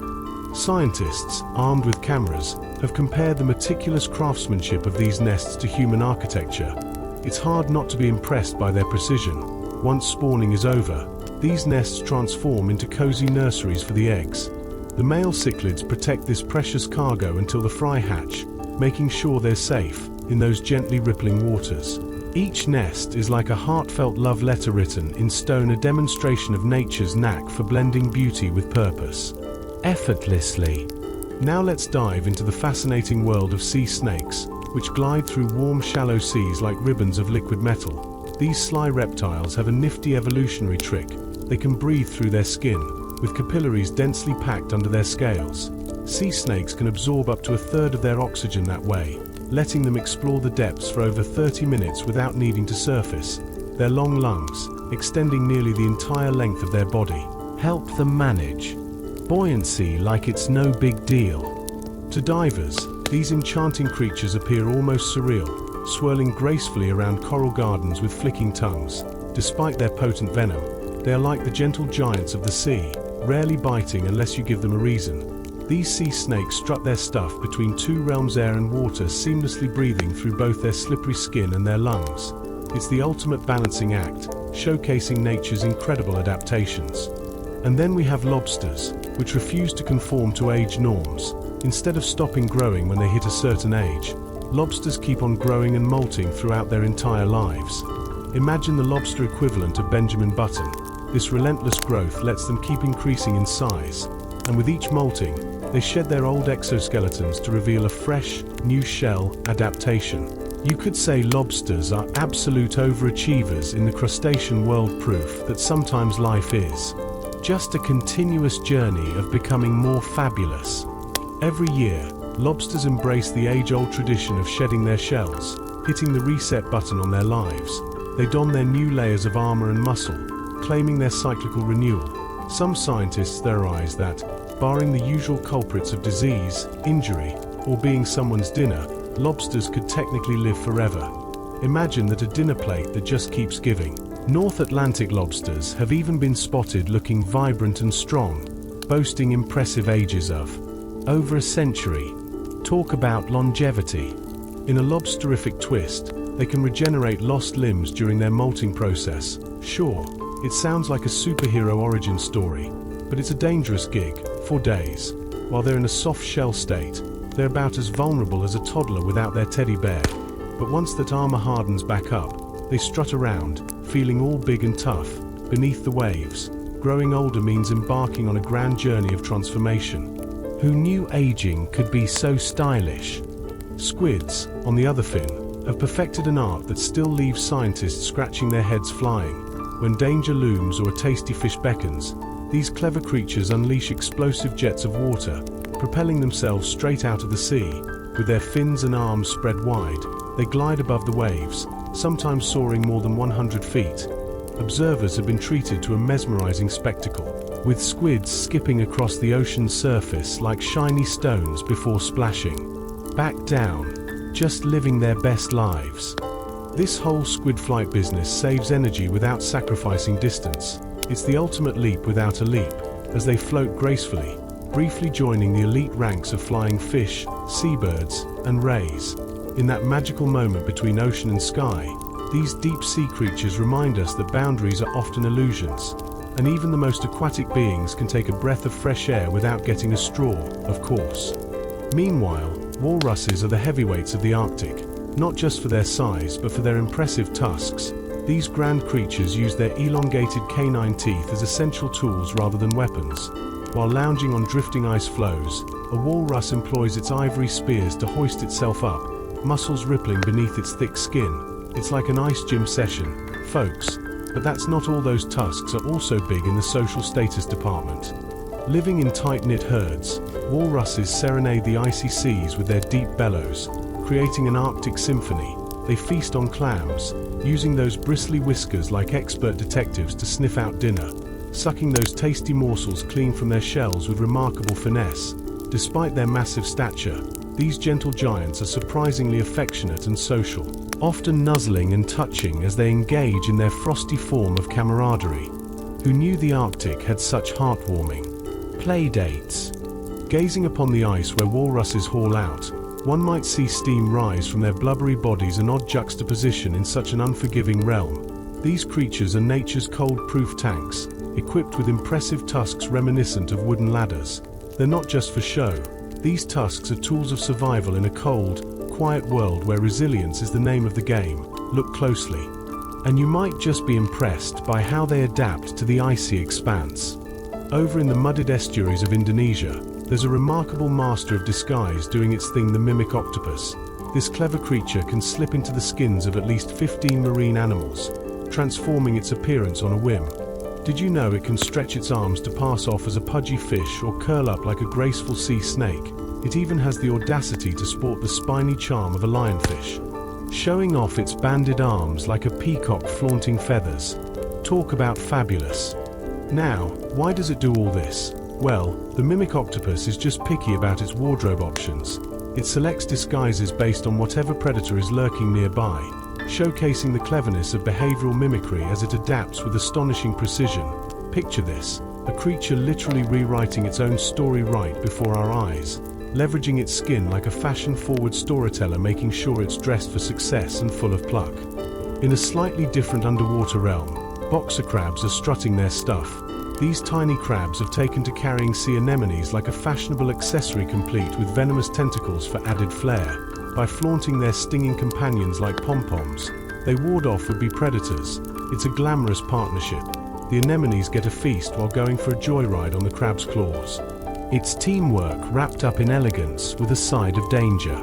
Scientists, armed with cameras, have compared the meticulous craftsmanship of these nests to human architecture, It's hard not to be impressed by their precision. Once spawning is over, these nests transform into cozy nurseries for the eggs. The male cichlids protect this precious cargo until the fry hatch, making sure they're safe in those gently rippling waters. Each nest is like a heartfelt love letter written in stone, a demonstration of nature's knack for blending beauty with purpose. Effortlessly. Now let's dive into the fascinating world of sea snakes, which glide through warm, shallow seas like ribbons of liquid metal. These sly reptiles have a nifty evolutionary trick. They can breathe through their skin, with capillaries densely packed under their scales. Sea snakes can absorb up to a third of their oxygen that way, letting them explore the depths for over 30 minutes without needing to surface. Their long lungs, extending nearly the entire length of their body, help them manage buoyancy like it's no big deal. To divers, these enchanting creatures appear almost surreal, swirling gracefully around coral gardens with flicking tongues. Despite their potent venom, they are like the gentle giants of the sea, rarely biting unless you give them a reason. These sea snakes strut their stuff between two realms, air and water, seamlessly breathing through both their slippery skin and their lungs. It's the ultimate balancing act, showcasing nature's incredible adaptations. And then we have lobsters, which refuse to conform to age norms. Instead of stopping growing when they hit a certain age, lobsters keep on growing and molting throughout their entire lives. Imagine the lobster equivalent of Benjamin Button. This relentless growth lets them keep increasing in size, and with each molting, they shed their old exoskeletons to reveal a fresh, new shell. Adaptation. You could say lobsters are absolute overachievers in the crustacean world, proof that sometimes life is just a continuous journey of becoming more fabulous. Every year, lobsters embrace the age-old tradition of shedding their shells, hitting the reset button on their lives. They don their new layers of armor and muscle, claiming their cyclical renewal. Some scientists theorize that, barring the usual culprits of disease, injury, or being someone's dinner, lobsters could technically live forever. Imagine that, a dinner plate that just keeps giving. North Atlantic lobsters have even been spotted looking vibrant and strong, boasting impressive ages of over a century. Talk about longevity. In a lobsterific twist, they can regenerate lost limbs during their molting process. Sure, it sounds like a superhero origin story, but it's a dangerous gig. For days, while they're in a soft shell state, they're about as vulnerable as a toddler without their teddy bear. But once that armor hardens back up, they strut around, feeling all big and tough, beneath the waves. Growing older means embarking on a grand journey of transformation. Who knew aging could be so stylish? Squids, on the other fin, have perfected an art that still leaves scientists scratching their heads. Flying. When danger looms or a tasty fish beckons, these clever creatures unleash explosive jets of water, propelling themselves straight out of the sea. With their fins and arms spread wide, they glide above the waves, sometimes soaring more than 100 feet. Observers have been treated to a mesmerizing spectacle, with squids skipping across the ocean's surface like shiny stones before splashing back down, just living their best lives. This whole squid flight business saves energy without sacrificing distance. It's the ultimate leap without a leap, as they float gracefully, briefly joining the elite ranks of flying fish, seabirds, and rays. In that magical moment between ocean and sky, these deep-sea creatures remind us that boundaries are often illusions, and even the most aquatic beings can take a breath of fresh air without getting a straw, of course. Meanwhile, walruses are the heavyweights of the Arctic, not just for their size but for their impressive tusks. These grand creatures use their elongated canine teeth as essential tools rather than weapons. While lounging on drifting ice floes, a walrus employs its ivory spears to hoist itself up, muscles rippling beneath its thick skin. It's like an ice gym session, folks. But that's not all. Those tusks are also big in the social status department. Living in tight-knit herds, walruses serenade the icy seas with their deep bellows, creating an Arctic symphony. They feast on clams, using those bristly whiskers like expert detectives to sniff out dinner, sucking those tasty morsels clean from their shells with remarkable finesse. Despite their massive stature, these gentle giants are surprisingly affectionate and social, often nuzzling and touching as they engage in their frosty form of camaraderie. Who knew the Arctic had such heartwarming play dates? Gazing upon the ice where walruses haul out, One might see steam rise from their blubbery bodies, an odd juxtaposition in such an unforgiving realm. These creatures are nature's cold-proof tanks, equipped with impressive tusks reminiscent of wooden ladders. They're not just for show. These tusks are tools of survival in a cold, quiet world where resilience is the name of the game. Look closely, and you might just be impressed by how they adapt to the icy expanse. Over in the mudded estuaries of Indonesia, there's a remarkable master of disguise doing its thing, the mimic octopus. This clever creature can slip into the skins of at least 15 marine animals, transforming its appearance on a whim. Did you know it can stretch its arms to pass off as a pudgy fish or curl up like a graceful sea snake? It even has the audacity to sport the spiny charm of a lionfish, showing off its banded arms like a peacock flaunting feathers. Talk about fabulous. Now, why does it do all this? Well, the mimic octopus is just picky about its wardrobe options. It selects disguises based on whatever predator is lurking nearby, showcasing the cleverness of behavioral mimicry as it adapts with astonishing precision. Picture this, a creature literally rewriting its own story right before our eyes, leveraging its skin like a fashion-forward storyteller, making sure it's dressed for success and full of pluck. In a slightly different underwater realm, boxer crabs are strutting their stuff. These tiny crabs have taken to carrying sea anemones like a fashionable accessory, complete with venomous tentacles for added flair. By flaunting their stinging companions like pom-poms, they ward off would-be predators. It's a glamorous partnership. The anemones get a feast while going for a joyride on the crab's claws. It's teamwork wrapped up in elegance with a side of danger.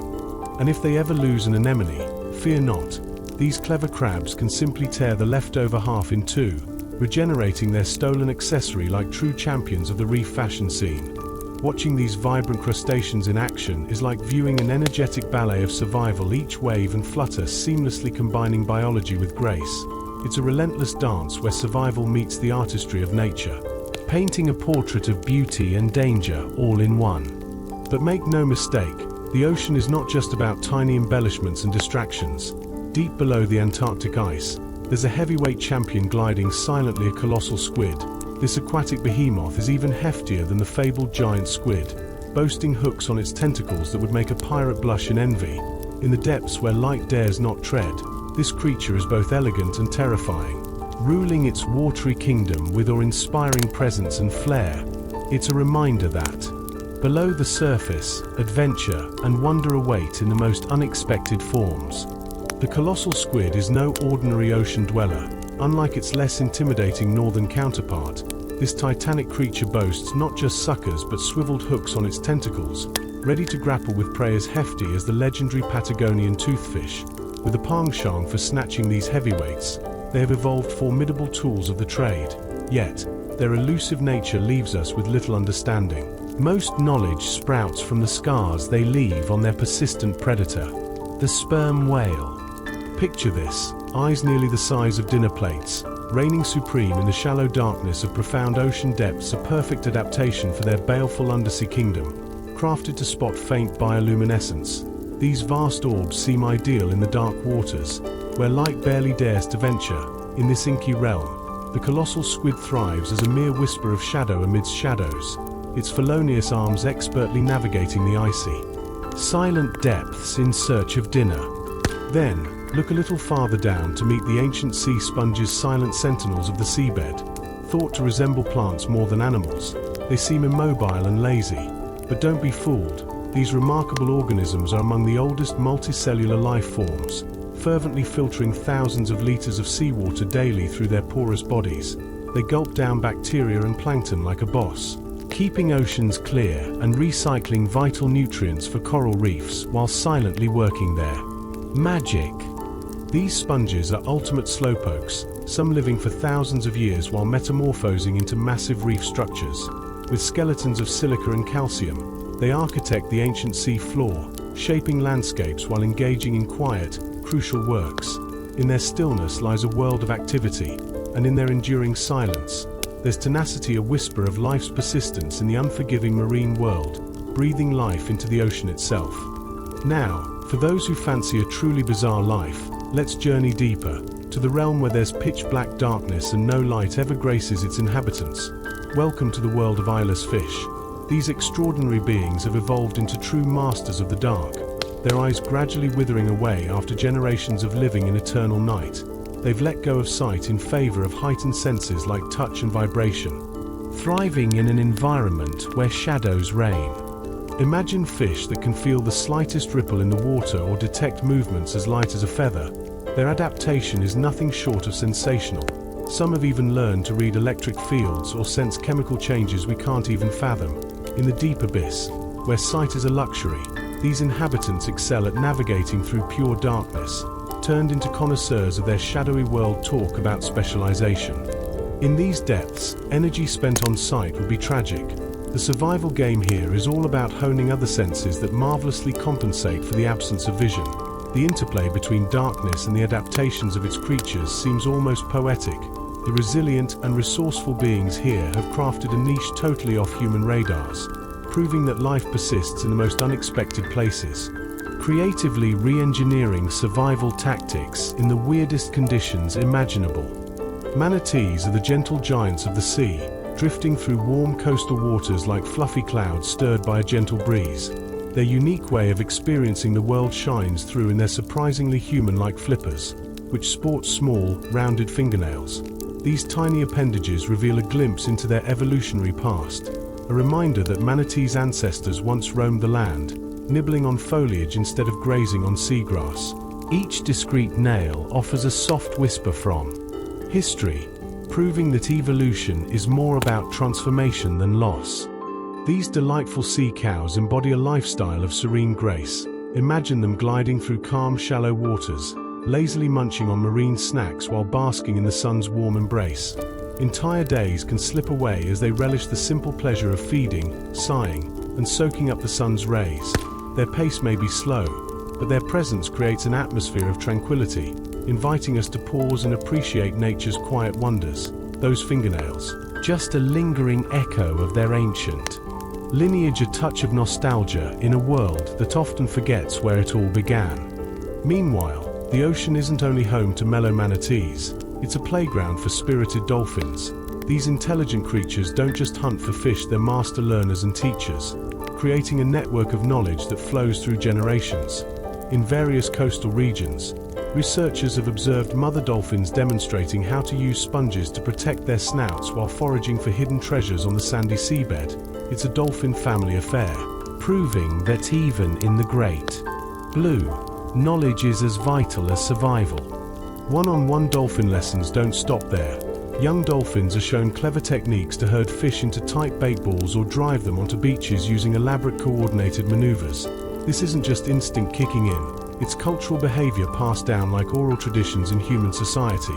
And if they ever lose an anemone, fear not. These clever crabs can simply tear the leftover half in two, regenerating their stolen accessory like true champions of the reef fashion scene. Watching these vibrant crustaceans in action is like viewing an energetic ballet of survival, each wave and flutter seamlessly combining biology with grace. It's a relentless dance where survival meets the artistry of nature, painting a portrait of beauty and danger all in one. But make no mistake, the ocean is not just about tiny embellishments and distractions. Deep below the Antarctic ice, there's a heavyweight champion gliding silently, a colossal squid. This aquatic behemoth is even heftier than the fabled giant squid, boasting hooks on its tentacles that would make a pirate blush in envy. In the depths where light dares not tread, this creature is both elegant and terrifying, ruling its watery kingdom with awe-inspiring presence and flair. It's a reminder that, below the surface, adventure and wonder await in the most unexpected forms. The colossal squid is no ordinary ocean dweller. Unlike its less intimidating northern counterpart, this titanic creature boasts not just suckers but swiveled hooks on its tentacles, ready to grapple with prey as hefty as the legendary Patagonian toothfish. With a penchant for snatching these heavyweights, they have evolved formidable tools of the trade. Yet, their elusive nature leaves us with little understanding. Most knowledge sprouts from the scars they leave on their persistent predator, the sperm whale. Picture this, eyes nearly the size of dinner plates, reigning supreme in the shallow darkness of profound ocean depths, a perfect adaptation for their baleful undersea kingdom. Crafted to spot faint bioluminescence, these vast orbs seem ideal in the dark waters, where light barely dares to venture. In this inky realm, the colossal squid thrives as a mere whisper of shadow amidst shadows, its felonious arms expertly navigating the icy, silent depths in search of dinner. Then, look a little farther down to meet the ancient sea sponges, silent sentinels of the seabed. Thought to resemble plants more than animals, they seem immobile and lazy. But don't be fooled, these remarkable organisms are among the oldest multicellular life forms, fervently filtering thousands of liters of seawater daily through their porous bodies. They gulp down bacteria and plankton like a boss, keeping oceans clear and recycling vital nutrients for coral reefs while silently working there. Magic. These sponges are ultimate slowpokes, some living for thousands of years while metamorphosing into massive reef structures. With skeletons of silica and calcium, they architect the ancient sea floor, shaping landscapes while engaging in quiet, crucial works. In their stillness lies a world of activity, and in their enduring silence, there's tenacity, a whisper of life's persistence in the unforgiving marine world, breathing life into the ocean itself. Now, for those who fancy a truly bizarre life, let's journey deeper, to the realm where there's pitch-black darkness and no light ever graces its inhabitants. Welcome to the world of eyeless fish. These extraordinary beings have evolved into true masters of the dark, their eyes gradually withering away after generations of living in eternal night. They've let go of sight in favor of heightened senses like touch and vibration, thriving in an environment where shadows reign. Imagine fish that can feel the slightest ripple in the water or detect movements as light as a feather. Their adaptation is nothing short of sensational. Some have even learned to read electric fields or sense chemical changes we can't even fathom. In the deep abyss, where sight is a luxury, these inhabitants excel at navigating through pure darkness. Turned into connoisseurs of their shadowy world, talk about specialization. In these depths, energy spent on sight would be tragic. The survival game here is all about honing other senses that marvelously compensate for the absence of vision. The interplay between darkness and the adaptations of its creatures seems almost poetic. The resilient and resourceful beings here have crafted a niche totally off human radars, proving that life persists in the most unexpected places. Creatively re-engineering survival tactics in the weirdest conditions imaginable. Manatees are the gentle giants of the sea, drifting through warm coastal waters like fluffy clouds stirred by a gentle breeze. Their unique way of experiencing the world shines through in their surprisingly human-like flippers, which sport small, rounded fingernails. These tiny appendages reveal a glimpse into their evolutionary past, a reminder that manatees' ancestors once roamed the land, nibbling on foliage instead of grazing on seagrass. Each discrete nail offers a soft whisper from history, proving that evolution is more about transformation than loss. These delightful sea cows embody a lifestyle of serene grace. Imagine them gliding through calm, shallow waters, lazily munching on marine snacks while basking in the sun's warm embrace. Entire days can slip away as they relish the simple pleasure of feeding, sighing, and soaking up the sun's rays. Their pace may be slow, but their presence creates an atmosphere of tranquility, inviting us to pause and appreciate nature's quiet wonders. Those fingernails, just a lingering echo of their ancient lineage, a touch of nostalgia in a world that often forgets where it all began. Meanwhile, the ocean isn't only home to mellow manatees, it's a playground for spirited dolphins. These intelligent creatures don't just hunt for fish, they're master learners and teachers, creating a network of knowledge that flows through generations. In various coastal regions, researchers have observed mother dolphins demonstrating how to use sponges to protect their snouts while foraging for hidden treasures on the sandy seabed. It's a dolphin family affair, proving that even in the great blue, knowledge is as vital as survival. One-on-one dolphin lessons don't stop there. Young dolphins are shown clever techniques to herd fish into tight bait balls or drive them onto beaches using elaborate coordinated maneuvers. This isn't just instinct kicking in, it's cultural behavior passed down like oral traditions in human society.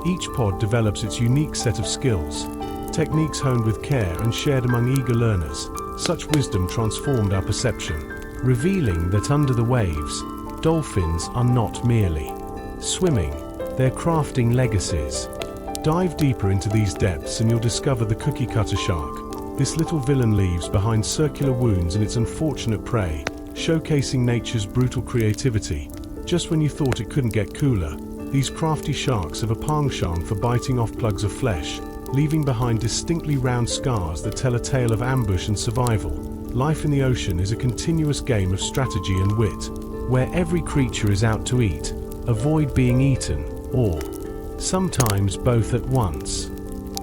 Each pod develops its unique set of skills, techniques honed with care and shared among eager learners. Such wisdom transformed our perception, revealing that under the waves, dolphins are not merely swimming, they're crafting legacies. Dive deeper into these depths and you'll discover the cookie cutter shark. This little villain leaves behind circular wounds in its unfortunate prey, showcasing nature's brutal creativity. Just when you thought it couldn't get cooler, these crafty sharks have a penchant for biting off plugs of flesh, leaving behind distinctly round scars that tell a tale of ambush and survival. Life in the ocean is a continuous game of strategy and wit, where every creature is out to eat, avoid being eaten, or sometimes both at once.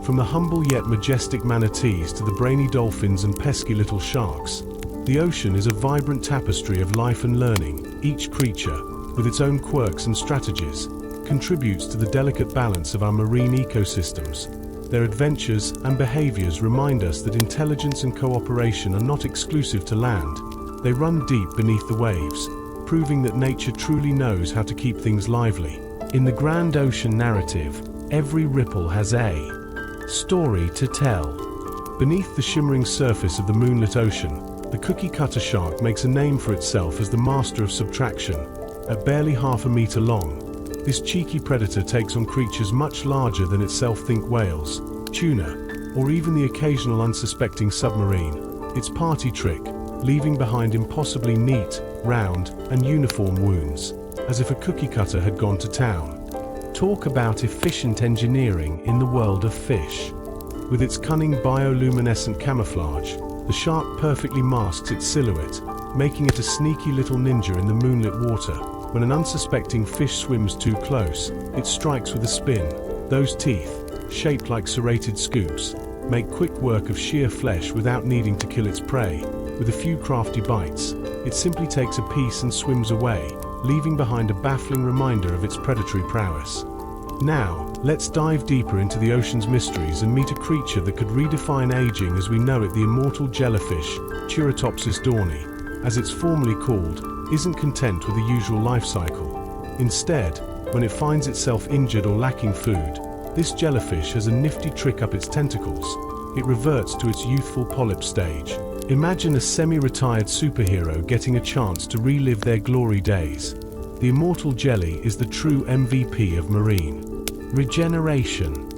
From the humble yet majestic manatees to the brainy dolphins and pesky little sharks, the ocean is a vibrant tapestry of life and learning. Each creature, with its own quirks and strategies, contributes to the delicate balance of our marine ecosystems. Their adventures and behaviors remind us that intelligence and cooperation are not exclusive to land. They run deep beneath the waves, proving that nature truly knows how to keep things lively. In the grand ocean narrative, every ripple has a story to tell. Beneath the shimmering surface of the moonlit ocean, the cookie cutter shark makes a name for itself as the master of subtraction. At barely half a meter long, this cheeky predator takes on creatures much larger than itself. Think whales, tuna, or even the occasional unsuspecting submarine. Its party trick, leaving behind impossibly neat, round, and uniform wounds, as if a cookie cutter had gone to town. Talk about efficient engineering in the world of fish. With its cunning bioluminescent camouflage, The shark perfectly masks its silhouette, making it a sneaky little ninja in the moonlit water. When an unsuspecting fish swims too close, it strikes with a spin. Those teeth, shaped like serrated scoops, make quick work of sheer flesh without needing to kill its prey. With a few crafty bites, it simply takes a piece and swims away, leaving behind a baffling reminder of its predatory prowess. Now, let's dive deeper into the ocean's mysteries and meet a creature that could redefine aging as we know it. The immortal jellyfish, Turritopsis dawni, as it's formally called, isn't content with the usual life cycle. Instead, when it finds itself injured or lacking food, this jellyfish has a nifty trick up its tentacles. It reverts to its youthful polyp stage. Imagine a semi-retired superhero getting a chance to relive their glory days. The immortal jelly is the true MVP of marine regeneration.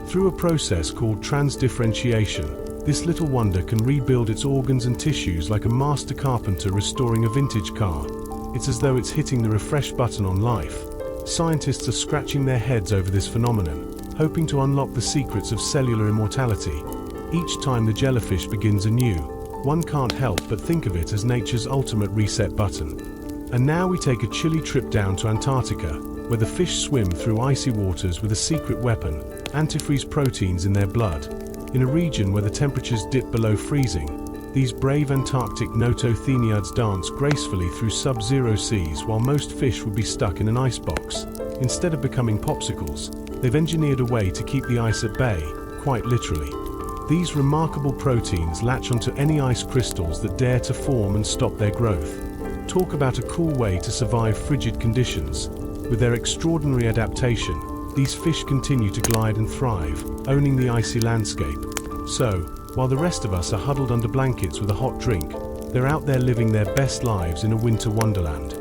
Through a process called transdifferentiation, this little wonder can rebuild its organs and tissues like a master carpenter restoring a vintage car. It's as though it's hitting the refresh button on life. Scientists are scratching their heads over this phenomenon, hoping to unlock the secrets of cellular immortality. Each time the jellyfish begins anew, one can't help but think of it as nature's ultimate reset button. And now we take a chilly trip down to Antarctica, where the fish swim through icy waters with a secret weapon, antifreeze proteins in their blood. In a region where the temperatures dip below freezing, these brave Antarctic nototheniids dance gracefully through sub-zero seas while most fish would be stuck in an icebox. Instead of becoming popsicles, they've engineered a way to keep the ice at bay, quite literally. These remarkable proteins latch onto any ice crystals that dare to form and stop their growth. Talk about a cool way to survive frigid conditions. With their extraordinary adaptation, these fish continue to glide and thrive, owning the icy landscape. So, while the rest of us are huddled under blankets with a hot drink, they're out there living their best lives in a winter wonderland.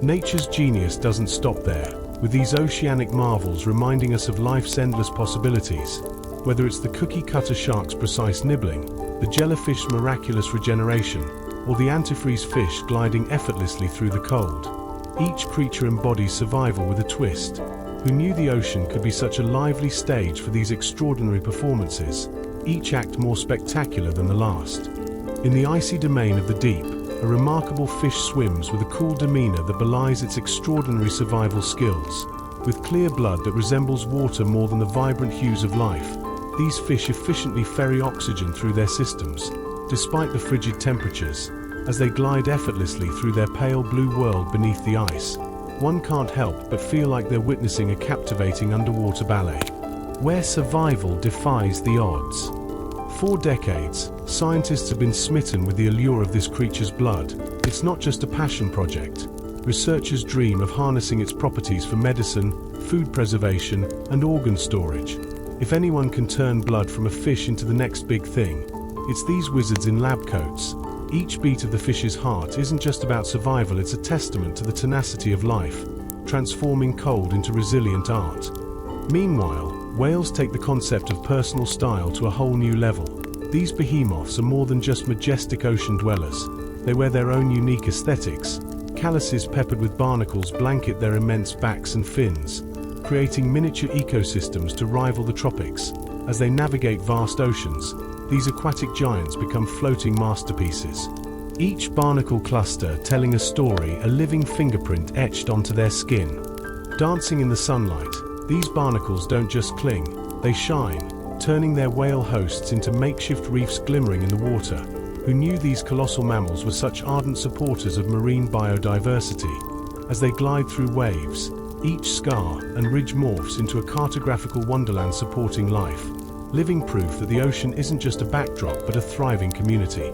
Nature's genius doesn't stop there, with these oceanic marvels reminding us of life's endless possibilities. Whether it's the cookie-cutter shark's precise nibbling, the jellyfish's miraculous regeneration, or the antifreeze fish gliding effortlessly through the cold, each creature embodies survival with a twist. Who knew the ocean could be such a lively stage for these extraordinary performances, each act more spectacular than the last? In the icy domain of the deep, a remarkable fish swims with a cool demeanor that belies its extraordinary survival skills. With clear blood that resembles water more than the vibrant hues of life, these fish efficiently ferry oxygen through their systems, despite the frigid temperatures. As they glide effortlessly through their pale blue world beneath the ice, one can't help but feel like they're witnessing a captivating underwater ballet, where survival defies the odds. For decades, scientists have been smitten with the allure of this creature's blood. It's not just a passion project. Researchers dream of harnessing its properties for medicine, food preservation, and organ storage. If anyone can turn blood from a fish into the next big thing, it's these wizards in lab coats. Each beat of the fish's heart isn't just about survival, it's a testament to the tenacity of life, transforming cold into resilient art. Meanwhile, whales take the concept of personal style to a whole new level. These behemoths are more than just majestic ocean dwellers. They wear their own unique aesthetics. Calyces peppered with barnacles blanket their immense backs and fins, creating miniature ecosystems to rival the tropics. As they navigate vast oceans, these aquatic giants become floating masterpieces. Each barnacle cluster telling a story, a living fingerprint etched onto their skin. Dancing in the sunlight, these barnacles don't just cling, they shine, turning their whale hosts into makeshift reefs glimmering in the water. Who knew these colossal mammals were such ardent supporters of marine biodiversity? As they glide through waves, each scar and ridge morphs into a cartographical wonderland supporting life. Living proof that the ocean isn't just a backdrop but a thriving community.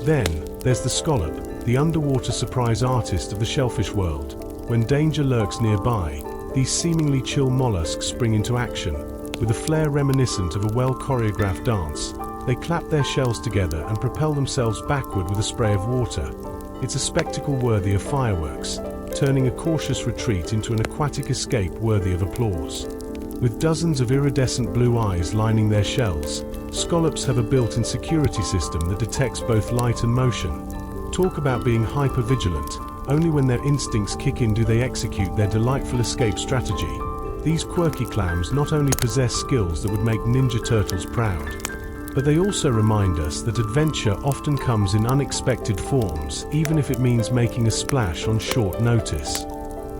Then, there's the scallop, the underwater surprise artist of the shellfish world. When danger lurks nearby, these seemingly chill mollusks spring into action. With a flair reminiscent of a well-choreographed dance, they clap their shells together and propel themselves backward with a spray of water. It's a spectacle worthy of fireworks, turning a cautious retreat into an aquatic escape worthy of applause. With dozens of iridescent blue eyes lining their shells, scallops have a built-in security system that detects both light and motion. Talk about being hyper-vigilant. Only when their instincts kick in do they execute their delightful escape strategy. These quirky clams not only possess skills that would make Ninja Turtles proud, But they also remind us that adventure often comes in unexpected forms, even if it means making a splash on short notice.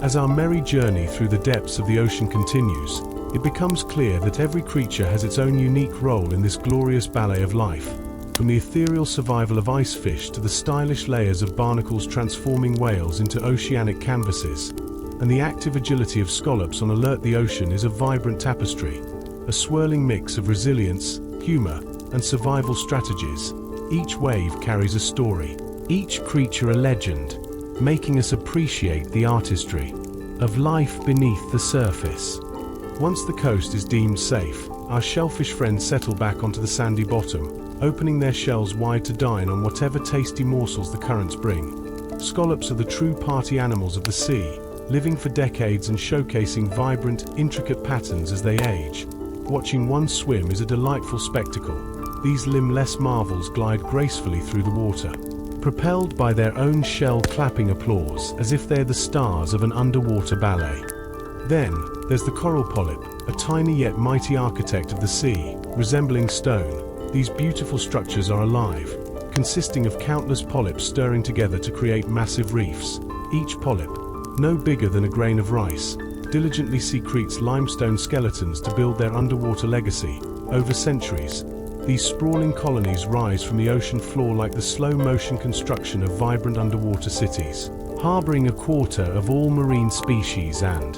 As our merry journey through the depths of the ocean continues, it becomes clear that every creature has its own unique role in this glorious ballet of life. From the ethereal survival of ice fish to the stylish layers of barnacles transforming whales into oceanic canvases, and the active agility of scallops on alert, the ocean is a vibrant tapestry, a swirling mix of resilience, humor, and survival strategies. Each wave carries a story, each creature a legend, making us appreciate the artistry of life beneath the surface. Once the coast is deemed safe, our shellfish friends settle back onto the sandy bottom, opening their shells wide to dine on whatever tasty morsels the currents bring. Scallops are the true party animals of the sea, living for decades and showcasing vibrant, intricate patterns as they age. Watching one swim is a delightful spectacle. These limbless marvels glide gracefully through the water, propelled by their own shell-clapping applause as if they're the stars of an underwater ballet. Then, there's the coral polyp, a tiny yet mighty architect of the sea, resembling stone. These beautiful structures are alive, consisting of countless polyps stirring together to create massive reefs. Each polyp, no bigger than a grain of rice, diligently secretes limestone skeletons to build their underwater legacy. Over centuries, these sprawling colonies rise from the ocean floor like the slow-motion construction of vibrant underwater cities, harboring a quarter of all marine species and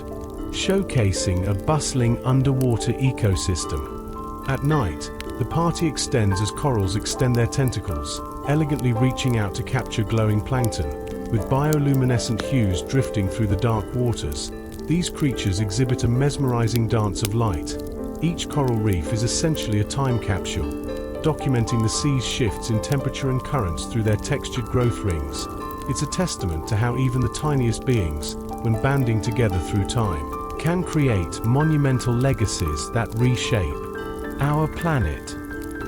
showcasing a bustling underwater ecosystem. At night, the party extends as corals extend their tentacles, elegantly reaching out to capture glowing plankton. With bioluminescent hues drifting through the dark waters, these creatures exhibit a mesmerizing dance of light. Each coral reef is essentially a time capsule, documenting the sea's shifts in temperature and currents through their textured growth rings. It's a testament to how even the tiniest beings, when banding together through time, can create monumental legacies that reshape our planet.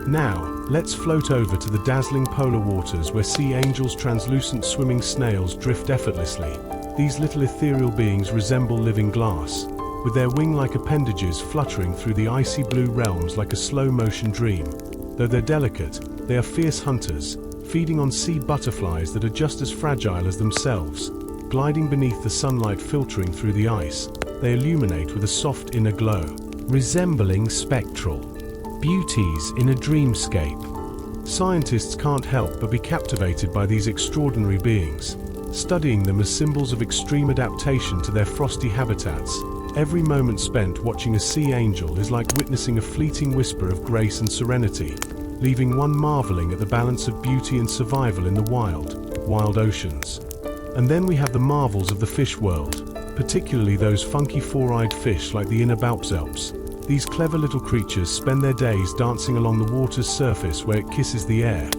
Now, let's float over to the dazzling polar waters where sea angels, translucent swimming snails, drift effortlessly. These little ethereal beings resemble living glass, with their wing-like appendages fluttering through the icy blue realms like a slow-motion dream. Though they're delicate, they are fierce hunters, feeding on sea butterflies that are just as fragile as themselves. Gliding beneath the sunlight filtering through the ice, they illuminate with a soft inner glow, resembling spectral beauties in a dreamscape. Scientists can't help but be captivated by these extraordinary beings, studying them as symbols of extreme adaptation to their frosty habitats. Every moment spent watching a sea angel is like witnessing a fleeting whisper of grace and serenity, leaving one marveling at the balance of beauty and survival in the wild oceans. And then we have the marvels of the fish world, particularly those funky four-eyed fish like the innerbalpzelps. These clever little creatures spend their days dancing along the water's surface where it kisses the air.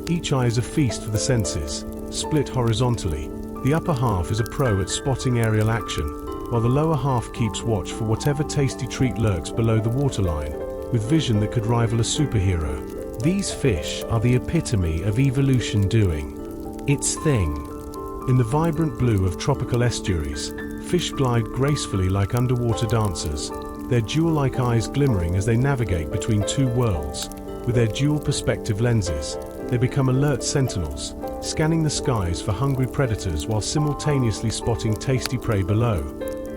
Each eye is a feast for the senses, split horizontally. The upper half is a pro at spotting aerial action, while the lower half keeps watch for whatever tasty treat lurks below the waterline, with vision that could rival a superhero. These fish are the epitome of evolution doing its thing. In the vibrant blue of tropical estuaries, fish glide gracefully like underwater dancers, their jewel-like eyes glimmering as they navigate between two worlds. With their dual perspective lenses, they become alert sentinels, scanning the skies for hungry predators while simultaneously spotting tasty prey below.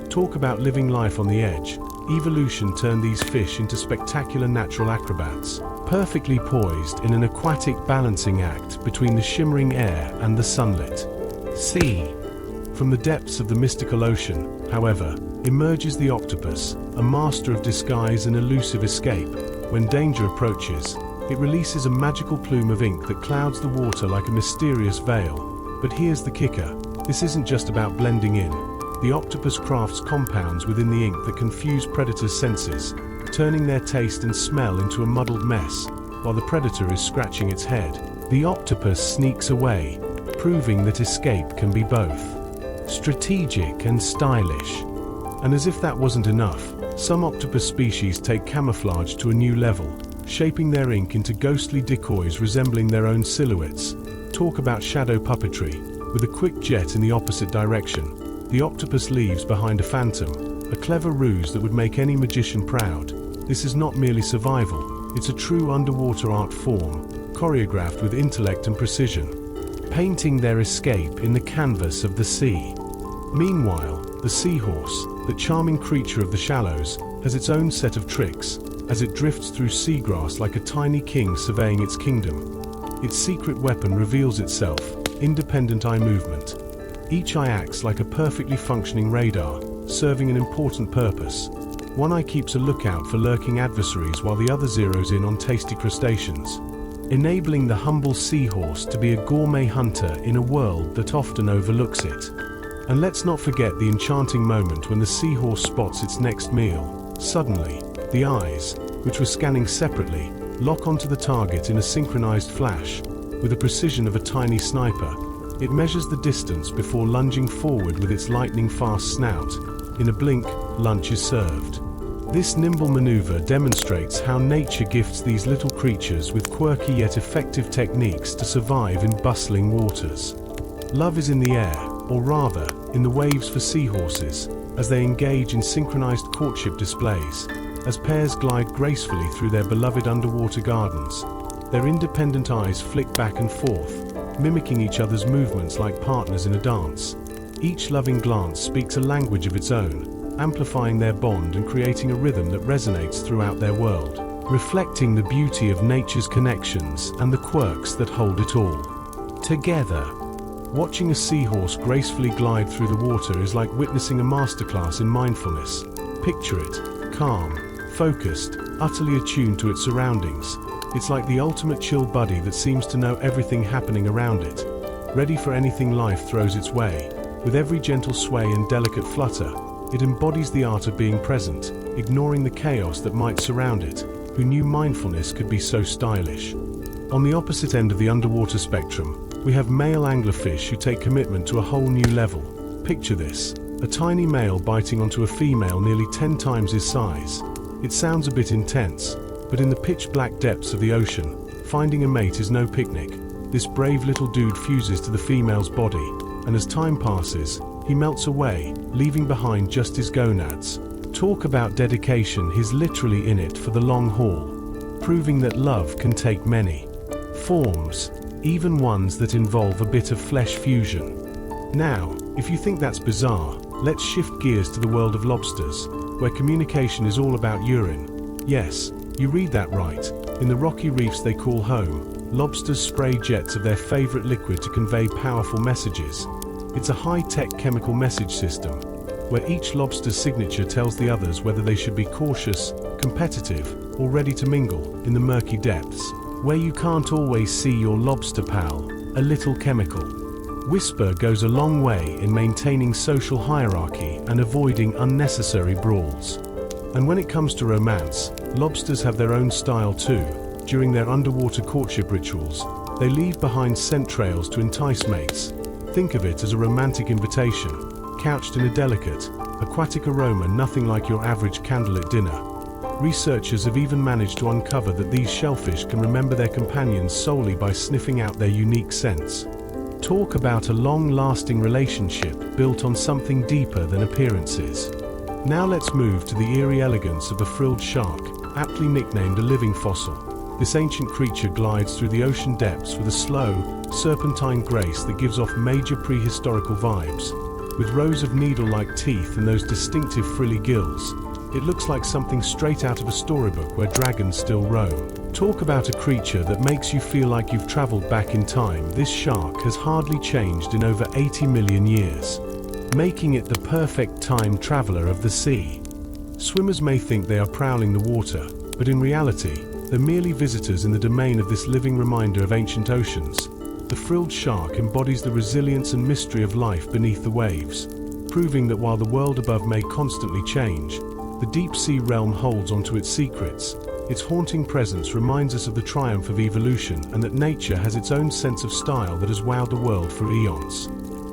Talk about living life on the edge. Evolution turned these fish into spectacular natural acrobats, perfectly poised in an aquatic balancing act between the shimmering air and the sunlit sea. From the depths of the mystical ocean, however, emerges the octopus, a master of disguise and elusive escape. When danger approaches, it releases a magical plume of ink that clouds the water like a mysterious veil. But here's the kicker: this isn't just about blending in. The octopus crafts compounds within the ink that confuse predators' senses, turning their taste and smell into a muddled mess. While the predator is scratching its head, the octopus sneaks away, proving that escape can be both strategic and stylish. And as if that wasn't enough, some octopus species take camouflage to a new level, shaping their ink into ghostly decoys resembling their own silhouettes. Talk about shadow puppetry. With a quick jet in the opposite direction, the octopus leaves behind a phantom, a clever ruse that would make any magician proud. This is not merely survival, It's a true underwater art form, choreographed with intellect and precision, painting their escape in the canvas of the sea. Meanwhile, the seahorse, the charming creature of the shallows, has its own set of tricks, as it drifts through seagrass like a tiny king surveying its kingdom. Its secret weapon reveals itself, independent eye movement. Each eye acts like a perfectly functioning radar, serving an important purpose. One eye keeps a lookout for lurking adversaries while the other zeroes in on tasty crustaceans, enabling the humble seahorse to be a gourmet hunter in a world that often overlooks it. And let's not forget the enchanting moment when the seahorse spots its next meal. Suddenly, the eyes, which were scanning separately, lock onto the target in a synchronized flash. With the precision of a tiny sniper, it measures the distance before lunging forward with its lightning-fast snout. In a blink, lunch is served. This nimble maneuver demonstrates how nature gifts these little creatures with quirky yet effective techniques to survive in bustling waters. Love is in the air, or rather, in the waves for seahorses, as they engage in synchronized courtship displays. As pairs glide gracefully through their beloved underwater gardens, their independent eyes flick back and forth, mimicking each other's movements like partners in a dance. Each loving glance speaks a language of its own, amplifying their bond and creating a rhythm that resonates throughout their world, reflecting the beauty of nature's connections and the quirks that hold it all together. Watching a seahorse gracefully glide through the water is like witnessing a masterclass in mindfulness. Picture it, calm, focused, utterly attuned to its surroundings. It's like the ultimate chill buddy that seems to know everything happening around it, ready for anything life throws its way. With every gentle sway and delicate flutter, it embodies the art of being present, ignoring the chaos that might surround it. Who knew mindfulness could be so stylish? On the opposite end of the underwater spectrum, we have male anglerfish who take commitment to a whole new level. Picture this, a tiny male biting onto a female nearly 10 times his size. It sounds a bit intense, but in the pitch-black depths of the ocean, finding a mate is no picnic. This brave little dude fuses to the female's body, and as time passes, he melts away, leaving behind just his gonads. Talk about dedication, he's literally in it for the long haul, proving that love can take many forms, even ones that involve a bit of flesh fusion. Now, if you think that's bizarre, let's shift gears to the world of lobsters, where communication is all about urine. Yes, you read that right. In the rocky reefs they call home, lobsters spray jets of their favorite liquid to convey powerful messages. It's a high-tech chemical message system, where each lobster's signature tells the others whether they should be cautious, competitive, or ready to mingle. In the murky depths, where you can't always see your lobster pal, a little chemical whisper goes a long way in maintaining social hierarchy and avoiding unnecessary brawls. And when it comes to romance, lobsters have their own style too. During their underwater courtship rituals, they leave behind scent trails to entice mates. Think of it as a romantic invitation, couched in a delicate, aquatic aroma nothing like your average candlelit dinner. Researchers have even managed to uncover that these shellfish can remember their companions solely by sniffing out their unique scents. Talk about a long-lasting relationship built on something deeper than appearances. Now let's move to the eerie elegance of the frilled shark, aptly nicknamed a living fossil. This ancient creature glides through the ocean depths with a slow, serpentine grace that gives off major prehistorical vibes. With rows of needle-like teeth and those distinctive frilly gills, it looks like something straight out of a storybook where dragons still roam. Talk about a creature that makes you feel like you've traveled back in time. This shark has hardly changed in over 80 million years, making it the perfect time traveler of the sea. Swimmers may think they are prowling the water, but in reality, they're merely visitors in the domain of this living reminder of ancient oceans. The frilled shark embodies the resilience and mystery of life beneath the waves, proving that while the world above may constantly change, the deep sea realm holds onto its secrets. Its haunting presence reminds us of the triumph of evolution and that nature has its own sense of style that has wowed the world for eons.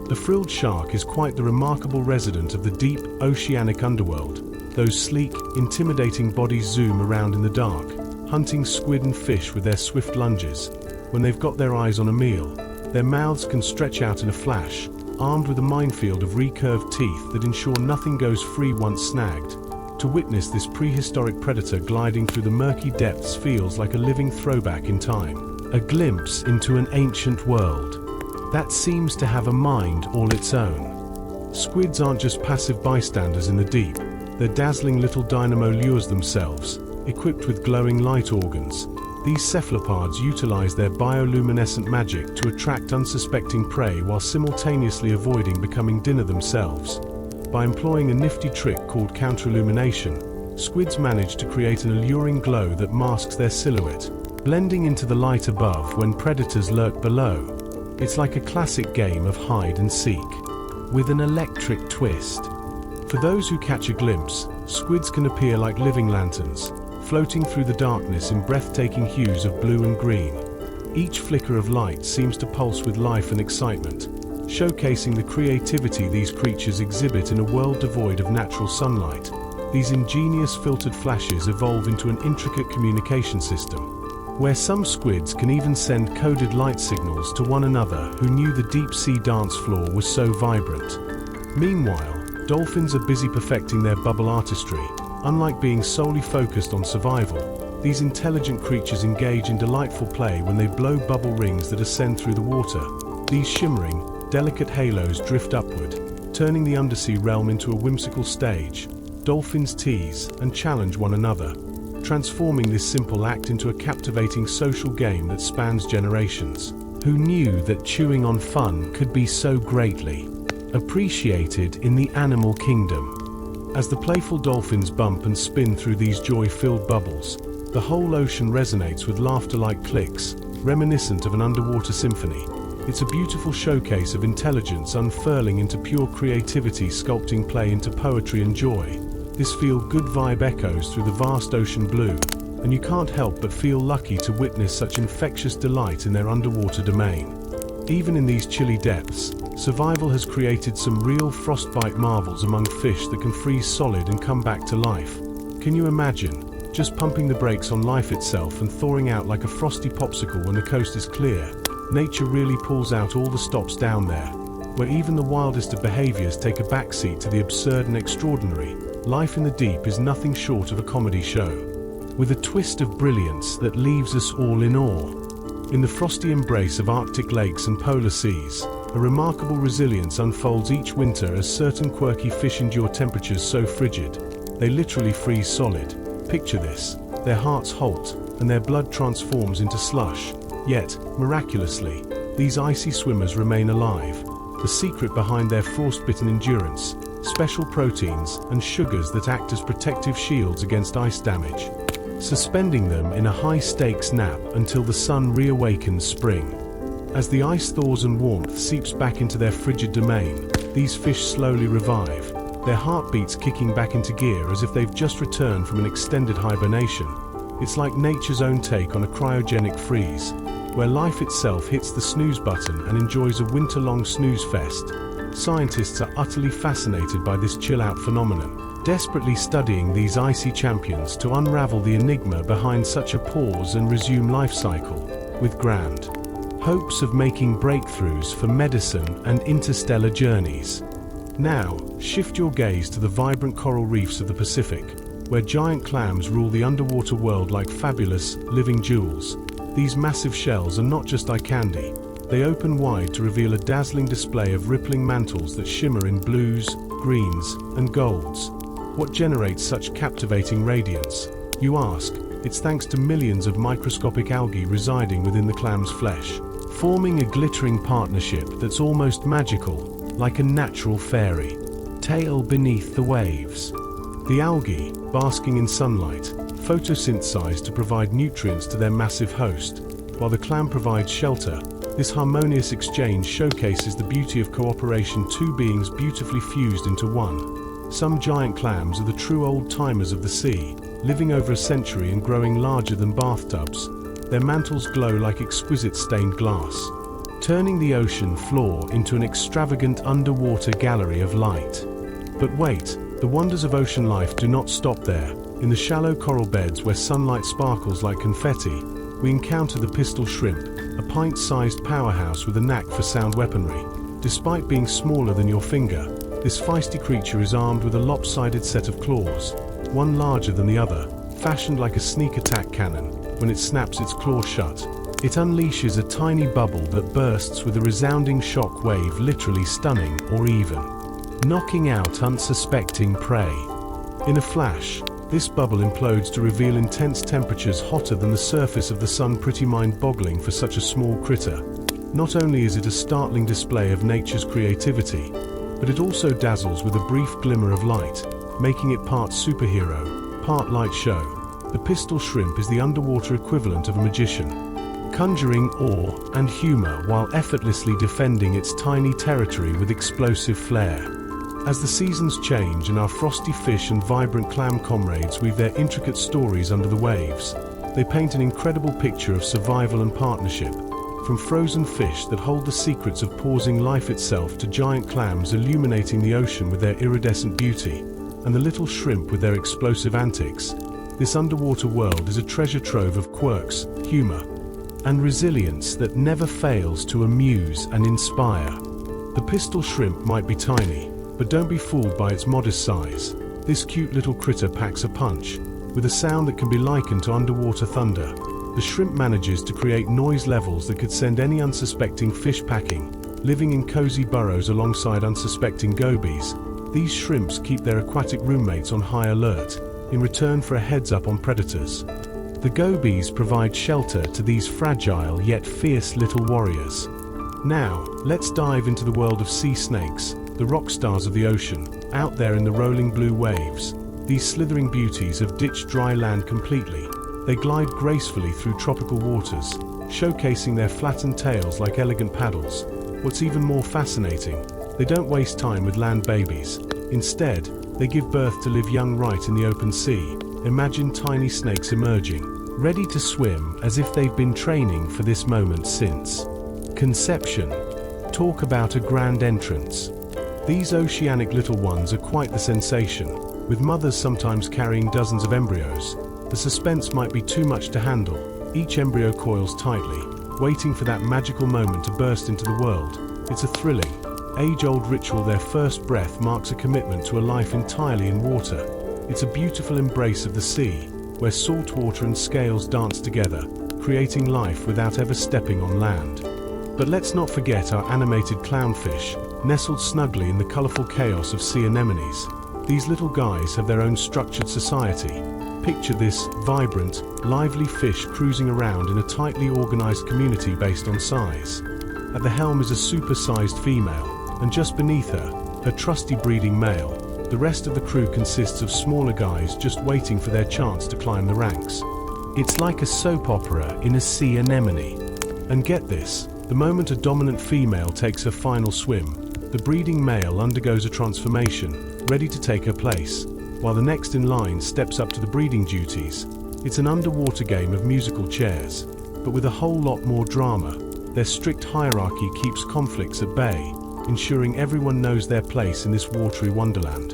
The frilled shark is quite the remarkable resident of the deep, oceanic underworld. Those sleek, intimidating bodies zoom around in the dark, hunting squid and fish with their swift lunges. When they've got their eyes on a meal, their mouths can stretch out in a flash, armed with a minefield of recurved teeth that ensure nothing goes free once snagged. To witness this prehistoric predator gliding through the murky depths feels like a living throwback in time, a glimpse into an ancient world that seems to have a mind all its own. Squids aren't just passive bystanders in the deep, they're dazzling little dynamo lures themselves, equipped with glowing light organs. These cephalopods utilize their bioluminescent magic to attract unsuspecting prey while simultaneously avoiding becoming dinner themselves. By employing a nifty trick called counterillumination, squids manage to create an alluring glow that masks their silhouette, blending into the light above when predators lurk below. It's like a classic game of hide and seek, with an electric twist. For those who catch a glimpse, squids can appear like living lanterns, floating through the darkness in breathtaking hues of blue and green. Each flicker of light seems to pulse with life and excitement, showcasing the creativity these creatures exhibit in a world devoid of natural sunlight. These ingenious filtered flashes evolve into an intricate communication system, where some squids can even send coded light signals to one another who knew the deep-sea dance floor was so vibrant. Meanwhile, dolphins are busy perfecting their bubble artistry. Unlike being solely focused on survival, these intelligent creatures engage in delightful play when they blow bubble rings that ascend through the water. These shimmering, delicate halos drift upward, turning the undersea realm into a whimsical stage. Dolphins tease and challenge one another, transforming this simple act into a captivating social game that spans generations. Who knew that chewing on fun could be so greatly appreciated in the animal kingdom? As the playful dolphins bump and spin through these joy-filled bubbles, the whole ocean resonates with laughter-like clicks, reminiscent of an underwater symphony. It's a beautiful showcase of intelligence unfurling into pure creativity, sculpting play into poetry and joy. This feel-good vibe echoes through the vast ocean blue, and you can't help but feel lucky to witness such infectious delight in their underwater domain. Even in these chilly depths, survival has created some real frostbite marvels among fish that can freeze solid and come back to life. Can you imagine just pumping the brakes on life itself and thawing out like a frosty popsicle when the coast is clear? Nature really pulls out all the stops down there, where even the wildest of behaviors take a backseat to the absurd and extraordinary. Life in the deep is nothing short of a comedy show, with a twist of brilliance that leaves us all in awe. In the frosty embrace of Arctic lakes and polar seas, a remarkable resilience unfolds each winter as certain quirky fish endure temperatures so frigid they literally freeze solid. Picture this: their hearts halt, and their blood transforms into slush. Yet, miraculously, these icy swimmers remain alive. The secret behind their frostbitten endurance: special proteins and sugars that act as protective shields against ice damage, suspending them in a high-stakes nap until the sun reawakens spring. As the ice thaws and warmth seeps back into their frigid domain, these fish slowly revive, their heartbeats kicking back into gear as if they've just returned from an extended hibernation. It's like nature's own take on a cryogenic freeze, where life itself hits the snooze button and enjoys a winter-long snooze fest. Scientists are utterly fascinated by this chill-out phenomenon, desperately studying these icy champions to unravel the enigma behind such a pause and resume life cycle, with grand hopes of making breakthroughs for medicine and interstellar journeys. Now, shift your gaze to the vibrant coral reefs of the Pacific, where giant clams rule the underwater world like fabulous, living jewels. These massive shells are not just eye candy. They open wide to reveal a dazzling display of rippling mantles that shimmer in blues, greens, and golds. What generates such captivating radiance? You ask. It's thanks to millions of microscopic algae residing within the clam's flesh, forming a glittering partnership that's almost magical, like a natural fairy tale beneath the waves. The algae, basking in sunlight, photosynthesize to provide nutrients to their massive host, while the clam provides shelter. This harmonious exchange showcases the beauty of cooperation, two beings beautifully fused into one. Some giant clams are the true old-timers of the sea, living over a century and growing larger than bathtubs. Their mantles glow like exquisite stained glass, turning the ocean floor into an extravagant underwater gallery of light. But wait, the wonders of ocean life do not stop there. In the shallow coral beds where sunlight sparkles like confetti, we encounter the pistol shrimp, a pint-sized powerhouse with a knack for sound weaponry. Despite being smaller than your finger, this feisty creature is armed with a lopsided set of claws, one larger than the other, fashioned like a sneak attack cannon. When it snaps its claws shut, it unleashes a tiny bubble that bursts with a resounding shock wave, literally stunning or even knocking out unsuspecting prey. In a flash, this bubble implodes to reveal intense temperatures hotter than the surface of the sun, pretty mind-boggling for such a small critter. Not only is it a startling display of nature's creativity, but it also dazzles with a brief glimmer of light, making it part superhero, part light show. The pistol shrimp is the underwater equivalent of a magician, conjuring awe and humor while effortlessly defending its tiny territory with explosive flair. As the seasons change and our frosty fish and vibrant clam comrades weave their intricate stories under the waves, they paint an incredible picture of survival and partnership. From frozen fish that hold the secrets of pausing life itself to giant clams illuminating the ocean with their iridescent beauty, and the little shrimp with their explosive antics, this underwater world is a treasure trove of quirks, humor, and resilience that never fails to amuse and inspire. The pistol shrimp might be tiny, but don't be fooled by its modest size. This cute little critter packs a punch, with a sound that can be likened to underwater thunder. The shrimp manages to create noise levels that could send any unsuspecting fish packing. Living in cozy burrows alongside unsuspecting gobies, these shrimps keep their aquatic roommates on high alert, in return for a heads-up on predators. The gobies provide shelter to these fragile yet fierce little warriors. Now, let's dive into the world of sea snakes, the rock stars of the ocean. Out there in the rolling blue waves, these slithering beauties have ditched dry land completely. They glide gracefully through tropical waters, showcasing their flattened tails like elegant paddles. What's even more fascinating, they don't waste time with land babies. Instead, they give birth to live young right in the open sea. Imagine tiny snakes emerging, ready to swim as if they've been training for this moment since conception. Talk about a grand entrance. These oceanic little ones are quite the sensation, with mothers sometimes carrying dozens of embryos. The suspense might be too much to handle. Each embryo coils tightly, waiting for that magical moment to burst into the world. It's a thrilling, age-old ritual. Their first breath marks a commitment to a life entirely in water. It's a beautiful embrace of the sea, where salt water and scales dance together, creating life without ever stepping on land. But let's not forget our animated clownfish, nestled snugly in the colorful chaos of sea anemones. These little guys have their own structured society. Picture this vibrant, lively fish cruising around in a tightly organized community based on size. At the helm is a super-sized female, and just beneath her, her trusty breeding male. The rest of the crew consists of smaller guys just waiting for their chance to climb the ranks. It's like a soap opera in a sea anemone. And get this, the moment a dominant female takes her final swim, the breeding male undergoes a transformation, ready to take her place, while the next in line steps up to the breeding duties. It's an underwater game of musical chairs, but with a whole lot more drama. Their strict hierarchy keeps conflicts at bay, ensuring everyone knows their place in this watery wonderland.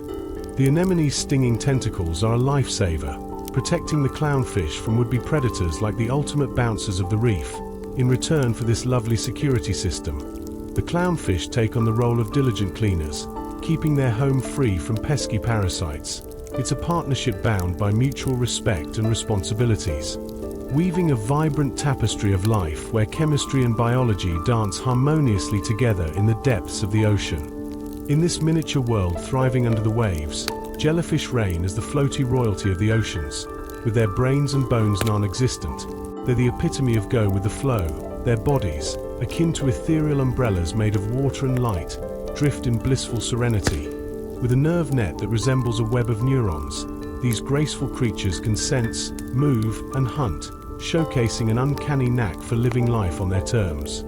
The anemone's stinging tentacles are a lifesaver, protecting the clownfish from would-be predators like the ultimate bouncers of the reef. In return for this lovely security system, the clownfish take on the role of diligent cleaners, keeping their home free from pesky parasites. It's a partnership bound by mutual respect and responsibilities, weaving a vibrant tapestry of life where chemistry and biology dance harmoniously together in the depths of the ocean. In this miniature world thriving under the waves, jellyfish reign as the floaty royalty of the oceans. With their brains and bones non-existent, they're the epitome of go with the flow. Their bodies, akin to ethereal umbrellas made of water and light, drift in blissful serenity. With a nerve net that resembles a web of neurons, these graceful creatures can sense, move, and hunt, showcasing an uncanny knack for living life on their terms.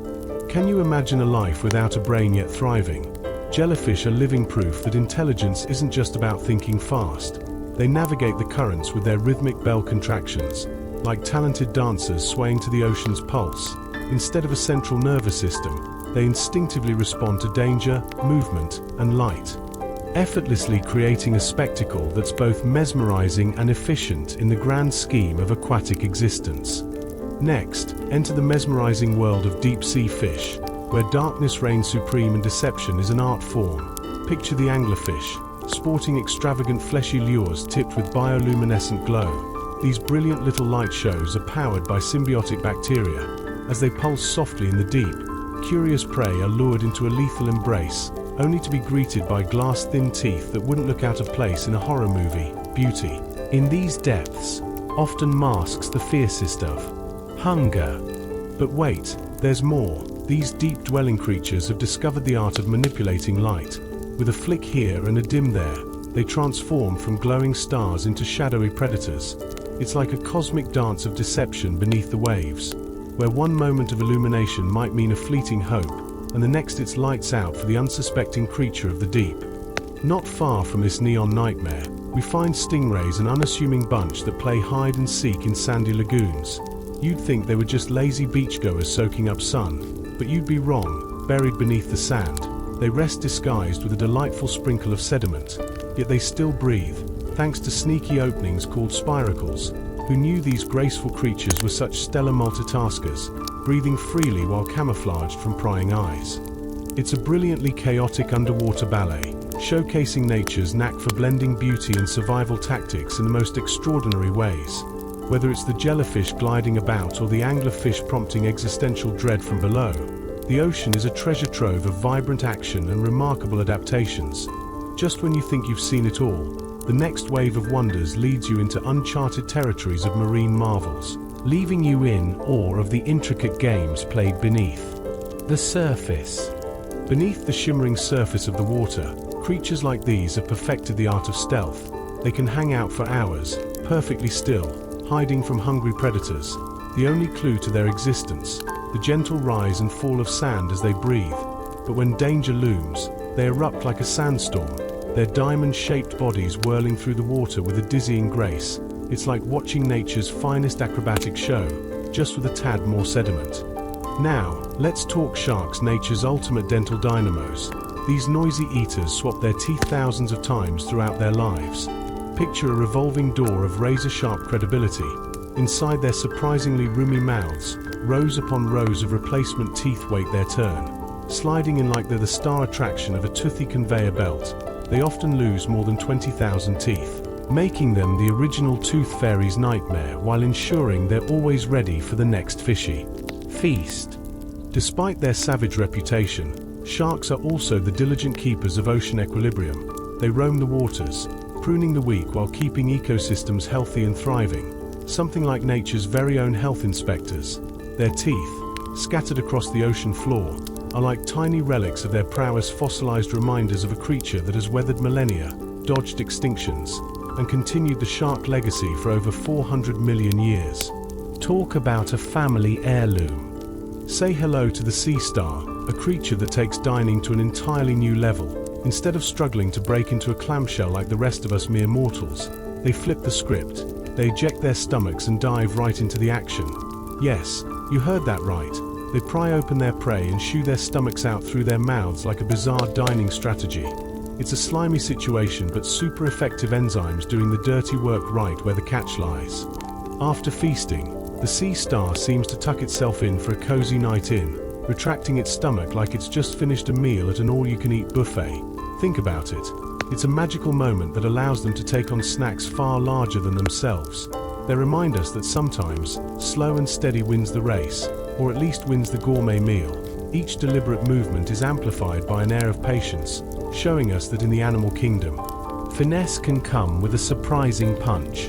Can you imagine a life without a brain yet thriving? Jellyfish are living proof that intelligence isn't just about thinking fast. They navigate the currents with their rhythmic bell contractions, like talented dancers swaying to the ocean's pulse. Instead of a central nervous system, they instinctively respond to danger, movement, and light, effortlessly creating a spectacle that's both mesmerizing and efficient in the grand scheme of aquatic existence. Next, enter the mesmerizing world of deep-sea fish, where darkness reigns supreme and deception is an art form. Picture the anglerfish, sporting extravagant fleshy lures tipped with bioluminescent glow. These brilliant little light shows are powered by symbiotic bacteria. As they pulse softly in the deep, curious prey are lured into a lethal embrace, only to be greeted by glass-thin teeth that wouldn't look out of place in a horror movie. Beauty in these depths often masks the fiercest of hunger. But wait, there's more. These deep-dwelling creatures have discovered the art of manipulating light. With a flick here and a dim there, they transform from glowing stars into shadowy predators. It's like a cosmic dance of deception beneath the waves, where one moment of illumination might mean a fleeting hope, and the next it's lights out for the unsuspecting creature of the deep. Not far from this neon nightmare, we find stingrays, an unassuming bunch that play hide and seek in sandy lagoons. You'd think they were just lazy beachgoers soaking up sun, but you'd be wrong. Buried beneath the sand, they rest disguised with a delightful sprinkle of sediment, yet they still breathe, thanks to sneaky openings called spiracles. Who knew these graceful creatures were such stellar multitaskers, breathing freely while camouflaged from prying eyes? It's a brilliantly chaotic underwater ballet, showcasing nature's knack for blending beauty and survival tactics in the most extraordinary ways. Whether it's the jellyfish gliding about or the anglerfish prompting existential dread from below, the ocean is a treasure trove of vibrant action and remarkable adaptations. Just when you think you've seen it all, the next wave of wonders leads you into uncharted territories of marine marvels, leaving you in awe of the intricate games played beneath the surface. Beneath the shimmering surface of the water, creatures like these have perfected the art of stealth. They can hang out for hours, perfectly still, hiding from hungry predators. The only clue to their existence, the gentle rise and fall of sand as they breathe. But when danger looms, they erupt like a sandstorm, their diamond-shaped bodies whirling through the water with a dizzying grace. It's like watching nature's finest acrobatic show, just with a tad more sediment. Now, let's talk sharks, nature's ultimate dental dynamos. These noisy eaters swap their teeth thousands of times throughout their lives. Picture a revolving door of razor-sharp credibility. Inside their surprisingly roomy mouths, rows upon rows of replacement teeth wait their turn, sliding in like they're the star attraction of a toothy conveyor belt. They often lose more than 20,000 teeth, making them the original tooth fairy's nightmare while ensuring they're always ready for the next fishy feast. Despite their savage reputation, sharks are also the diligent keepers of ocean equilibrium. They roam the waters, pruning the weak while keeping ecosystems healthy and thriving, something like nature's very own health inspectors. Their teeth, scattered across the ocean floor, are like tiny relics of their prowess, fossilized reminders of a creature that has weathered millennia, dodged extinctions, and continued the shark legacy for over 400 million years. Talk about a family heirloom. Say hello to the sea star, a creature that takes dining to an entirely new level. Instead of struggling to break into a clamshell like the rest of us mere mortals, they flip the script. They eject their stomachs and dive right into the action. Yes, you heard that right. They pry open their prey and shoo their stomachs out through their mouths like a bizarre dining strategy. It's a slimy situation, but super effective enzymes doing the dirty work right where the catch lies. After feasting, the sea star seems to tuck itself in for a cozy night in, retracting its stomach like it's just finished a meal at an all-you-can-eat buffet. Think about it. It's a magical moment that allows them to take on snacks far larger than themselves. They remind us that sometimes, slow and steady wins the race, or at least wins the gourmet meal. Each deliberate movement is amplified by an air of patience, showing us that in the animal kingdom, finesse can come with a surprising punch.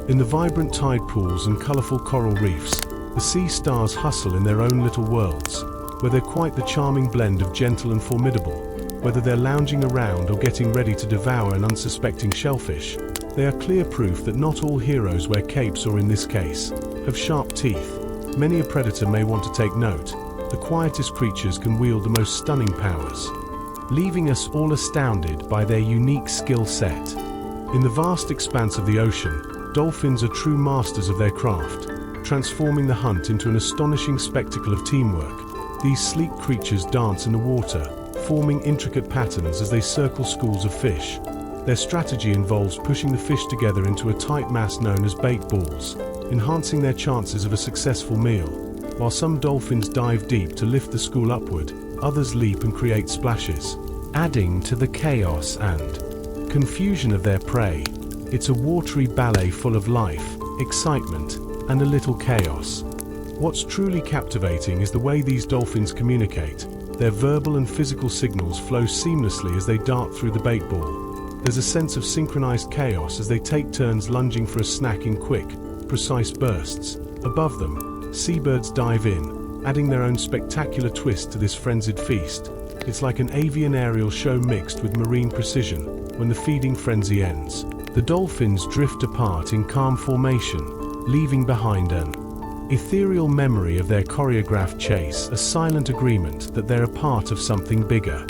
In the vibrant tide pools and colorful coral reefs, the sea stars hustle in their own little worlds, where they're quite the charming blend of gentle and formidable. Whether they're lounging around or getting ready to devour an unsuspecting shellfish, they are clear proof that not all heroes wear capes or, in this case, have sharp teeth. Many a predator may want to take note. The quietest creatures can wield the most stunning powers, leaving us all astounded by their unique skill set. In the vast expanse of the ocean, dolphins are true masters of their craft, transforming the hunt into an astonishing spectacle of teamwork. These sleek creatures dance in the water, forming intricate patterns as they circle schools of fish. Their strategy involves pushing the fish together into a tight mass known as bait balls, enhancing their chances of a successful meal. While some dolphins dive deep to lift the school upward, others leap and create splashes, adding to the chaos and confusion of their prey. It's a watery ballet full of life, excitement, and a little chaos. What's truly captivating is the way these dolphins communicate. Their verbal and physical signals flow seamlessly as they dart through the bait ball. There's a sense of synchronized chaos as they take turns lunging for a snack in quick, precise bursts. Above them, seabirds dive in, adding their own spectacular twist to this frenzied feast. It's like an avian aerial show mixed with marine precision. When the feeding frenzy ends, the dolphins drift apart in calm formation, leaving behind an ethereal memory of their choreographed chase, a silent agreement that they're a part of something bigger.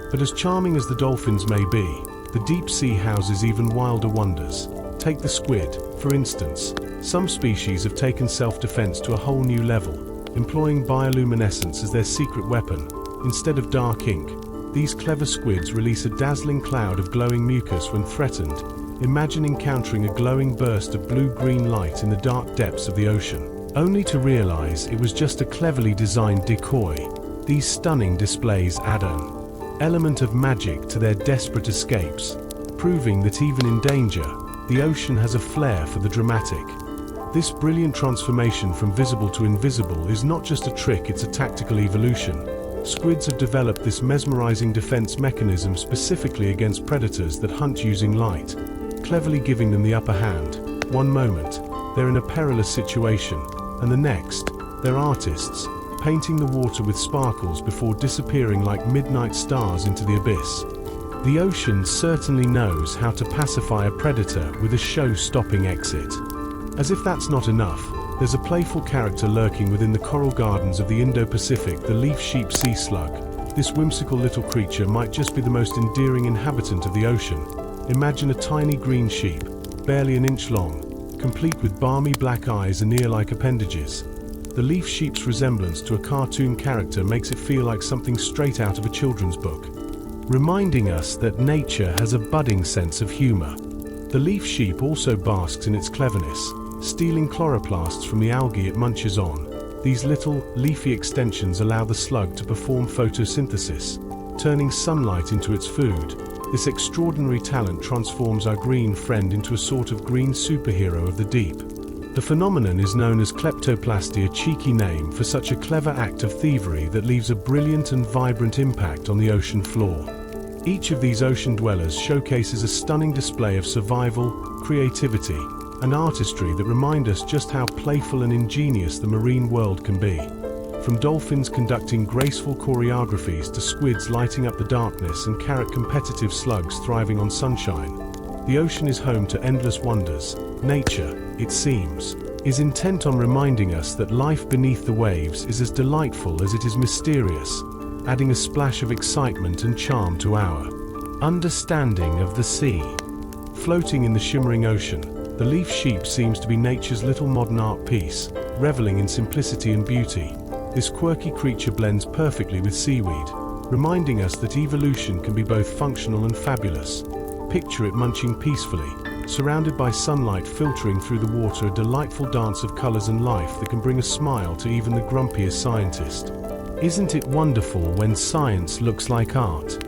But as charming as the dolphins may be, the deep sea houses even wilder wonders. Take the squid, for instance. Some species have taken self-defense to a whole new level, employing bioluminescence as their secret weapon. Instead of dark ink, these clever squids release a dazzling cloud of glowing mucus when threatened. Imagine encountering a glowing burst of blue-green light in the dark depths of the ocean, only to realize it was just a cleverly designed decoy. These stunning displays add an element of magic to their desperate escapes, proving that even in danger, the ocean has a flair for the dramatic. This brilliant transformation from visible to invisible is not just a trick, it's a tactical evolution. Squids have developed this mesmerizing defense mechanism specifically against predators that hunt using light, cleverly giving them the upper hand. One moment, they're in a perilous situation, and the next, they're artists, painting the water with sparkles before disappearing like midnight stars into the abyss. The ocean certainly knows how to pacify a predator with a show-stopping exit. As if that's not enough, there's a playful character lurking within the coral gardens of the Indo-Pacific, the leaf-sheep sea slug. This whimsical little creature might just be the most endearing inhabitant of the ocean. Imagine a tiny green sheep, barely an inch long, complete with balmy black eyes and ear-like appendages. The leaf sheep's resemblance to a cartoon character makes it feel like something straight out of a children's book, reminding us that nature has a budding sense of humor. The leaf sheep also basks in its cleverness, stealing chloroplasts from the algae it munches on. These little, leafy extensions allow the slug to perform photosynthesis, turning sunlight into its food. This extraordinary talent transforms our green friend into a sort of green superhero of the deep. The phenomenon is known as kleptoplasty, a cheeky name for such a clever act of thievery that leaves a brilliant and vibrant impact on the ocean floor. Each of these ocean dwellers showcases a stunning display of survival, creativity, and artistry that remind us just how playful and ingenious the marine world can be. From dolphins conducting graceful choreographies to squids lighting up the darkness and carrot-competitive slugs thriving on sunshine, the ocean is home to endless wonders. Nature, it seems, is intent on reminding us that life beneath the waves is as delightful as it is mysterious, adding a splash of excitement and charm to our understanding of the sea. Floating in the shimmering ocean, the leaf sheep seems to be nature's little modern art piece, reveling in simplicity and beauty. This quirky creature blends perfectly with seaweed, reminding us that evolution can be both functional and fabulous. Picture it munching peacefully, surrounded by sunlight filtering through the water, a delightful dance of colors and life that can bring a smile to even the grumpiest scientist. Isn't it wonderful when science looks like art?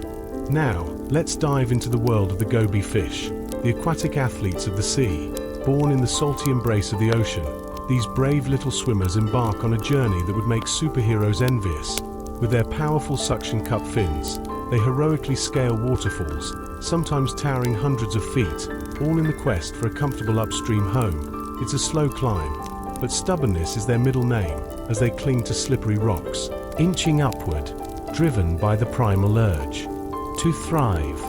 Now, let's dive into the world of the goby fish, the aquatic athletes of the sea. Born in the salty embrace of the ocean, these brave little swimmers embark on a journey that would make superheroes envious. With their powerful suction cup fins, they heroically scale waterfalls, sometimes towering hundreds of feet, all in the quest for a comfortable upstream home. It's a slow climb, but stubbornness is their middle name as they cling to slippery rocks, inching upward, driven by the primal urge to thrive.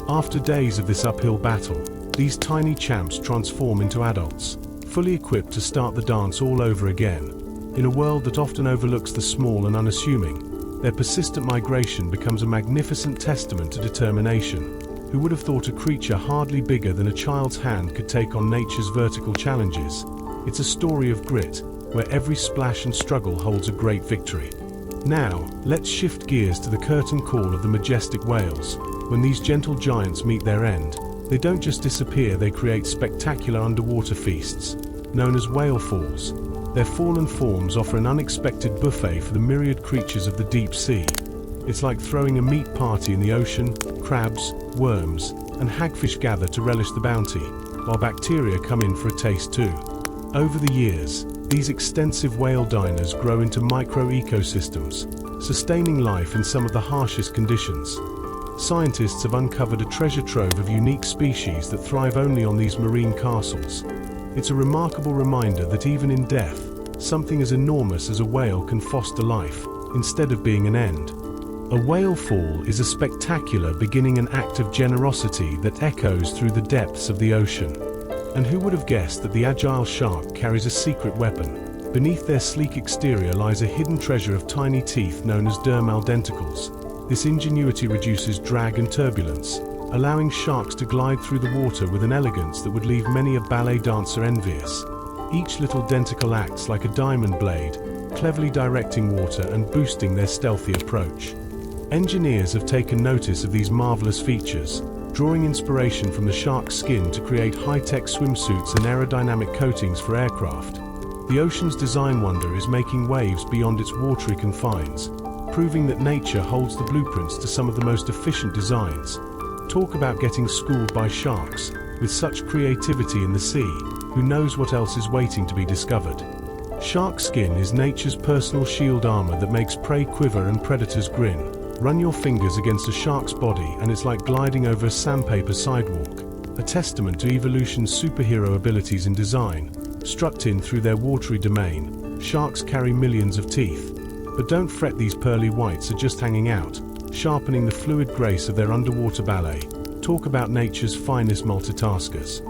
After days of this uphill battle, these tiny champs transform into adults, fully equipped to start the dance all over again. In a world that often overlooks the small and unassuming, their persistent migration becomes a magnificent testament to determination. Who would have thought a creature hardly bigger than a child's hand could take on nature's vertical challenges? It's a story of grit, where every splash and struggle holds a great victory. Now, let's shift gears to the curtain call of the majestic whales. When these gentle giants meet their end, they don't just disappear, they create spectacular underwater feasts, known as whale falls. Their fallen forms offer an unexpected buffet for the myriad creatures of the deep sea. It's like throwing a meat party in the ocean. Crabs, worms, and hagfish gather to relish the bounty, while bacteria come in for a taste too. Over the years, these extensive whale diners grow into micro-ecosystems, sustaining life in some of the harshest conditions. Scientists have uncovered a treasure trove of unique species that thrive only on these marine castles. It's a remarkable reminder that even in death, something as enormous as a whale can foster life, instead of being an end. A whale fall is a spectacular beginning, an act of generosity that echoes through the depths of the ocean. And who would have guessed that the agile shark carries a secret weapon? Beneath their sleek exterior lies a hidden treasure of tiny teeth known as dermal denticles. This ingenuity reduces drag and turbulence, allowing sharks to glide through the water with an elegance that would leave many a ballet dancer envious. Each little denticle acts like a diamond blade, cleverly directing water and boosting their stealthy approach. Engineers have taken notice of these marvelous features, drawing inspiration from the shark's skin to create high-tech swimsuits and aerodynamic coatings for aircraft. The ocean's design wonder is making waves beyond its watery confines, proving that nature holds the blueprints to some of the most efficient designs. Talk about getting schooled by sharks. With such creativity in the sea, who knows what else is waiting to be discovered? Shark skin is nature's personal shield armor that makes prey quiver and predators grin. Run your fingers against a shark's body and it's like gliding over a sandpaper sidewalk, a testament to evolution's superhero abilities in design. Struck in through their watery domain, sharks carry millions of teeth. But don't fret, these pearly whites are just hanging out, sharpening the fluid grace of their underwater ballet. Talk about nature's finest multitaskers.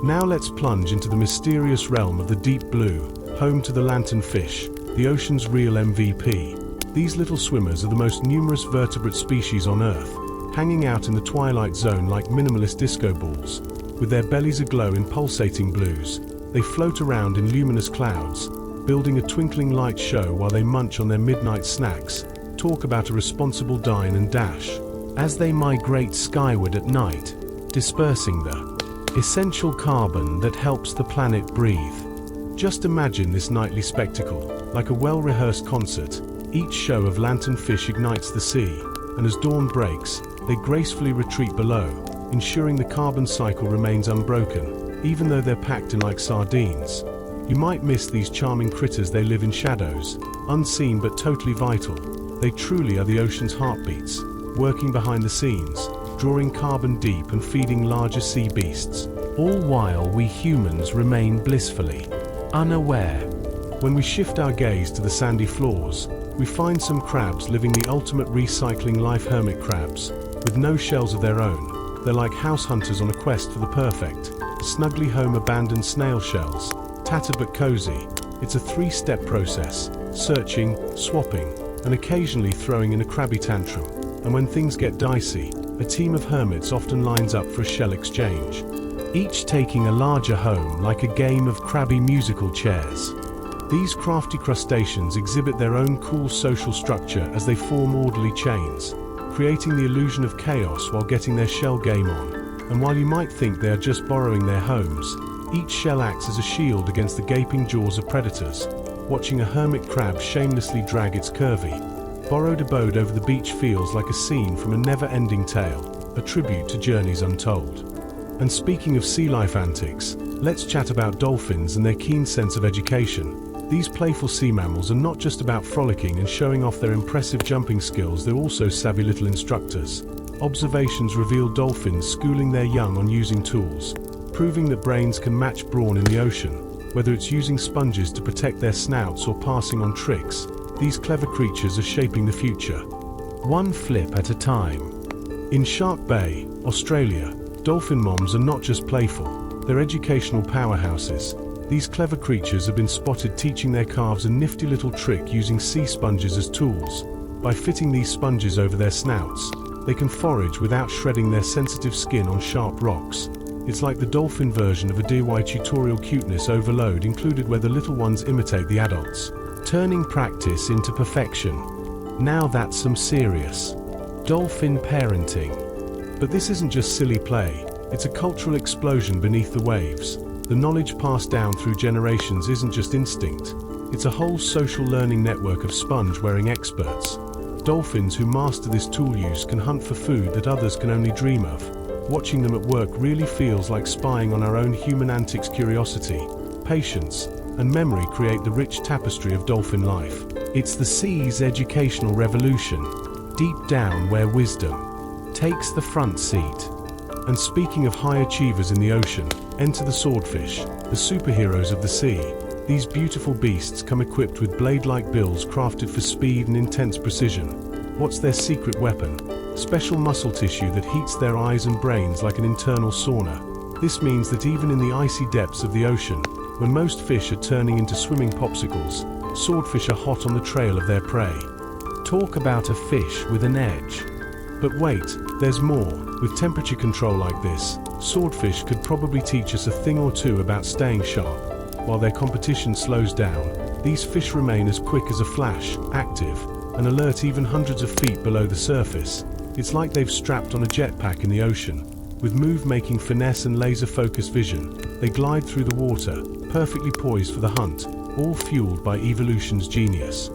Now let's plunge into the mysterious realm of the deep blue, home to the lanternfish, the ocean's real MVP. These little swimmers are the most numerous vertebrate species on Earth, hanging out in the twilight zone like minimalist disco balls. With their bellies aglow in pulsating blues, they float around in luminous clouds, building a twinkling light show while they munch on their midnight snacks. Talk about a responsible dine and dash. As they migrate skyward at night, dispersing the essential carbon that helps the planet breathe. Just imagine this nightly spectacle, like a well-rehearsed concert. Each show of lanternfish ignites the sea, and as dawn breaks, they gracefully retreat below, ensuring the carbon cycle remains unbroken, even though they're packed in like sardines. You might miss these charming critters. They live in shadows, unseen but totally vital. They truly are the ocean's heartbeats, working behind the scenes, drawing carbon deep and feeding larger sea beasts, all while we humans remain blissfully unaware. When we shift our gaze to the sandy floors, we find some crabs living the ultimate recycling life. Hermit crabs, with no shells of their own. They're like house hunters on a quest for the perfect, snugly home abandoned snail shells, tattered but cozy. It's a three-step process: searching, swapping, and occasionally throwing in a crabby tantrum. And when things get dicey, a team of hermits often lines up for a shell exchange, each taking a larger home like a game of crabby musical chairs. These crafty crustaceans exhibit their own cool social structure as they form orderly chains, creating the illusion of chaos while getting their shell game on. And while you might think they are just borrowing their homes, each shell acts as a shield against the gaping jaws of predators. Watching a hermit crab shamelessly drag its curvy, borrowed abode over the beach feels like a scene from a never-ending tale, a tribute to journeys untold. And speaking of sea life antics, let's chat about dolphins and their keen sense of education. These playful sea mammals are not just about frolicking and showing off their impressive jumping skills, they're also savvy little instructors. Observations reveal dolphins schooling their young on using tools, proving that brains can match brawn in the ocean. Whether it's using sponges to protect their snouts or passing on tricks, these clever creatures are shaping the future, one flip at a time. In Shark Bay, Australia, dolphin moms are not just playful, they're educational powerhouses. These clever creatures have been spotted teaching their calves a nifty little trick using sea sponges as tools. By fitting these sponges over their snouts, they can forage without shredding their sensitive skin on sharp rocks. It's like the dolphin version of a DIY tutorial cuteness overload included, where the little ones imitate the adults, turning practice into perfection. Now that's some serious dolphin parenting. But this isn't just silly play, it's a cultural explosion beneath the waves. The knowledge passed down through generations isn't just instinct, it's a whole social learning network of sponge-wearing experts. Dolphins who master this tool use can hunt for food that others can only dream of, Watching them at work really feels like spying on our own human antics. Curiosity, patience, and memory create the rich tapestry of dolphin life. It's the sea's educational revolution, deep down where wisdom takes the front seat. And speaking of high achievers in the ocean, enter the swordfish, the superheroes of the sea. These beautiful beasts come equipped with blade-like bills crafted for speed and intense precision. What's their secret weapon? Special muscle tissue that heats their eyes and brains like an internal sauna. This means that even in the icy depths of the ocean, when most fish are turning into swimming popsicles, swordfish are hot on the trail of their prey. Talk about a fish with an edge. But wait, there's more. With temperature control like this, swordfish could probably teach us a thing or two about staying sharp. While their competition slows down, these fish remain as quick as a flash, active, and alert even hundreds of feet below the surface. It's like they've strapped on a jetpack in the ocean. With move-making finesse and laser-focused vision, they glide through the water, perfectly poised for the hunt, all fueled by evolution's genius.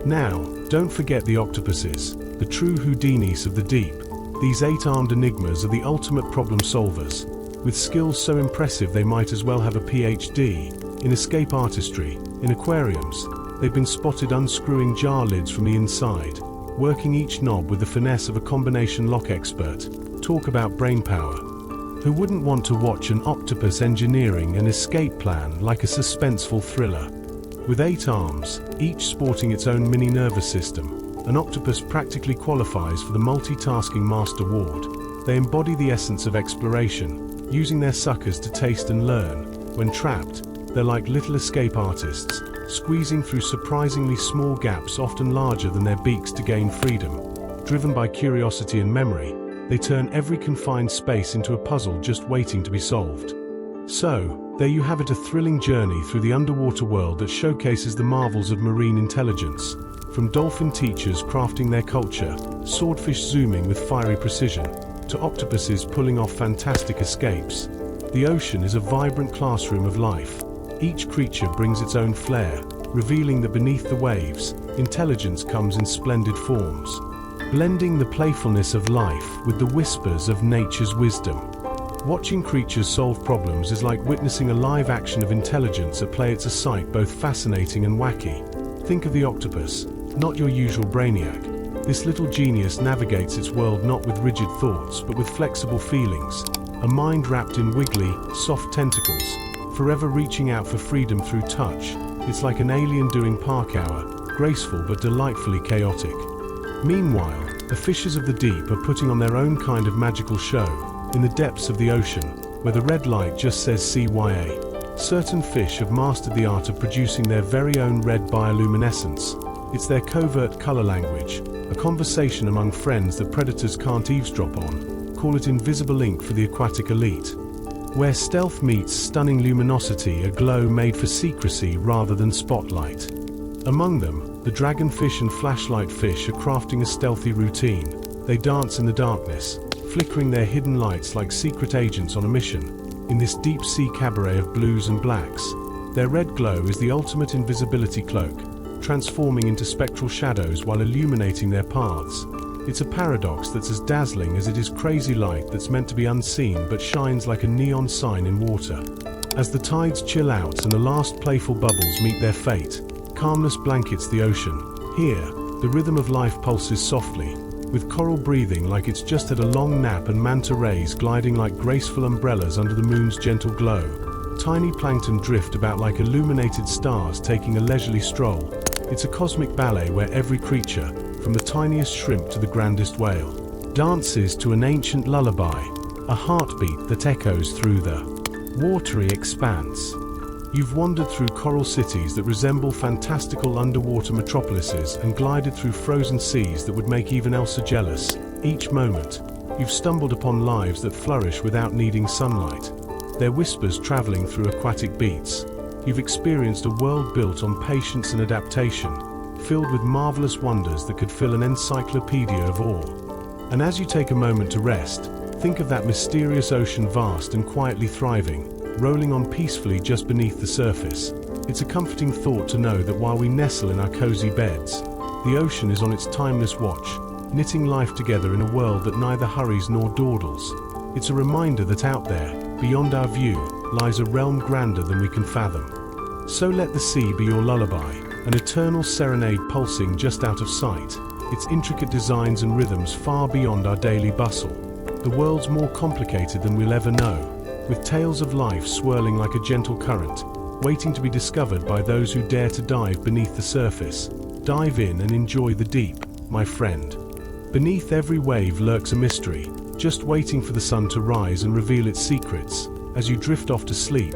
Now, don't forget the octopuses, the true Houdinis of the deep. These 8-armed enigmas are the ultimate problem solvers. With skills so impressive they might as well have a PhD in escape artistry. In aquariums, they've been spotted unscrewing jar lids from the inside, working each knob with the finesse of a combination lock expert. Talk about brainpower. Who wouldn't want to watch an octopus engineering an escape plan like a suspenseful thriller? With 8 arms, each sporting its own mini nervous system, an octopus practically qualifies for the multitasking master award. They embody the essence of exploration, using their suckers to taste and learn. When trapped, they're like little escape artists, squeezing through surprisingly small gaps often larger than their beaks to gain freedom. Driven by curiosity and memory, they turn every confined space into a puzzle just waiting to be solved. So, there you have it, a thrilling journey through the underwater world that showcases the marvels of marine intelligence. From dolphin teachers crafting their culture, swordfish zooming with fiery precision, to octopuses pulling off fantastic escapes. The ocean is a vibrant classroom of life. Each creature brings its own flair, revealing that beneath the waves, intelligence comes in splendid forms, blending the playfulness of life with the whispers of nature's wisdom. Watching creatures solve problems is like witnessing a live action of intelligence at play. It's a sight both fascinating and wacky. Think of the octopus, not your usual brainiac. This little genius navigates its world not with rigid thoughts but with flexible feelings, a mind wrapped in wiggly, soft tentacles, forever reaching out for freedom through touch. It's like an alien doing park hour, graceful but delightfully chaotic. Meanwhile, the fishes of the deep are putting on their own kind of magical show, in the depths of the ocean, where the red light just says CYA. Certain fish have mastered the art of producing their very own red bioluminescence. It's their covert color language, a conversation among friends that predators can't eavesdrop on. Call it invisible ink for the aquatic elite. Where stealth meets stunning luminosity, a glow made for secrecy rather than spotlight. Among them, the dragonfish and flashlight fish are crafting a stealthy routine. They dance in the darkness, flickering their hidden lights like secret agents on a mission. In this deep sea cabaret of blues and blacks, their red glow is the ultimate invisibility cloak, transforming into spectral shadows while illuminating their paths. It's a paradox that's as dazzling as it is crazy light that's meant to be unseen but shines like a neon sign in water. As the tides chill out and the last playful bubbles meet their fate, calmness blankets the ocean. Here, the rhythm of life pulses softly, with coral breathing like it's just had a long nap and manta rays gliding like graceful umbrellas under the moon's gentle glow. Tiny plankton drift about like illuminated stars taking a leisurely stroll. It's a cosmic ballet where every creature, from the tiniest shrimp to the grandest whale, dances to an ancient lullaby, a heartbeat that echoes through the watery expanse. You've wandered through coral cities that resemble fantastical underwater metropolises and glided through frozen seas that would make even Elsa jealous. Each moment, you've stumbled upon lives that flourish without needing sunlight, their whispers traveling through aquatic beats. You've experienced a world built on patience and adaptation, filled with marvelous wonders that could fill an encyclopedia of awe. And as you take a moment to rest, think of that mysterious ocean, vast and quietly thriving, rolling on peacefully just beneath the surface. It's a comforting thought to know that while we nestle in our cozy beds, the ocean is on its timeless watch, knitting life together in a world that neither hurries nor dawdles. It's a reminder that out there, beyond our view, lies a realm grander than we can fathom. So let the sea be your lullaby, an eternal serenade pulsing just out of sight, its intricate designs and rhythms far beyond our daily bustle. The world's more complicated than we'll ever know, with tales of life swirling like a gentle current, waiting to be discovered by those who dare to dive beneath the surface. Dive in and enjoy the deep, my friend. Beneath every wave lurks a mystery, just waiting for the sun to rise and reveal its secrets. As you drift off to sleep,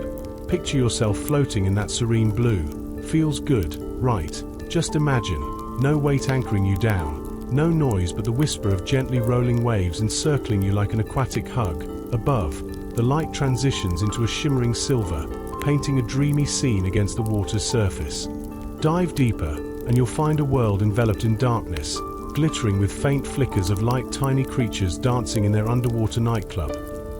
picture yourself floating in that serene blue. Feels good, right? Just imagine, no weight anchoring you down, no noise but the whisper of gently rolling waves encircling you like an aquatic hug. Above, the light transitions into a shimmering silver, painting a dreamy scene against the water's surface. Dive deeper, and you'll find a world enveloped in darkness, glittering with faint flickers of light, tiny creatures dancing in their underwater nightclub.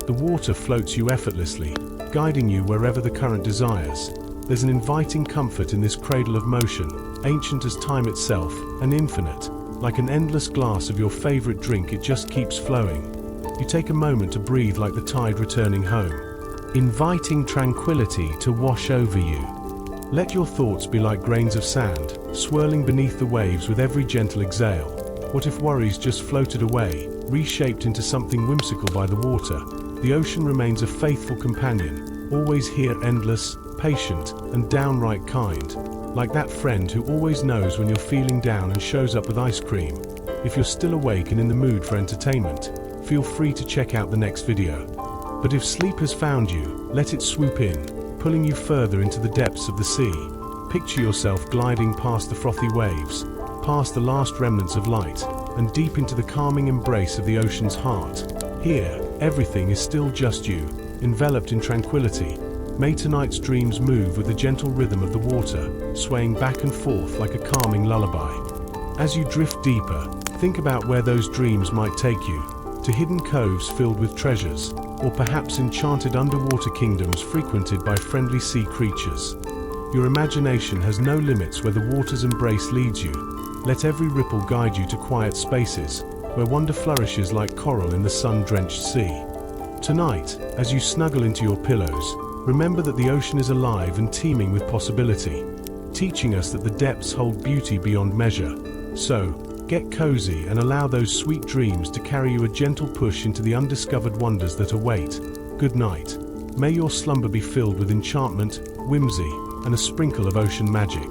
The water floats you effortlessly, guiding you wherever the current desires. There's an inviting comfort in this cradle of motion, ancient as time itself, and infinite. Like an endless glass of your favorite drink, it just keeps flowing. You take a moment to breathe like the tide returning home, inviting tranquility to wash over you. Let your thoughts be like grains of sand, swirling beneath the waves with every gentle exhale. What if worries just floated away, reshaped into something whimsical by the water? The ocean remains a faithful companion, always here, endless, patient, and downright kind. Like that friend who always knows when you're feeling down and shows up with ice cream. If you're still awake and in the mood for entertainment, feel free to check out the next video. But if sleep has found you, let it swoop in, pulling you further into the depths of the sea. Picture yourself gliding past the frothy waves, past the last remnants of light, and deep into the calming embrace of the ocean's heart. Here, everything is still just you, enveloped in tranquility. May tonight's dreams move with the gentle rhythm of the water, swaying back and forth like a calming lullaby. As you drift deeper, think about where those dreams might take you, to hidden coves filled with treasures, or perhaps enchanted underwater kingdoms frequented by friendly sea creatures. Your imagination has no limits where the water's embrace leads you. Let every ripple guide you to quiet spaces, where wonder flourishes like coral in the sun-drenched sea. Tonight, as you snuggle into your pillows, remember that the ocean is alive and teeming with possibility, teaching us that the depths hold beauty beyond measure. So, get cozy and allow those sweet dreams to carry you a gentle push into the undiscovered wonders that await. Good night. May your slumber be filled with enchantment, whimsy, and a sprinkle of ocean magic.